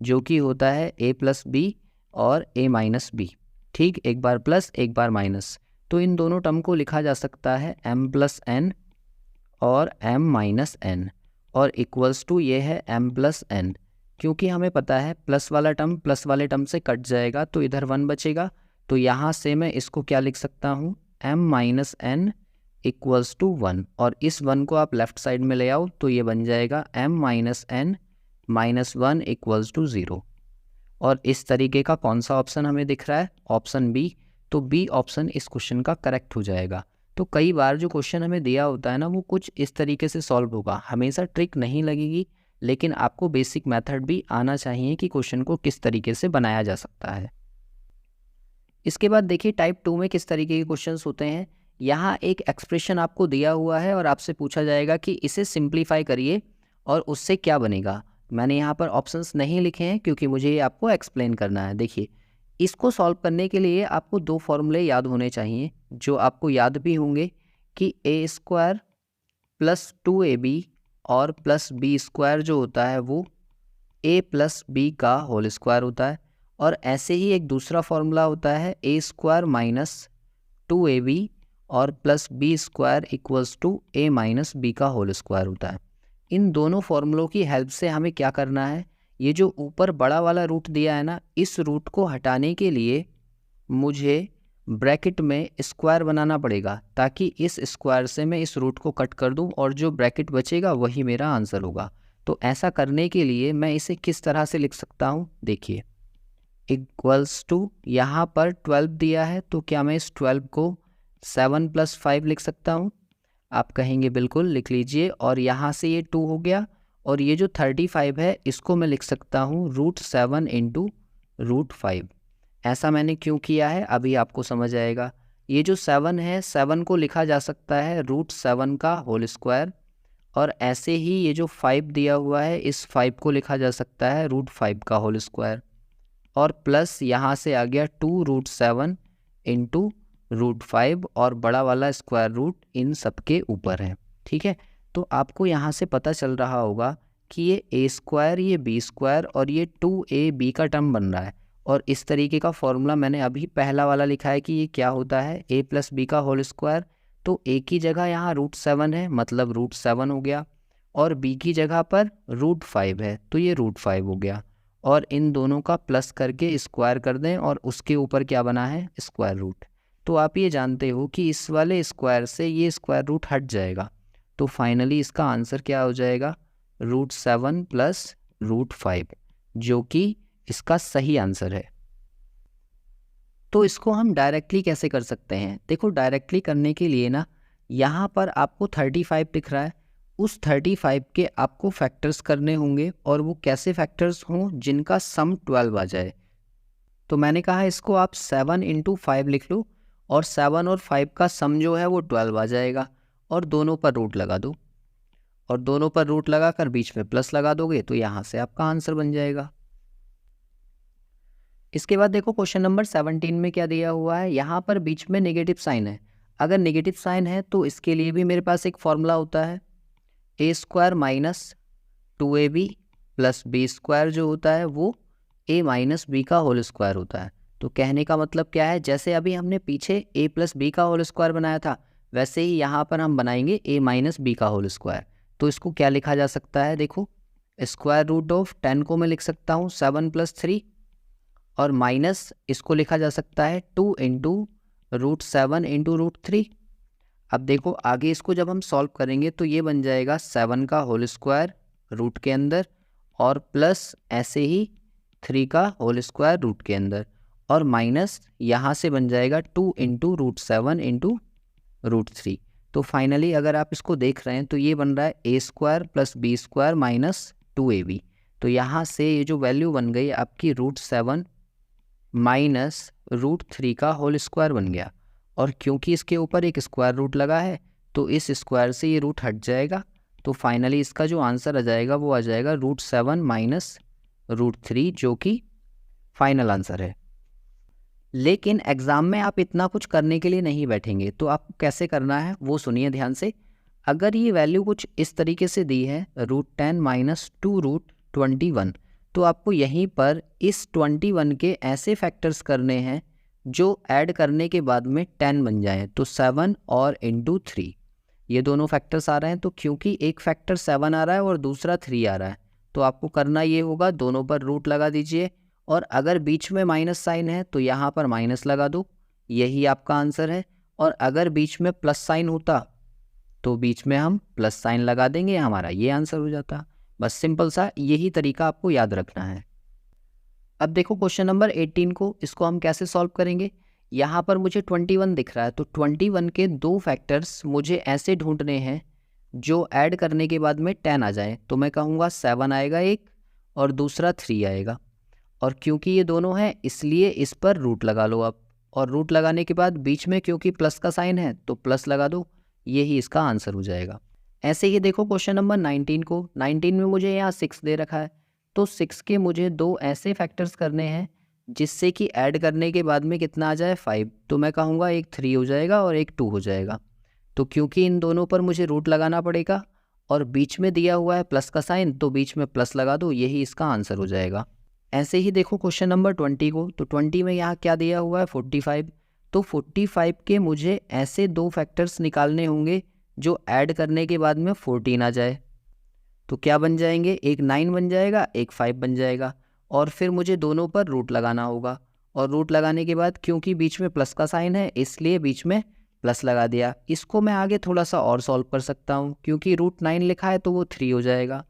जो कि होता है a प्लस बी और a माइनस बी, ठीक। एक बार प्लस एक बार माइनस, तो इन दोनों टर्म को लिखा जा सकता है m प्लस n और m माइनस n और इक्वल्स टू ये है m प्लस n। क्योंकि हमें पता है प्लस वाला टर्म प्लस वाले टर्म से कट जाएगा तो इधर 1 बचेगा, तो यहाँ से मैं इसको क्या लिख सकता हूँ, m minus n equals to 1 और इस 1 को आप लेफ्ट साइड में ले आओ तो ये बन जाएगा m minus n minus 1 equals to 0। और इस तरीके का कौन सा ऑप्शन हमें दिख रहा है, ऑप्शन बी। तो बी ऑप्शन इस क्वेश्चन का करेक्ट हो जाएगा। तो कई बार जो क्वेश्चन हमें दिया होता है ना वो कुछ इस तरीके से सॉल्व होगा, हमेशा ट्रिक नहीं लगेगी, लेकिन आपको बेसिक मेथड भी आना चाहिए कि क्वेश्चन को किस तरीके से बनाया जा सकता है। इसके बाद देखिए टाइप 2 में किस तरीके के क्वेश्चंस होते हैं। यहाँ एक एक्सप्रेशन आपको दिया हुआ है और आपसे पूछा जाएगा कि इसे सिंप्लीफाई करिए और उससे क्या बनेगा। मैंने यहाँ पर ऑप्शंस नहीं लिखे हैं क्योंकि मुझे ये आपको एक्सप्लेन करना है। देखिए इसको सॉल्व करने के लिए आपको दो फॉर्मूले याद होने चाहिए जो आपको याद भी होंगे कि a² प्लस 2ab और प्लस b² जो होता है वो a प्लस b का होल स्क्वायर होता है। और ऐसे ही एक दूसरा फॉर्मूला होता है a² माइनस 2ab और plus b² equals to a minus b का होल स्क्वायर होता है। इन दोनों फॉर्मूलों की हेल्प से हमें क्या करना है, ये जो ऊपर बड़ा वाला रूट दिया है ना, इस रूट को हटाने के लिए मुझे ब्रैकेट में स्क्वायर बनाना पड़ेगा ताकि इस स्क्वायर से मैं इस रूट को कट कर दूं और जो ब्रैकेट बचेगा वही मेरा आंसर होगा। तो ऐसा करने के लिए मैं इसे किस तरह से लिख सकता हूं, देखिए इक्वल्स टू, यहाँ पर 12 दिया है तो क्या मैं इस 12 को 7 + 5 लिख सकता हूँ? आप कहेंगे बिल्कुल, लिख लीजिए। और यहाँ से ये 2 हो गया, और ये जो 35 है इसको मैं लिख सकता हूँ √7 × √5। ऐसा मैंने क्यों किया है अभी आपको समझ आएगा। ये जो 7 है, 7 को लिखा जा सकता है √7 का होल स्क्वायर, और ऐसे ही ये जो 5 दिया हुआ है इस 5 को लिखा जा सकता है √5 का होल स्क्वायर, और प्लस यहाँ से आ गया 2√7 × √5, और बड़ा वाला स्क्वायर रूट इन सब के ऊपर है। ठीक है, तो आपको यहाँ से पता चल रहा होगा कि ये a², ये b² और ये 2ab का टर्म बन रहा है। और इस तरीके का फॉर्मूला मैंने अभी पहला वाला लिखा है कि ये क्या होता है, a + b का होल स्क्वायर। तो a की जगह यहाँ √7 है, मतलब √7 हो गया, और b की जगह पर √5 है तो ये √5 हो गया। और इन दोनों का प्लस करके स्क्वायर कर दें, और उसके ऊपर क्या बना है, स्क्वायर रूट। तो आप ये जानते हो कि इस वाले स्क्वायर से ये स्क्वायर रूट हट जाएगा, तो फाइनली इसका आंसर क्या हो जाएगा, √7 + √5, जो कि इसका सही आंसर है। तो इसको हम डायरेक्टली कैसे कर सकते हैं? देखो, डायरेक्टली करने के लिए ना, यहाँ पर आपको 35 दिख रहा है, उस 35 के आपको फैक्टर्स करने होंगे, और वो कैसे फैक्टर्स हों, जिनका सम 12 आ जाए। तो मैंने कहा इसको आप 7 × 5 लिख लो, और 7 और 5 का सम जो है वो 12 आ जाएगा, और दोनों पर रूट लगा दो, और दोनों पर रूट लगाकर बीच में प्लस लगा दोगे तो यहाँ से आपका आंसर बन जाएगा। इसके बाद देखो क्वेश्चन नंबर 17 में क्या दिया हुआ है, यहाँ पर बीच में नेगेटिव साइन है। अगर नेगेटिव साइन है तो इसके लिए भी मेरे पास एक फॉर्मूला होता है, a² - 2ab + b² जो होता है वो a - b का होल स्क्वायर होता है। तो कहने का मतलब क्या है, जैसे अभी हमने पीछे a + b का होल स्क्वायर बनाया था, वैसे ही यहाँ पर हम बनाएंगे a - b का होल स्क्वायर। तो इसको क्या लिखा जा सकता है, देखो, √10 को मैं लिख सकता हूँ 7 + 3, और माइनस इसको लिखा जा सकता है 2 × √7 × √3। अब देखो आगे इसको जब हम सॉल्व करेंगे तो ये बन जाएगा 7 का होल स्क्वायर रूट के अंदर, और प्लस ऐसे ही 3 का होल स्क्वायर रूट के अंदर, और माइनस यहाँ से बन जाएगा 2 × √7 × √3। तो फाइनली अगर आप इसको देख रहे हैं तो ये बन रहा है a² + b² - 2ab। तो यहाँ से ये जो वैल्यू बन गई आपकी √7 - √3 का होल स्क्वायर बन गया, और क्योंकि इसके ऊपर एक स्क्वायर रूट लगा है तो इस स्क्वायर से ये रूट हट जाएगा। तो फाइनली इसका जो आंसर आ जाएगा वो आ जाएगा √7 - √3, जो कि फाइनल आंसर है। लेकिन एग्ज़ाम में आप इतना कुछ करने के लिए नहीं बैठेंगे, तो आपको कैसे करना है वो सुनिए ध्यान से। अगर ये वैल्यू कुछ इस तरीके से दी है, √10 - 2√21, तो आपको यहीं पर इस 21 के ऐसे फैक्टर्स करने हैं जो ऐड करने के बाद में 10 बन जाए। तो 7 और × 3 ये दोनों फैक्टर्स आ रहे हैं, तो क्योंकि एक फैक्टर 7 आ रहा है और दूसरा 3 आ रहा है, तो आपको करना ये होगा, दोनों पर रूट लगा दीजिए, और अगर बीच में माइनस साइन है तो यहाँ पर माइनस लगा दो, यही आपका आंसर है। और अगर बीच में प्लस साइन होता तो बीच में हम प्लस साइन लगा देंगे, हमारा ये आंसर हो जाता। बस सिंपल सा यही तरीका आपको याद रखना है। अब देखो क्वेश्चन नंबर 18 को, इसको हम कैसे सॉल्व करेंगे। यहाँ पर मुझे 21 दिख रहा है, तो 21 के दो फैक्टर्स मुझे ऐसे ढूंढने हैं जो ऐड करने के बाद में 10 आ जाए। तो मैं कहूँगा 7 आएगा एक, और दूसरा 3 आएगा, और क्योंकि ये दोनों हैं इसलिए इस पर रूट लगा लो आप, और रूट लगाने के बाद बीच में क्योंकि प्लस का साइन है तो प्लस लगा दो, यही इसका आंसर हो जाएगा। ऐसे ही देखो क्वेश्चन नंबर 19 को, 19 में मुझे यहाँ 6 दे रखा है, तो 6 के मुझे दो ऐसे फैक्टर्स करने हैं जिससे कि ऐड करने के बाद में कितना आ जाए 5। तो मैं कहूँगा एक 3 हो जाएगा और एक 2 हो जाएगा। तो क्योंकि इन दोनों पर मुझे रूट लगाना पड़ेगा और बीच में दिया हुआ है प्लस का साइन, तो बीच में प्लस लगा दो, यही इसका आंसर हो जाएगा। ऐसे ही देखो क्वेश्चन नंबर 20 को, तो 20 में यहाँ क्या दिया हुआ है 45। तो 45 के मुझे ऐसे दो फैक्टर्स निकालने होंगे जो ऐड करने के बाद में 14 आ जाए। तो क्या बन जाएंगे, एक 9 बन जाएगा, एक 5 बन जाएगा, और फिर मुझे दोनों पर रूट लगाना होगा, और रूट लगाने के बाद क्योंकि बीच में प्लस का साइन है इसलिए बीच में प्लस लगा दिया। इसको मैं आगे थोड़ा सा और सॉल्व कर सकता हूँ, क्योंकि √9 लिखा है तो वो 3 हो जाएगा,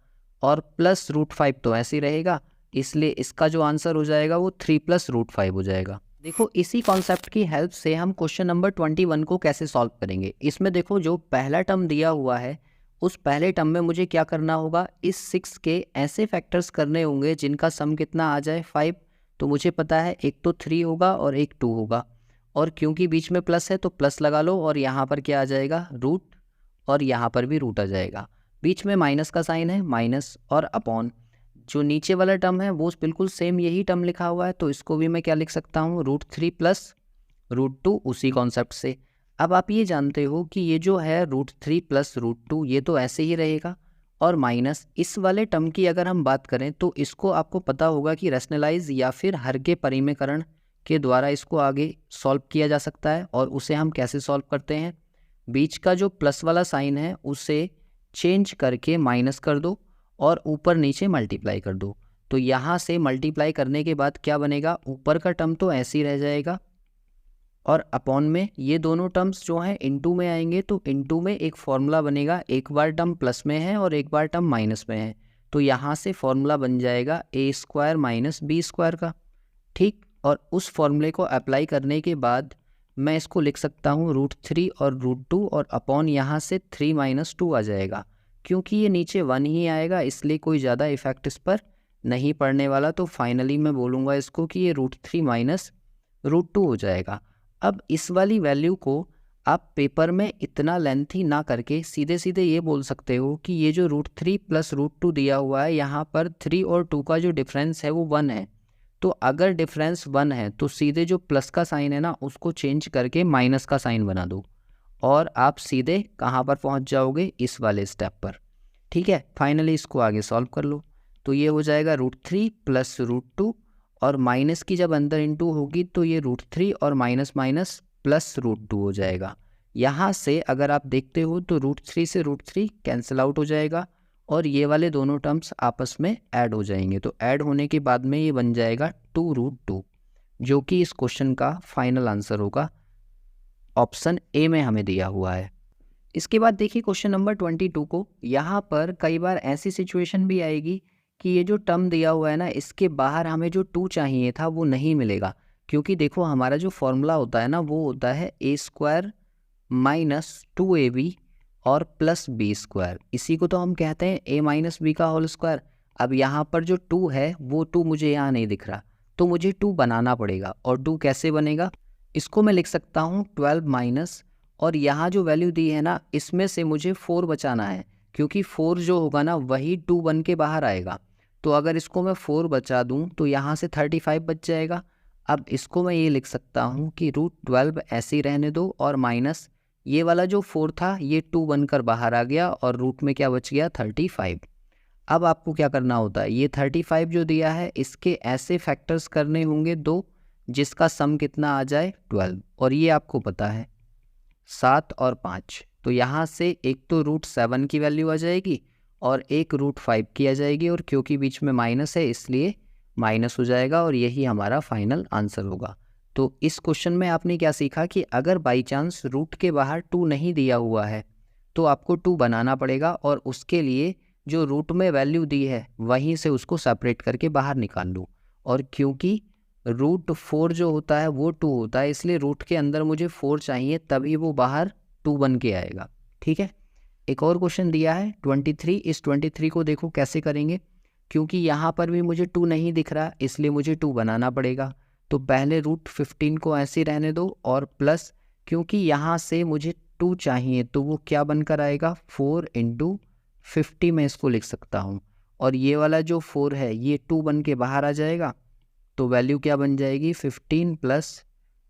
और प्लस √5 तो ऐसे ही रहेगा, इसलिए इसका जो आंसर हो जाएगा वो 3 + √5 हो जाएगा। देखो इसी कॉन्सेप्ट की हेल्प से हम क्वेश्चन नंबर 21 को कैसे सॉल्व करेंगे। इसमें देखो जो पहला टर्म दिया हुआ है उस पहले टर्म में मुझे क्या करना होगा, इस 6 के ऐसे फैक्टर्स करने होंगे जिनका सम कितना आ जाए 5। तो मुझे पता है एक तो 3 होगा और एक 2 होगा, और क्योंकि बीच में प्लस है तो प्लस लगा लो, और यहाँ पर क्या आ जाएगा रूट, और यहाँ पर भी रूट आ जाएगा। बीच में माइनस का साइन है, माइनस और अपॉन। जो नीचे वाला टर्म है वो बिल्कुल सेम यही टर्म लिखा हुआ है, तो इसको भी मैं क्या लिख सकता हूँ, √3 + √2 उसी कॉन्सेप्ट से। अब आप ये जानते हो कि ये जो है √3 + √2 ये तो ऐसे ही रहेगा, और माइनस इस वाले टर्म की अगर हम बात करें तो इसको आपको पता होगा कि रैशनलाइज या फिर हर के परिमेयकरण के द्वारा इसको आगे सॉल्व किया जा सकता है। और उसे हम कैसे सॉल्व करते हैं, बीच का जो प्लस वाला साइन है उसे चेंज करके माइनस कर दो और ऊपर नीचे मल्टीप्लाई कर दो। तो यहाँ से मल्टीप्लाई करने के बाद क्या बनेगा, ऊपर का टर्म तो ऐसे ही रह जाएगा, और अपॉन में ये दोनों टर्म्स जो हैं इनटू में आएंगे। तो इनटू में एक फॉर्मूला बनेगा, एक बार टर्म प्लस में है और एक बार टर्म माइनस में है, तो यहाँ से फॉर्मूला बन जाएगा a² - b² का। ठीक, और उस फॉर्मूले को अप्लाई करने के बाद मैं इसको लिख सकता हूँ √3 और √2, और अपॉन यहाँ से 3 - 2 आ जाएगा। क्योंकि ये नीचे 1 ही आएगा इसलिए कोई ज़्यादा इफेक्ट इस पर नहीं पड़ने वाला, तो फाइनली मैं बोलूँगा इसको कि ये √3 - √2 हो जाएगा। अब इस वाली वैल्यू को आप पेपर में इतना लेंथी ना करके सीधे सीधे ये बोल सकते हो कि ये जो √3 + √2 दिया हुआ है, यहाँ पर 3 और 2 का जो डिफरेंस है वो 1 है। तो अगर डिफरेंस 1 है तो सीधे जो प्लस का साइन है ना उसको चेंज करके माइनस का साइन बना दो, और आप सीधे कहाँ पर पहुँच जाओगे, इस वाले स्टेप पर। ठीक है, फाइनली इसको आगे सॉल्व कर लो। तो ये हो जाएगा √3 + √2, और माइनस की जब अंदर इंटू होगी तो ये √3 और माइनस माइनस प्लस √2 हो जाएगा। यहाँ से अगर आप देखते हो तो √3 से √3 कैंसिल आउट हो जाएगा, और ये वाले दोनों टर्म्स आपस में ऐड हो जाएंगे। तो ऐड होने के बाद में ये बन जाएगा 2√2, जो कि इस क्वेश्चन का फाइनल आंसर होगा। ऑप्शन ए में हमें दिया हुआ है। इसके बाद देखिए क्वेश्चन नंबर 22 को। यहाँ पर कई बार ऐसी सिचुएशन भी आएगी कि ये जो टर्म दिया हुआ है ना इसके बाहर हमें जो 2 चाहिए था वो नहीं मिलेगा, क्योंकि देखो हमारा जो फॉर्मूला होता है ना वो होता है a² - 2ab और +b²। इसी को तो हम कहते हैं a - b का होल स्क्वायर। अब यहाँ पर जो 2 है वो 2 मुझे यहाँ नहीं दिख रहा, तो मुझे 2 बनाना पड़ेगा। और 2 कैसे बनेगा, इसको मैं लिख सकता हूँ 12 माइनस, और यहाँ जो वैल्यू दी है ना इसमें से मुझे 4 बचाना है, क्योंकि 4 जो होगा ना वही 2 बन के बाहर आएगा। तो अगर इसको मैं 4 बचा दूँ तो यहाँ से 35 बच जाएगा। अब इसको मैं ये लिख सकता हूँ कि √12 ऐसे ही रहने दो, और माइनस ये वाला जो 4 था ये 2 बनकर बाहर आ गया, और रूट में क्या बच गया 35। अब आपको क्या करना होता है, ये 35 जो दिया है इसके ऐसे फैक्टर्स करने होंगे 2 जिसका सम कितना आ जाए 12, और ये आपको पता है 7 और 5। तो यहाँ से एक तो √7 की वैल्यू आ जाएगी और एक √5 की आ जाएगी, और क्योंकि बीच में माइनस है इसलिए माइनस हो जाएगा, और यही हमारा फाइनल आंसर होगा। तो इस क्वेश्चन में आपने क्या सीखा कि अगर बाई चांस रूट के बाहर 2 नहीं दिया हुआ है तो आपको 2 बनाना पड़ेगा, और उसके लिए जो रूट में वैल्यू दी है वहीं से उसको सेपरेट करके बाहर निकाल लो। और क्योंकि √4 जो होता है वो 2 होता है, इसलिए रूट के अंदर मुझे 4 चाहिए, तभी वो बाहर 2 बन के आएगा। ठीक है, एक और क्वेश्चन दिया है 23। इस 23 को देखो कैसे करेंगे, क्योंकि यहाँ पर भी मुझे 2 नहीं दिख रहा इसलिए मुझे 2 बनाना पड़ेगा। तो पहले √15 को ऐसे रहने दो, और प्लस क्योंकि यहाँ से मुझे 2 चाहिए तो वो क्या बनकर आएगा 4 × 50 में इसको लिख सकता हूँ, और ये वाला जो 4 है ये 2 बन के बाहर आ जाएगा। तो वैल्यू क्या बन जाएगी 15 +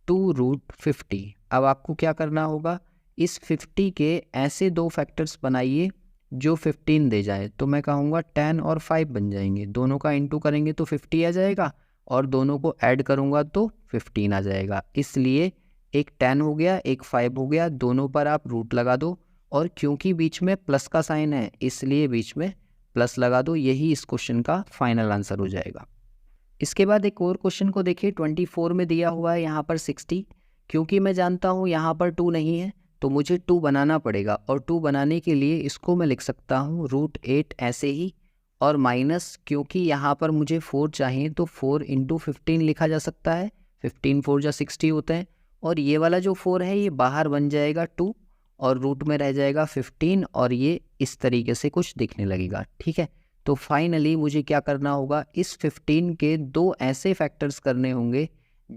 2√50। अब आपको क्या करना होगा, इस 50 के ऐसे 2 फैक्टर्स बनाइए जो 15 दे जाए। तो मैं कहूँगा 10 और 5 बन जाएंगे, दोनों का इंटू करेंगे तो 50 आ जाएगा, और दोनों को ऐड करूँगा तो 15 आ जाएगा। इसलिए एक 10 हो गया एक 5 हो गया, दोनों पर आप रूट लगा दो, और क्योंकि बीच में प्लस का साइन है इसलिए बीच में प्लस लगा दो। यही इस क्वेश्चन का फाइनल आंसर हो जाएगा। इसके बाद एक और क्वेश्चन को देखिए 24 में दिया हुआ है यहाँ पर 60। क्योंकि मैं जानता हूँ यहाँ पर 2 नहीं है तो मुझे 2 बनाना पड़ेगा, और 2 बनाने के लिए इसको मैं लिख सकता हूँ √8 ऐसे ही, और माइनस, क्योंकि यहाँ पर मुझे 4 चाहिए तो 4 इंटू 15 लिखा जा सकता है। 15 4 जा 60 होते हैं, और ये वाला जो 4 है ये बाहर बन जाएगा 2 और रूट में रह जाएगा 15, और ये इस तरीके से कुछ दिखने लगेगा। ठीक है, तो फाइनली मुझे क्या करना होगा, इस 15 के दो ऐसे फैक्टर्स करने होंगे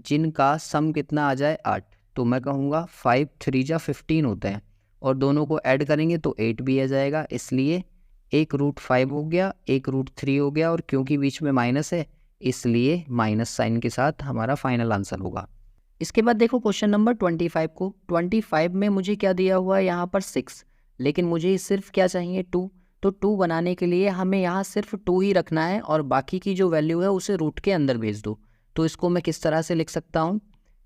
जिनका सम कितना आ जाए 8। तो मैं कहूँगा 5 3 जा 15 होते हैं, और दोनों को ऐड करेंगे तो 8 भी आ जाएगा, इसलिए एक रूट 5 हो गया, एक रूट 3 हो गया, और क्योंकि बीच में माइनस है इसलिए माइनस साइन के साथ हमारा फाइनल आंसर होगा। इसके बाद देखो क्वेश्चन नंबर 25 को। 25 में मुझे क्या दिया हुआ है, यहाँ पर 6, लेकिन मुझे सिर्फ क्या चाहिए 2। तो 2 बनाने के लिए हमें यहाँ सिर्फ 2 ही रखना है और बाकी की जो वैल्यू है उसे रूट के अंदर भेज दो। तो इसको मैं किस तरह से लिख सकता हूँ,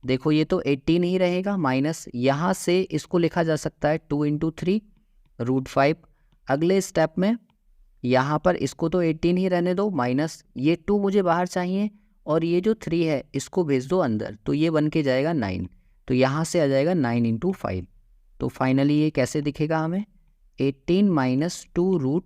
देखो ये तो 18 ही रहेगा, माइनस यहाँ से इसको लिखा जा सकता है 2 इंटू 3 रूट 5। अगले स्टेप में यहाँ पर इसको तो 18 ही रहने दो, माइनस ये 2 मुझे बाहर चाहिए और ये जो 3 है इसको भेज दो अंदर, तो ये बन के जाएगा 9। तो यहाँ से आ जाएगा 9 इंटू 5। तो फाइनली ये कैसे दिखेगा हमें, 18 माइनस 2 रूट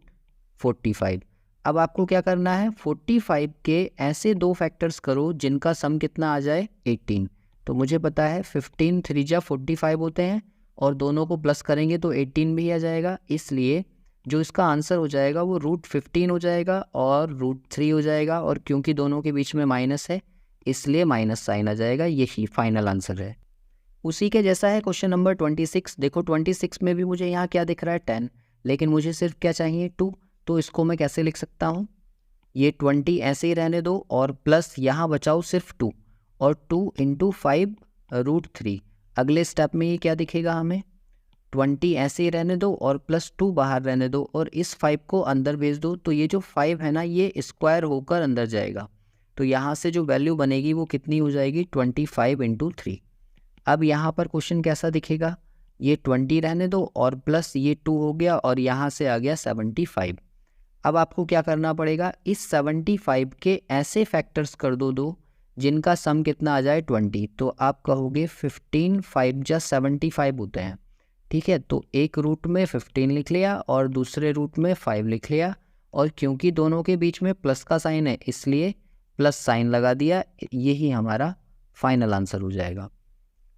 45। अब आपको क्या करना है, 45 के ऐसे दो फैक्टर्स करो जिनका सम कितना आ जाए 18। तो मुझे पता है 15 3 जा 45 होते हैं, और दोनों को प्लस करेंगे तो 18 भी आ जाएगा, इसलिए जो इसका आंसर हो जाएगा वो रूट 15 हो जाएगा और रूट 3 हो जाएगा, और क्योंकि दोनों के बीच में माइनस है इसलिए माइनस साइन आ जाएगा, यही फाइनल आंसर है। उसी के जैसा है क्वेश्चन नंबर 26। देखो 26 में भी मुझे यहाँ क्या दिख रहा है 10, लेकिन मुझे सिर्फ क्या चाहिए 2। तो इसको मैं कैसे लिख सकता हूँ, ये 20 ऐसे ही रहने दो और प्लस यहाँ बचाओ सिर्फ 2, और 2 इंटू 5 रूट 3। अगले स्टेप में ये क्या दिखेगा हमें, 20 ऐसे ही रहने दो और प्लस 2 बाहर रहने दो, और इस 5 को अंदर भेज दो। तो ये जो 5 है ना ये स्क्वायर होकर अंदर जाएगा, तो यहाँ से जो वैल्यू बनेगी वो कितनी हो जाएगी 25 इंटू 3। अब यहाँ पर क्वेश्चन कैसा दिखेगा, ये 20 रहने दो और प्लस ये 2 हो गया और यहाँ से आ गया 75। अब आपको क्या करना पड़ेगा, इस 75 के ऐसे फैक्टर्स कर दो जिनका सम कितना आ जाए 20। तो आप कहोगे 15 5 जा 75 होते हैं। ठीक है, तो एक रूट में 15 लिख लिया और दूसरे रूट में 5 लिख लिया, और क्योंकि दोनों के बीच में प्लस का साइन है इसलिए प्लस साइन लगा दिया, यही हमारा फाइनल आंसर हो जाएगा।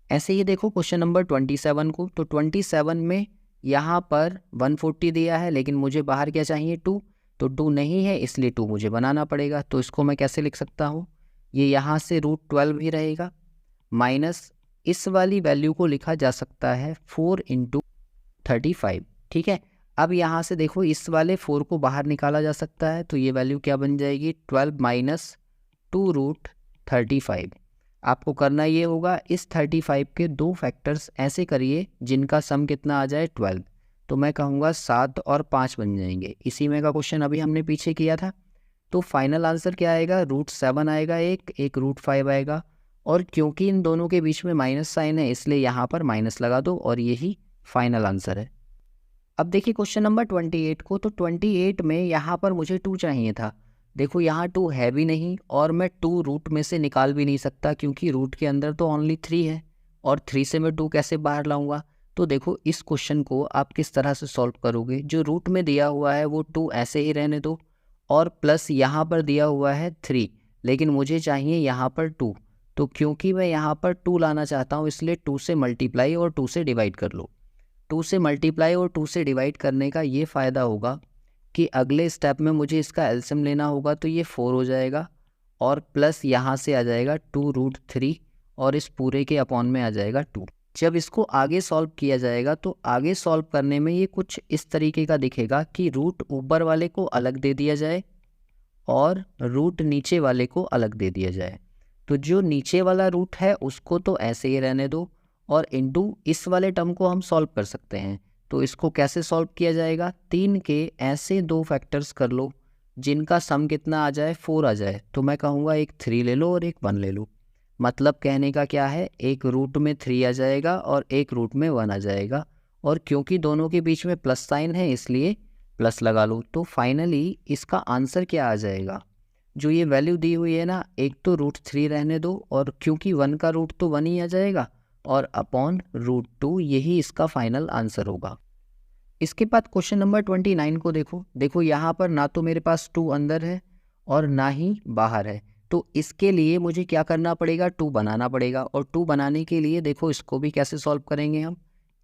ऐसे ही देखो क्वेश्चन नंबर 27 को। तो 27 में यहाँ पर 140 दिया है, लेकिन मुझे बाहर क्या चाहिए 2। तो 2 नहीं है इसलिए 2 मुझे बनाना पड़ेगा। तो इसको मैं कैसे लिख सकता हूँ, ये यहाँ से रूट 12 ही रहेगा, माइनस इस वाली वैल्यू को लिखा जा सकता है 4 इंटू 35। ठीक है, अब यहाँ से देखो इस वाले 4 को बाहर निकाला जा सकता है, तो ये वैल्यू क्या बन जाएगी 12 माइनस 2 रूट 35। आपको करना ये होगा, इस 35 के दो फैक्टर्स ऐसे करिए जिनका सम कितना आ जाए 12। तो मैं कहूँगा 7 और 5 बन जाएंगे। इसी में का क्वेश्चन अभी हमने पीछे किया था। तो फाइनल आंसर क्या आएगा, रूट 7 आएगा, एक रूट 5 आएगा, और क्योंकि इन दोनों के बीच में माइनस साइन है इसलिए यहाँ पर माइनस लगा दो, और यही फाइनल आंसर है। अब देखिए क्वेश्चन नंबर 28 को। तो 28 में यहाँ पर मुझे 2 चाहिए था। देखो यहाँ 2 है भी नहीं, और मैं 2 रूट में से निकाल भी नहीं सकता क्योंकि रूट के अंदर तो ओनली 3 है, और 3 से मैं 2 कैसे बाहर लाऊंगा। तो देखो इस क्वेश्चन को आप किस तरह से सॉल्व करोगे, जो रूट में दिया हुआ है वो 2 ऐसे ही रहने दो, और प्लस यहाँ पर दिया हुआ है 3, लेकिन मुझे चाहिए यहाँ पर 2। तो क्योंकि मैं यहाँ पर 2 लाना चाहता हूँ इसलिए 2 से मल्टीप्लाई और 2 से डिवाइड कर लो। 2 से मल्टीप्लाई और 2 से डिवाइड करने का ये फ़ायदा होगा कि अगले स्टेप में मुझे इसका एलसीएम लेना होगा, तो ये 4 हो जाएगा, और प्लस यहाँ से आ जाएगा 2 रूट 3, और इस पूरे के अपॉन में आ जाएगा 2। जब इसको आगे सॉल्व किया जाएगा तो आगे सॉल्व करने में ये कुछ इस तरीके का दिखेगा कि रूट ऊपर वाले को अलग दे दिया जाए और रूट नीचे वाले को अलग दे दिया जाए। तो जो नीचे वाला रूट है उसको तो ऐसे ही रहने दो, और इनटू इस वाले टर्म को हम सॉल्व कर सकते हैं। तो इसको कैसे सॉल्व किया जाएगा, 3 के ऐसे दो फैक्टर्स कर लो जिनका सम कितना आ जाए 4 आ जाए। तो मैं कहूँगा एक 3 ले लो और एक 1 ले लो। मतलब कहने का क्या है, एक रूट में 3 आ जाएगा और एक रूट में 1 आ जाएगा, और क्योंकि दोनों के बीच में प्लस साइन है इसलिए प्लस लगा लो। तो फाइनली इसका आंसर क्या आ जाएगा, जो ये वैल्यू दी हुई है ना, एक तो रूट 3 रहने दो, और क्योंकि 1 का रूट तो 1 ही आ जाएगा, और अपॉन रूट 2, यही इसका फाइनल आंसर होगा। इसके बाद क्वेश्चन नंबर 29 को देखो यहाँ पर ना तो मेरे पास 2 अंदर है और ना ही बाहर है। तो इसके लिए मुझे क्या करना पड़ेगा, 2 बनाना पड़ेगा। और 2 बनाने के लिए देखो इसको भी कैसे सॉल्व करेंगे हम।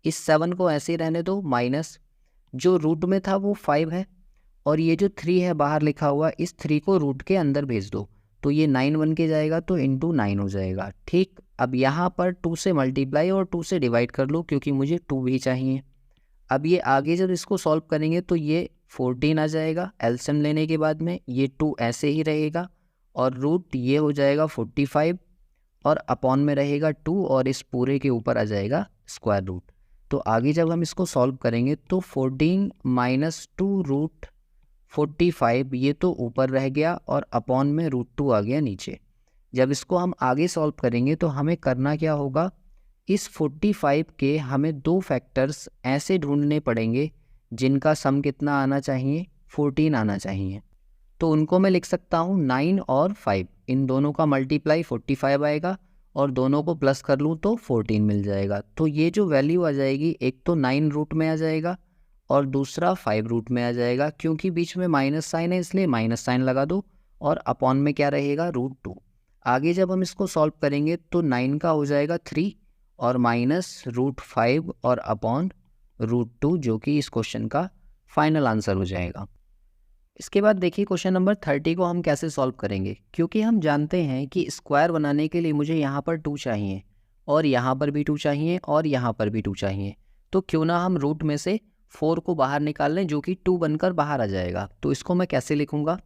इस 7 को ऐसे रहने दो, माइनस जो रूट में था वो 5 है और ये जो 3 है बाहर लिखा हुआ, इस 3 को रूट के अंदर भेज दो तो ये 9 बन के जाएगा, तो इंटू 9 हो जाएगा। ठीक, अब यहाँ पर 2 से मल्टीप्लाई और 2 से डिवाइड कर लो क्योंकि मुझे 2 भी चाहिए। अब ये आगे जब इसको सॉल्व करेंगे तो ये 14 आ जाएगा एलसीएम लेने के बाद में, ये 2 ऐसे ही रहेगा और रूट ये हो जाएगा 45 और अपॉन में रहेगा 2 और इस पूरे के ऊपर आ जाएगा स्क्वायर रूट। तो आगे जब हम इसको सॉल्व करेंगे तो 14 माइनस 2 रूट 45 ये तो ऊपर रह गया और अपॉन में रूट 2 आ गया नीचे। जब इसको हम आगे सॉल्व करेंगे तो हमें करना क्या होगा, इस 45 के हमें 2 फैक्टर्स ऐसे ढूंढने पड़ेंगे जिनका सम कितना आना चाहिए, 14 आना चाहिए। तो उनको मैं लिख सकता हूँ 9 और 5, इन दोनों का मल्टीप्लाई 45 आएगा और दोनों को प्लस कर लूँ तो 14 मिल जाएगा। तो ये जो वैल्यू आ जाएगी, एक तो 9 रूट में आ जाएगा और दूसरा 5 रूट में आ जाएगा। क्योंकि बीच में माइनस साइन है इसलिए माइनस साइन लगा दो और अपॉन में क्या रहेगा, रूट 2। आगे जब हम इसको सॉल्व करेंगे तो 9 का हो जाएगा 3 और माइनस रूट 5 और अपॉन रूट 2 जो कि इस क्वेश्चन का फाइनल आंसर हो जाएगा। इसके बाद देखिए क्वेश्चन नंबर 30 को हम कैसे सॉल्व करेंगे। क्योंकि हम जानते हैं कि स्क्वायर बनाने के लिए मुझे यहाँ पर 2 चाहिए और यहाँ पर भी 2 चाहिए और यहाँ पर भी 2 चाहिए। तो क्यों ना हम रूट में से 4 को बाहर निकाल लें जो कि 2 बनकर बाहर आ जाएगा। तो इसको मैं कैसे लिखूँगा,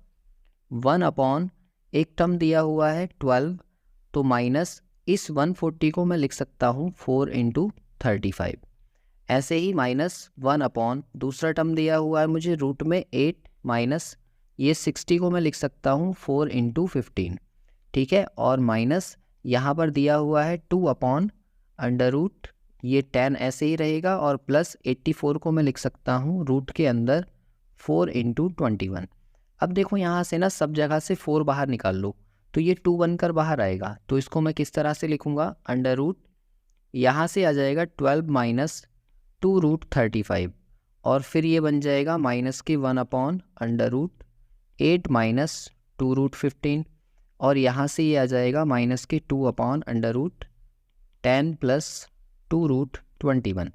1 अपॉन एक टर्म दिया हुआ है 12, तो माइनस इस 140 को मैं लिख सकता हूँ 4 इंटू 35। ऐसे ही माइनस 1 अपॉन दूसरा टर्म दिया हुआ है मुझे रूट में 8 माइनस ये 60 को मैं लिख सकता हूँ 4 इंटू 15। ठीक है, और माइनस यहाँ पर दिया हुआ है 2 अपॉन अंडर रूट ये 10 ऐसे ही रहेगा और प्लस 84 को मैं लिख सकता हूँ रूट के अंदर 4 इंटू 21। अब देखो यहाँ से ना सब जगह से 4 बाहर निकाल लो तो ये 2 बनकर बाहर आएगा। तो इसको मैं किस तरह से लिखूँगा, अंडर रूट यहाँ से आ जाएगा 12 माइनस 2 रूट 35 और फिर ये बन जाएगा माइनस की 1 upon under root 8 minus 2 root 15 और यहाँ से ये आ जाएगा माइनस की 2 upon under root 10 plus 2 root 21।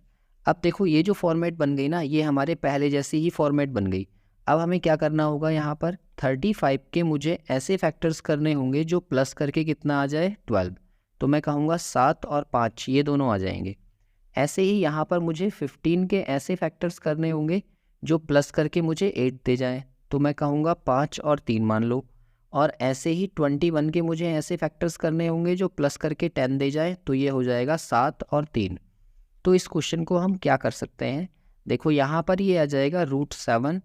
अब देखो ये जो फॉर्मेट बन गई ना, ये हमारे पहले जैसी ही फॉर्मेट बन गई। अब हमें क्या करना होगा, यहाँ पर 35 के मुझे ऐसे फैक्टर्स करने होंगे जो प्लस करके कितना आ जाए, 12। तो मैं कहूँगा 7 और 5 ये दोनों आ जाएंगे। ऐसे ही यहाँ पर मुझे 15 के ऐसे फैक्टर्स करने होंगे जो प्लस करके मुझे 8 दे जाएं। तो मैं कहूँगा 5 और 3 मान लो। और ऐसे ही 21 के मुझे ऐसे फैक्टर्स करने होंगे जो प्लस करके 10 दे जाए, तो ये हो जाएगा 7 और 3। तो इस क्वेश्चन को हम क्या कर सकते हैं, देखो यहाँ पर ये आ जाएगा रूट 7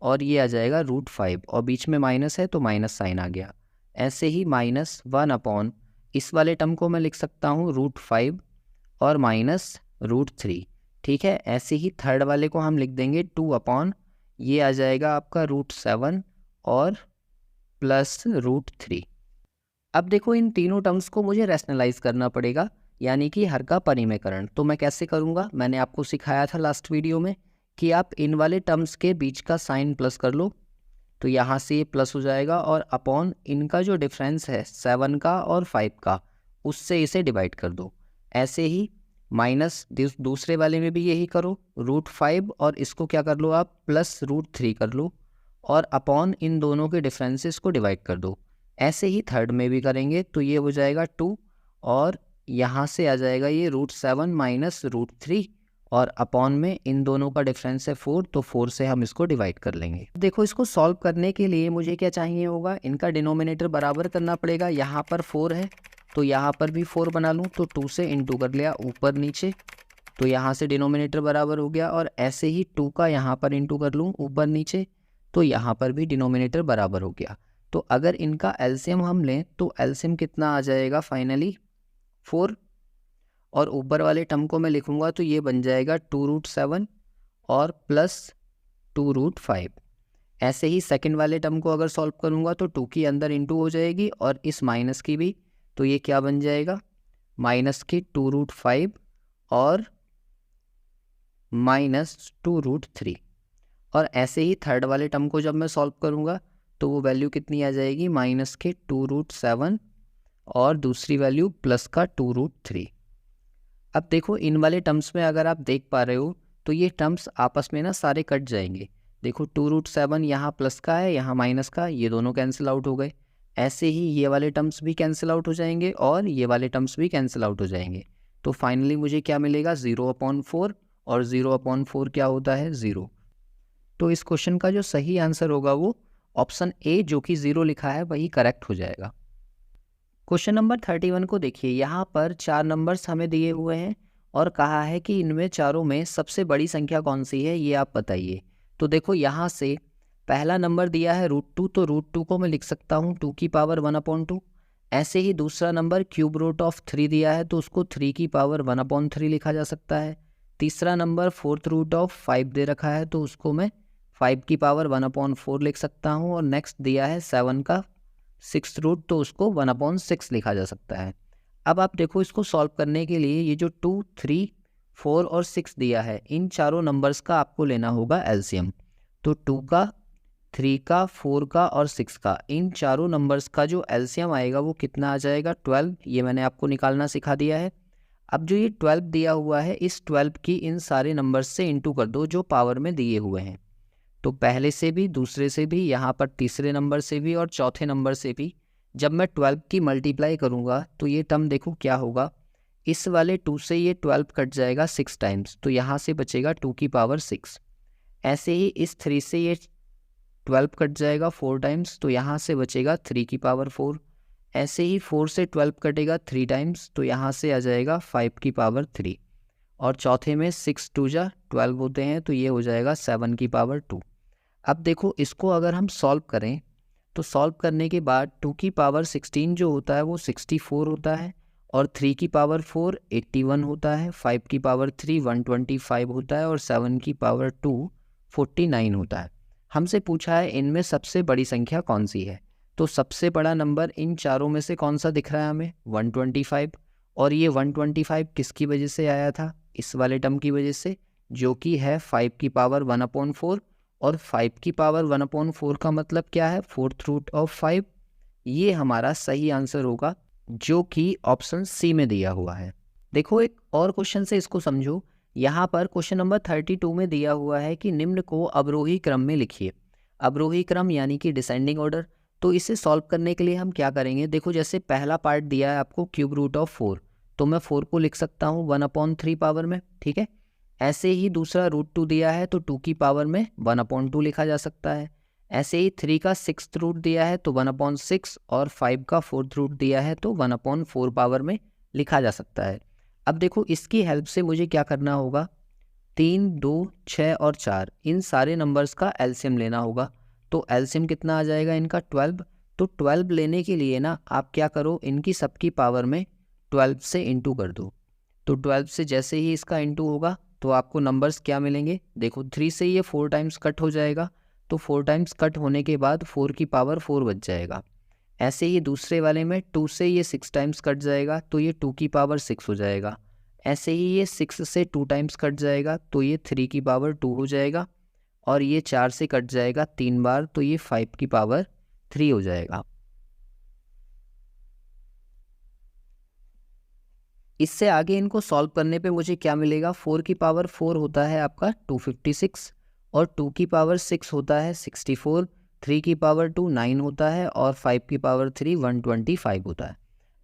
और ये आ जाएगा रूट 5 और बीच में माइनस है तो माइनस साइन आ गया। ऐसे ही माइनस 1 अपॉन इस वाले टर्म को मैं लिख सकता हूँ रूट 5 और माइनस रूट 3। ठीक है, ऐसे ही थर्ड वाले को हम लिख देंगे 2 अपॉन ये आ जाएगा आपका रूट 7 और प्लस रूट 3। अब देखो इन तीनों टर्म्स को मुझे रैशनलाइज करना पड़ेगा, यानी कि हर का परिमेयकरण। तो मैं कैसे करूँगा, मैंने आपको सिखाया था लास्ट वीडियो में कि आप इन वाले टर्म्स के बीच का साइन प्लस कर लो तो यहाँ से ये प्लस हो जाएगा और अपॉन इनका जो डिफरेंस है 7 का और 5 का उससे इसे डिवाइड कर दो। ऐसे ही माइनस दूसरे वाले में भी यही करो, रूट 5 और इसको क्या कर लो आप प्लस रूट 3 कर लो और अपॉन इन दोनों के डिफरेंसेस को डिवाइड कर दो। ऐसे ही थर्ड में भी करेंगे तो ये हो जाएगा 2 और यहाँ से आ जाएगा ये रूट 7 माइनस रूट 3 और अपॉन में इन दोनों का डिफरेंस है 4, तो 4 से हम इसको डिवाइड कर लेंगे। देखो इसको सॉल्व करने के लिए मुझे क्या चाहिए होगा, इनका डिनोमिनेटर बराबर करना पड़ेगा। यहाँ पर 4 है तो यहाँ पर भी 4 बना लूँ तो 2 से इंटू कर लिया ऊपर नीचे, तो यहाँ से डिनोमिनेटर बराबर हो गया। और ऐसे ही 2 का यहाँ पर इंटू कर लूँ ऊपर नीचे तो यहाँ पर भी डिनोमिनेटर बराबर हो गया। तो अगर इनका एलसीएम हम लें तो एलसीएम कितना आ जाएगा फाइनली 4 और ऊपर वाले टर्म को मैं लिखूंगा तो ये बन जाएगा 2 रूट 7 और प्लस 2 रूट 5। ऐसे ही सेकंड वाले टर्म को अगर सॉल्व करूंगा तो 2 की अंदर इंटू हो जाएगी और इस माइनस की भी, तो ये क्या बन जाएगा माइनस की 2 रूट 5 और माइनस 2√3। और ऐसे ही थर्ड वाले टर्म को जब मैं सॉल्व करूँगा तो वो वैल्यू कितनी आ जाएगी, माइनस के 2√7 और दूसरी वैल्यू प्लस का 2√3। अब देखो इन वाले टर्म्स में अगर आप देख पा रहे हो तो ये टर्म्स आपस में ना सारे कट जाएंगे। देखो 2√7 यहाँ प्लस का है, यहाँ माइनस का, ये दोनों कैंसिल आउट हो गए। ऐसे ही ये वाले टर्म्स भी कैंसिल आउट हो जाएंगे और ये वाले टर्म्स भी कैंसिल आउट हो जाएंगे। तो फाइनली मुझे क्या मिलेगा, 0/4, और 0/4 क्या होता है, 0। तो इस क्वेश्चन का जो सही आंसर होगा वो ऑप्शन ए जो कि 0 लिखा है वही करेक्ट हो जाएगा। क्वेश्चन नंबर 31 को देखिए, यहाँ पर 4 नंबर्स हमें दिए हुए हैं और कहा है कि इनमें चारों में सबसे बड़ी संख्या कौन सी है ये आप बताइए। तो देखो यहाँ से पहला नंबर दिया है √2, तो √2 को मैं लिख सकता हूँ 2 की पावर 1/2। ऐसे ही दूसरा नंबर क्यूब रूट ऑफ 3 दिया है तो उसको 3 की पावर 1/3 लिखा जा सकता है। तीसरा नंबर 4th रूट ऑफ 5 दे रखा है तो उसको मैं 5 की पावर 1/4 लिख सकता हूँ। और नेक्स्ट दिया है 7 का 6th रूट तो उसको 1/6 लिखा जा सकता है। अब आप देखो इसको सॉल्व करने के लिए ये जो 2, 3, 4 और 6 दिया है इन चारों नंबर्स का आपको लेना होगा एलसीएम। तो 2 का, 3 का, 4 का और 6 का, इन चारों नंबर्स का जो एलसीएम आएगा वो कितना आ जाएगा, 12। ये मैंने आपको निकालना सिखा दिया है। अब जो ये 12 दिया हुआ है इस 12 की इन सारे नंबर्स से इंटू कर दो जो पावर में दिए हुए हैं। तो पहले से भी, दूसरे से भी, यहाँ पर तीसरे नंबर से भी और चौथे नंबर से भी जब मैं 12 की मल्टीप्लाई करूँगा तो ये टर्म देखो क्या होगा, इस वाले 2 से ये 12 कट जाएगा 6 टाइम्स तो यहाँ से बचेगा 2 की पावर 6। ऐसे ही इस 3 से ये 12 कट जाएगा 4 टाइम्स तो यहाँ से बचेगा 3 की पावर 4। ऐसे ही 4 से 12 कटेगा 3 टाइम्स तो यहाँ से आ जाएगा 5 की पावर 3। और चौथे में 6 2 जा 12 होते हैं तो ये हो जाएगा 7 की पावर 2। अब देखो इसको अगर हम सॉल्व करें तो सॉल्व करने के बाद 2 की पावर 16 जो होता है वो 64 होता है, और 3 की पावर 4 81 होता है, 5 की पावर 3 125 होता है और 7 की पावर 2 49 होता है। हमसे पूछा है इनमें सबसे बड़ी संख्या कौन सी है। तो सबसे बड़ा नंबर इन चारों में से कौन सा दिख रहा है हमें, 125। और ये 125 किसकी वजह से आया था, इस वाले टर्म की वजह से जो कि है 5 की पावर 1/4। और 5 की पावर 1/4 का मतलब क्या है, 4th रूट ऑफ 5। ये हमारा सही आंसर होगा जो कि ऑप्शन सी में दिया हुआ है। देखो एक और क्वेश्चन से इसको समझो। यहाँ पर क्वेश्चन नंबर 32 में दिया हुआ है कि निम्न को अवरोही क्रम में लिखिए। अवरोही क्रम यानी कि डिसेंडिंग ऑर्डर। तो इसे सॉल्व करने के लिए हम क्या करेंगे, देखो जैसे पहला पार्ट दिया है आपको क्यूब रूट ऑफ 4 तो मैं 4 को लिख सकता हूँ 1/3 पावर में, ठीक है। ऐसे ही दूसरा √2 दिया है तो 2 की पावर में 1/2 लिखा जा सकता है। ऐसे ही 3 का 6th रूट दिया है तो 1/6 और 5 का 4th रूट दिया है तो 1/4 पावर में लिखा जा सकता है। अब देखो इसकी हेल्प से मुझे क्या करना होगा, 3, 2, 6 और 4 इन सारे नंबर्स का एलसीएम लेना होगा। तो एलसीएम कितना आ जाएगा इनका, 12। तो 12 लेने के लिए ना आप क्या करो, इनकी सबकी पावर में 12 से इंटू कर दो। तो 12 से जैसे ही इसका इंटू होगा तो आपको नंबर्स क्या मिलेंगे, देखो 3 से ये 4 टाइम्स कट हो जाएगा तो 4 टाइम्स कट होने के बाद 4 की पावर 4 बच जाएगा। ऐसे ही दूसरे वाले में 2 से ये 6 टाइम्स कट जाएगा तो ये 2 की पावर 6 हो जाएगा। ऐसे ही ये 6 से 2 टाइम्स कट जाएगा तो ये 3 की पावर 2 हो जाएगा। और ये 4 से कट जाएगा 3 बार तो ये 5 की पावर 3 हो जाएगा। इससे आगे इनको सॉल्व करने पे मुझे क्या मिलेगा, 4 की पावर 4 होता है आपका 256 और 2 की पावर 6 होता है 64, 3 की पावर 2 9 होता है और 5 की पावर 3 125 होता है।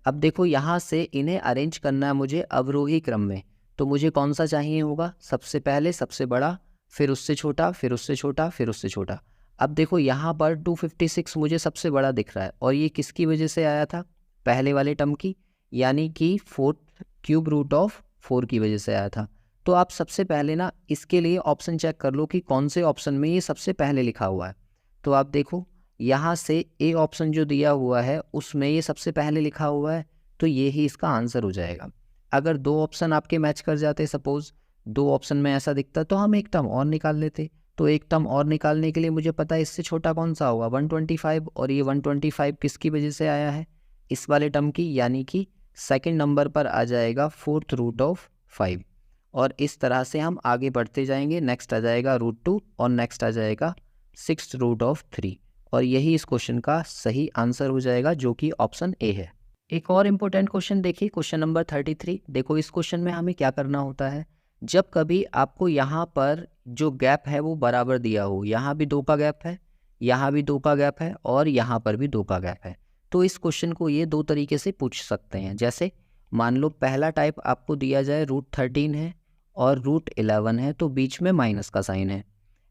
अब देखो यहाँ से इन्हें अरेंज करना है मुझे अवरोही क्रम में। तो मुझे कौन सा चाहिए होगा, सबसे पहले सबसे बड़ा, फिर उससे छोटा, फिर उससे छोटा, फिर उससे छोटा। अब देखो यहाँ पर 256 मुझे सबसे बड़ा दिख रहा है और ये किसकी वजह से आया था, पहले वाले टर्म की, यानी कि 4th क्यूब रूट ऑफ 4 की वजह से आया था। तो आप सबसे पहले ना इसके लिए ऑप्शन चेक कर लो कि कौन से ऑप्शन में ये सबसे पहले लिखा हुआ है। तो आप देखो यहाँ से ए ऑप्शन जो दिया हुआ है उसमें ये सबसे पहले लिखा हुआ है तो ये ही इसका आंसर हो जाएगा। अगर 2 ऑप्शन आपके मैच कर जाते, सपोज 2 ऑप्शन में ऐसा दिखता तो हम एक टर्म और निकाल लेते। तो एक टर्म और निकालने के लिए मुझे पता है इससे छोटा कौन सा होगा, 125, और ये 125 किसकी वजह से आया है, इस वाले टर्म की, यानी कि सेकंड नंबर पर आ जाएगा 4th रूट ऑफ 5। और इस तरह से हम आगे बढ़ते जाएंगे। नेक्स्ट आ जाएगा √2 और नेक्स्ट आ जाएगा 6√3 और यही इस क्वेश्चन का सही आंसर हो जाएगा, जो कि ऑप्शन ए है। एक और इम्पोर्टेंट क्वेश्चन देखिए, क्वेश्चन नंबर 33। देखो इस क्वेश्चन में हमें क्या करना होता है, जब कभी आपको यहाँ पर जो गैप है वो बराबर दिया हो, यहाँ भी 2 का गैप है, यहाँ भी 2 का गैप है और यहाँ पर भी 2 का गैप है, तो इस क्वेश्चन को ये 2 तरीके से पूछ सकते हैं। जैसे मान लो पहला टाइप आपको दिया जाए √13 है और √11 है, तो बीच में माइनस का साइन है।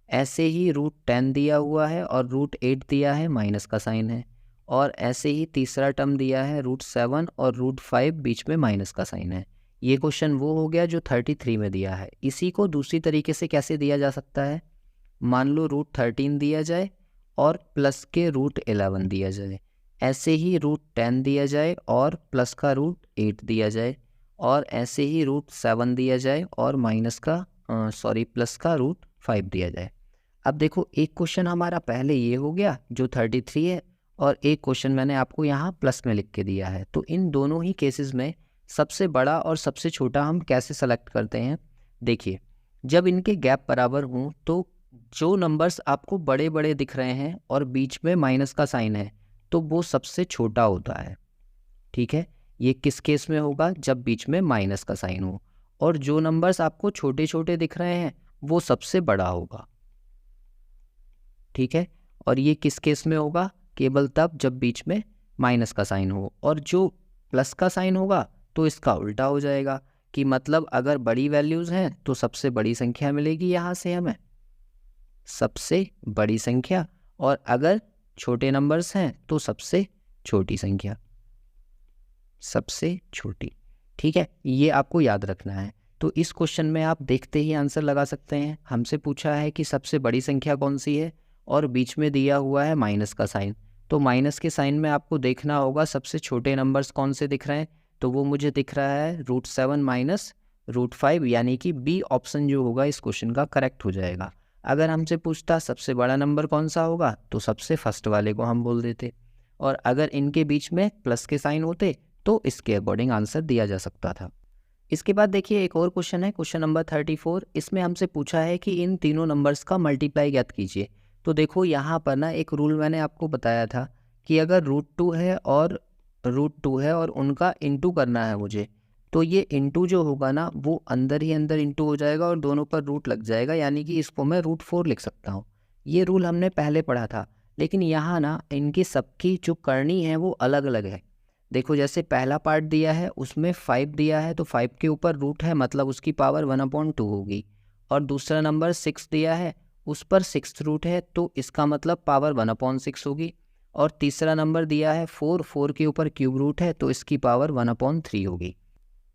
ऐसे ही √10 दिया हुआ है और √8 दिया है, माइनस का साइन है। और ऐसे ही तीसरा टर्म दिया है √7 और √5, बीच में माइनस का साइन है। ये क्वेश्चन वो हो गया जो 33 में दिया है। इसी को दूसरी तरीके से कैसे दिया जा सकता है, मान लो √13 दिया जाए और प्लस के √11 दिया जाए, ऐसे ही √10 दिया जाए और प्लस का √8 दिया जाए, और ऐसे ही √7 दिया जाए और प्लस का √5 दिया जाए। अब देखो एक क्वेश्चन हमारा पहले ये हो गया जो 33 है और एक क्वेश्चन मैंने आपको यहाँ प्लस में लिख के दिया है। तो इन दोनों ही केसेस में सबसे बड़ा और सबसे छोटा हम कैसे सेलेक्ट करते हैं, देखिए जब इनके गैप बराबर हों तो जो नंबर्स आपको बड़े बड़े दिख रहे हैं और बीच में माइनस का साइन है तो वो सबसे छोटा होता है। ठीक है, ये किस केस में होगा, जब बीच में माइनस का साइन हो। और जो नंबर्स आपको छोटे छोटे दिख रहे हैं वो सबसे बड़ा होगा। ठीक है, और ये किस केस में होगा, केवल तब जब बीच में माइनस का साइन हो। और जो प्लस का साइन होगा तो इसका उल्टा हो जाएगा, कि मतलब अगर बड़ी वैल्यूज़ हैं तो सबसे बड़ी संख्या मिलेगी यहाँ से हमें, सबसे बड़ी संख्या, और अगर छोटे नंबर्स हैं तो सबसे छोटी संख्या, सबसे छोटी। ठीक है, ये आपको याद रखना है। तो इस क्वेश्चन में आप देखते ही आंसर लगा सकते हैं। हमसे पूछा है कि सबसे बड़ी संख्या कौन सी है और बीच में दिया हुआ है माइनस का साइन, तो माइनस के साइन में आपको देखना होगा सबसे छोटे नंबर्स कौन से दिख रहे हैं, तो वो मुझे दिख रहा है √7 माइनस √5, यानी कि बी ऑप्शन जो होगा इस क्वेश्चन का करेक्ट हो जाएगा। अगर हमसे पूछता सबसे बड़ा नंबर कौन सा होगा तो सबसे फर्स्ट वाले को हम बोल देते, और अगर इनके बीच में प्लस के साइन होते तो इसके अकॉर्डिंग आंसर दिया जा सकता था। इसके बाद देखिए एक और क्वेश्चन है, क्वेश्चन नंबर 34। इसमें हमसे पूछा है कि इन तीनों नंबर्स का मल्टीप्लाई ज्ञात कीजिए। तो देखो यहाँ पर ना एक रूल मैंने आपको बताया था कि अगर √2 है और उनका इंटू करना है मुझे, तो ये इंटू जो होगा ना वो अंदर ही अंदर इंटू हो जाएगा और दोनों पर रूट लग जाएगा, यानी कि इसको मैं √4 लिख सकता हूँ। ये रूल हमने पहले पढ़ा था, लेकिन यहाँ ना इनकी सबकी जो करनी है वो अलग अलग है। देखो जैसे पहला पार्ट दिया है उसमें 5 दिया है, तो 5 के ऊपर रूट है, मतलब उसकी पावर 1/2 होगी। और दूसरा नंबर 6 दिया है, उस पर 6th रूट है, तो इसका मतलब पावर 1/6 होगी। और तीसरा नंबर दिया है 4 के ऊपर क्यूब रूट है, तो इसकी पावर 1/3 होगी।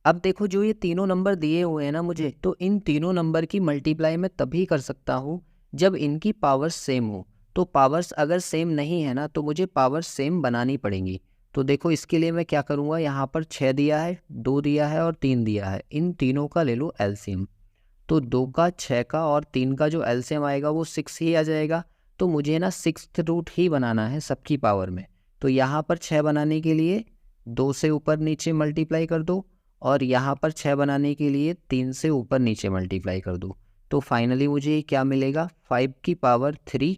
अब देखो जो ये तीनों नंबर दिए हुए हैं ना मुझे, तो इन तीनों नंबर की मल्टीप्लाई मैं तभी कर सकता हूँ जब इनकी पावर्स सेम हो। तो पावर्स अगर सेम नहीं है ना तो मुझे पावर्स सेम बनानी पड़ेंगी। तो देखो इसके लिए मैं क्या करूँगा, यहाँ पर 6 दिया है, 2 दिया है और 3 दिया है, इन तीनों का ले लो एलसीएम। तो 2 का, 6 का और 3 का जो एलसीएम आएगा वो 6 ही आ जाएगा। तो मुझे ना 6th रूट ही बनाना है सबकी पावर में। तो यहाँ पर 6 बनाने के लिए 2 से ऊपर नीचे मल्टीप्लाई कर दो, और यहाँ पर 6 बनाने के लिए 3 से ऊपर नीचे मल्टीप्लाई कर दो। तो फाइनली मुझे क्या मिलेगा, 5 की पावर 3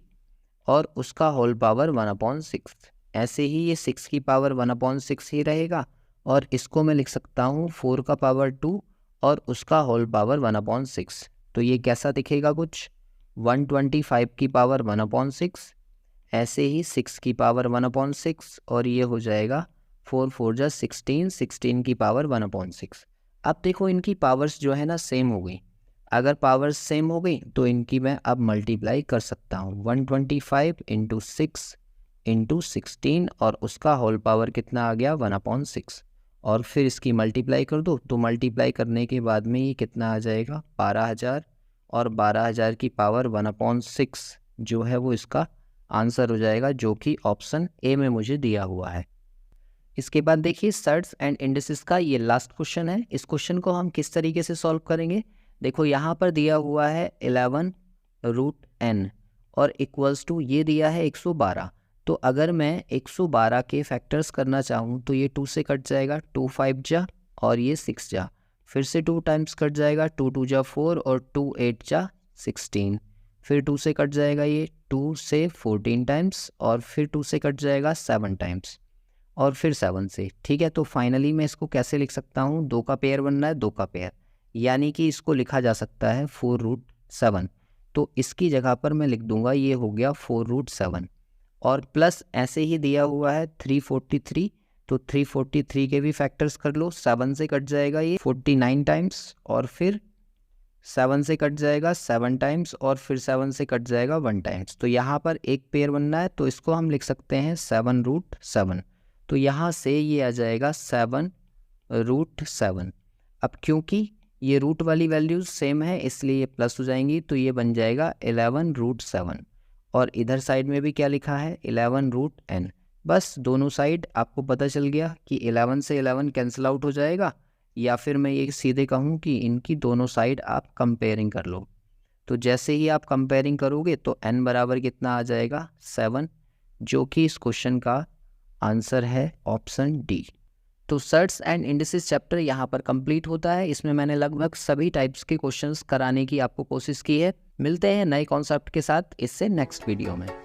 और उसका होल पावर 1/6। ऐसे ही ये 6 की पावर 1/6 ही रहेगा, और इसको मैं लिख सकता हूँ 4 का पावर 2 और उसका होल पावर 1/6। तो ये कैसा दिखेगा, कुछ 125 की पावर 1/6, ऐसे ही 6 की पावर 1/6, और ये हो जाएगा 4 4 जा 16, 16 की पावर 1/6। अब देखो इनकी पावर्स जो है ना सेम हो गई। अगर पावर्स सेम हो गई तो इनकी मैं अब मल्टीप्लाई कर सकता हूँ, 125 × 6 × 16, और उसका होल पावर कितना आ गया, 1/6। और फिर इसकी मल्टीप्लाई कर दो, तो मल्टीप्लाई करने के बाद में ये कितना आ जाएगा, 12,000, और 12,000 की पावर 1/6 जो है वो इसका आंसर हो जाएगा, जो कि ऑप्शन ए में मुझे दिया हुआ है। इसके बाद देखिए सर्ट्स एंड इंडिसेस का ये लास्ट क्वेश्चन है। इस क्वेश्चन को हम किस तरीके से सॉल्व करेंगे, देखो यहाँ पर दिया हुआ है 11√n और इक्वल्स टू ये दिया है 112। तो अगर मैं 112 के फैक्टर्स करना चाहूँ तो ये 2 से कट जाएगा, 2 5 जा और ये 6 जा, फिर से 2 टाइम्स कट जाएगा, 2 2 जा 4 और 2 8 जा 16। फिर 2 से कट जाएगा ये 2 से 14 टाइम्स और फिर 2 से कट जाएगा 7 टाइम्स और फिर 7 से। ठीक है, तो फाइनली मैं इसको कैसे लिख सकता हूँ, 2 का पेयर बन रहा है, 2 का पेयर, यानी कि इसको लिखा जा सकता है 4√7। तो इसकी जगह पर मैं लिख दूंगा ये हो गया 4√7 और प्लस ऐसे ही दिया हुआ है 343, तो 343 के भी फैक्टर्स कर लो। 7 से कट जाएगा ये 49 टाइम्स और फिर 7 से कट जाएगा 7 टाइम्स और फिर 7 से कट जाएगा 1 टाइम्स। तो यहाँ पर एक पेयर बनना है, तो इसको हम लिख सकते हैं 7√7। तो यहाँ से ये आ जाएगा 7√7। अब क्योंकि ये रूट वाली वैल्यूज सेम है इसलिए ये प्लस हो जाएंगी, तो ये बन जाएगा 11√7 और इधर साइड में भी क्या लिखा है 11√n। बस दोनों साइड आपको पता चल गया कि 11 से 11 कैंसिल आउट हो जाएगा, या फिर मैं ये सीधे कहूँ कि इनकी दोनों साइड आप कंपेयरिंग कर लो। तो जैसे ही आप कंपेयरिंग करोगे तो n बराबर कितना आ जाएगा 7, जो कि इस क्वेश्चन का आंसर है ऑप्शन डी। तो सर्ट्स एंड इंडिसेस चैप्टर यहाँ पर कंप्लीट होता है। इसमें मैंने लगभग सभी टाइप्स के क्वेश्चंस कराने की आपको कोशिश की है। मिलते हैं नए कॉन्सेप्ट के साथ इससे नेक्स्ट वीडियो में।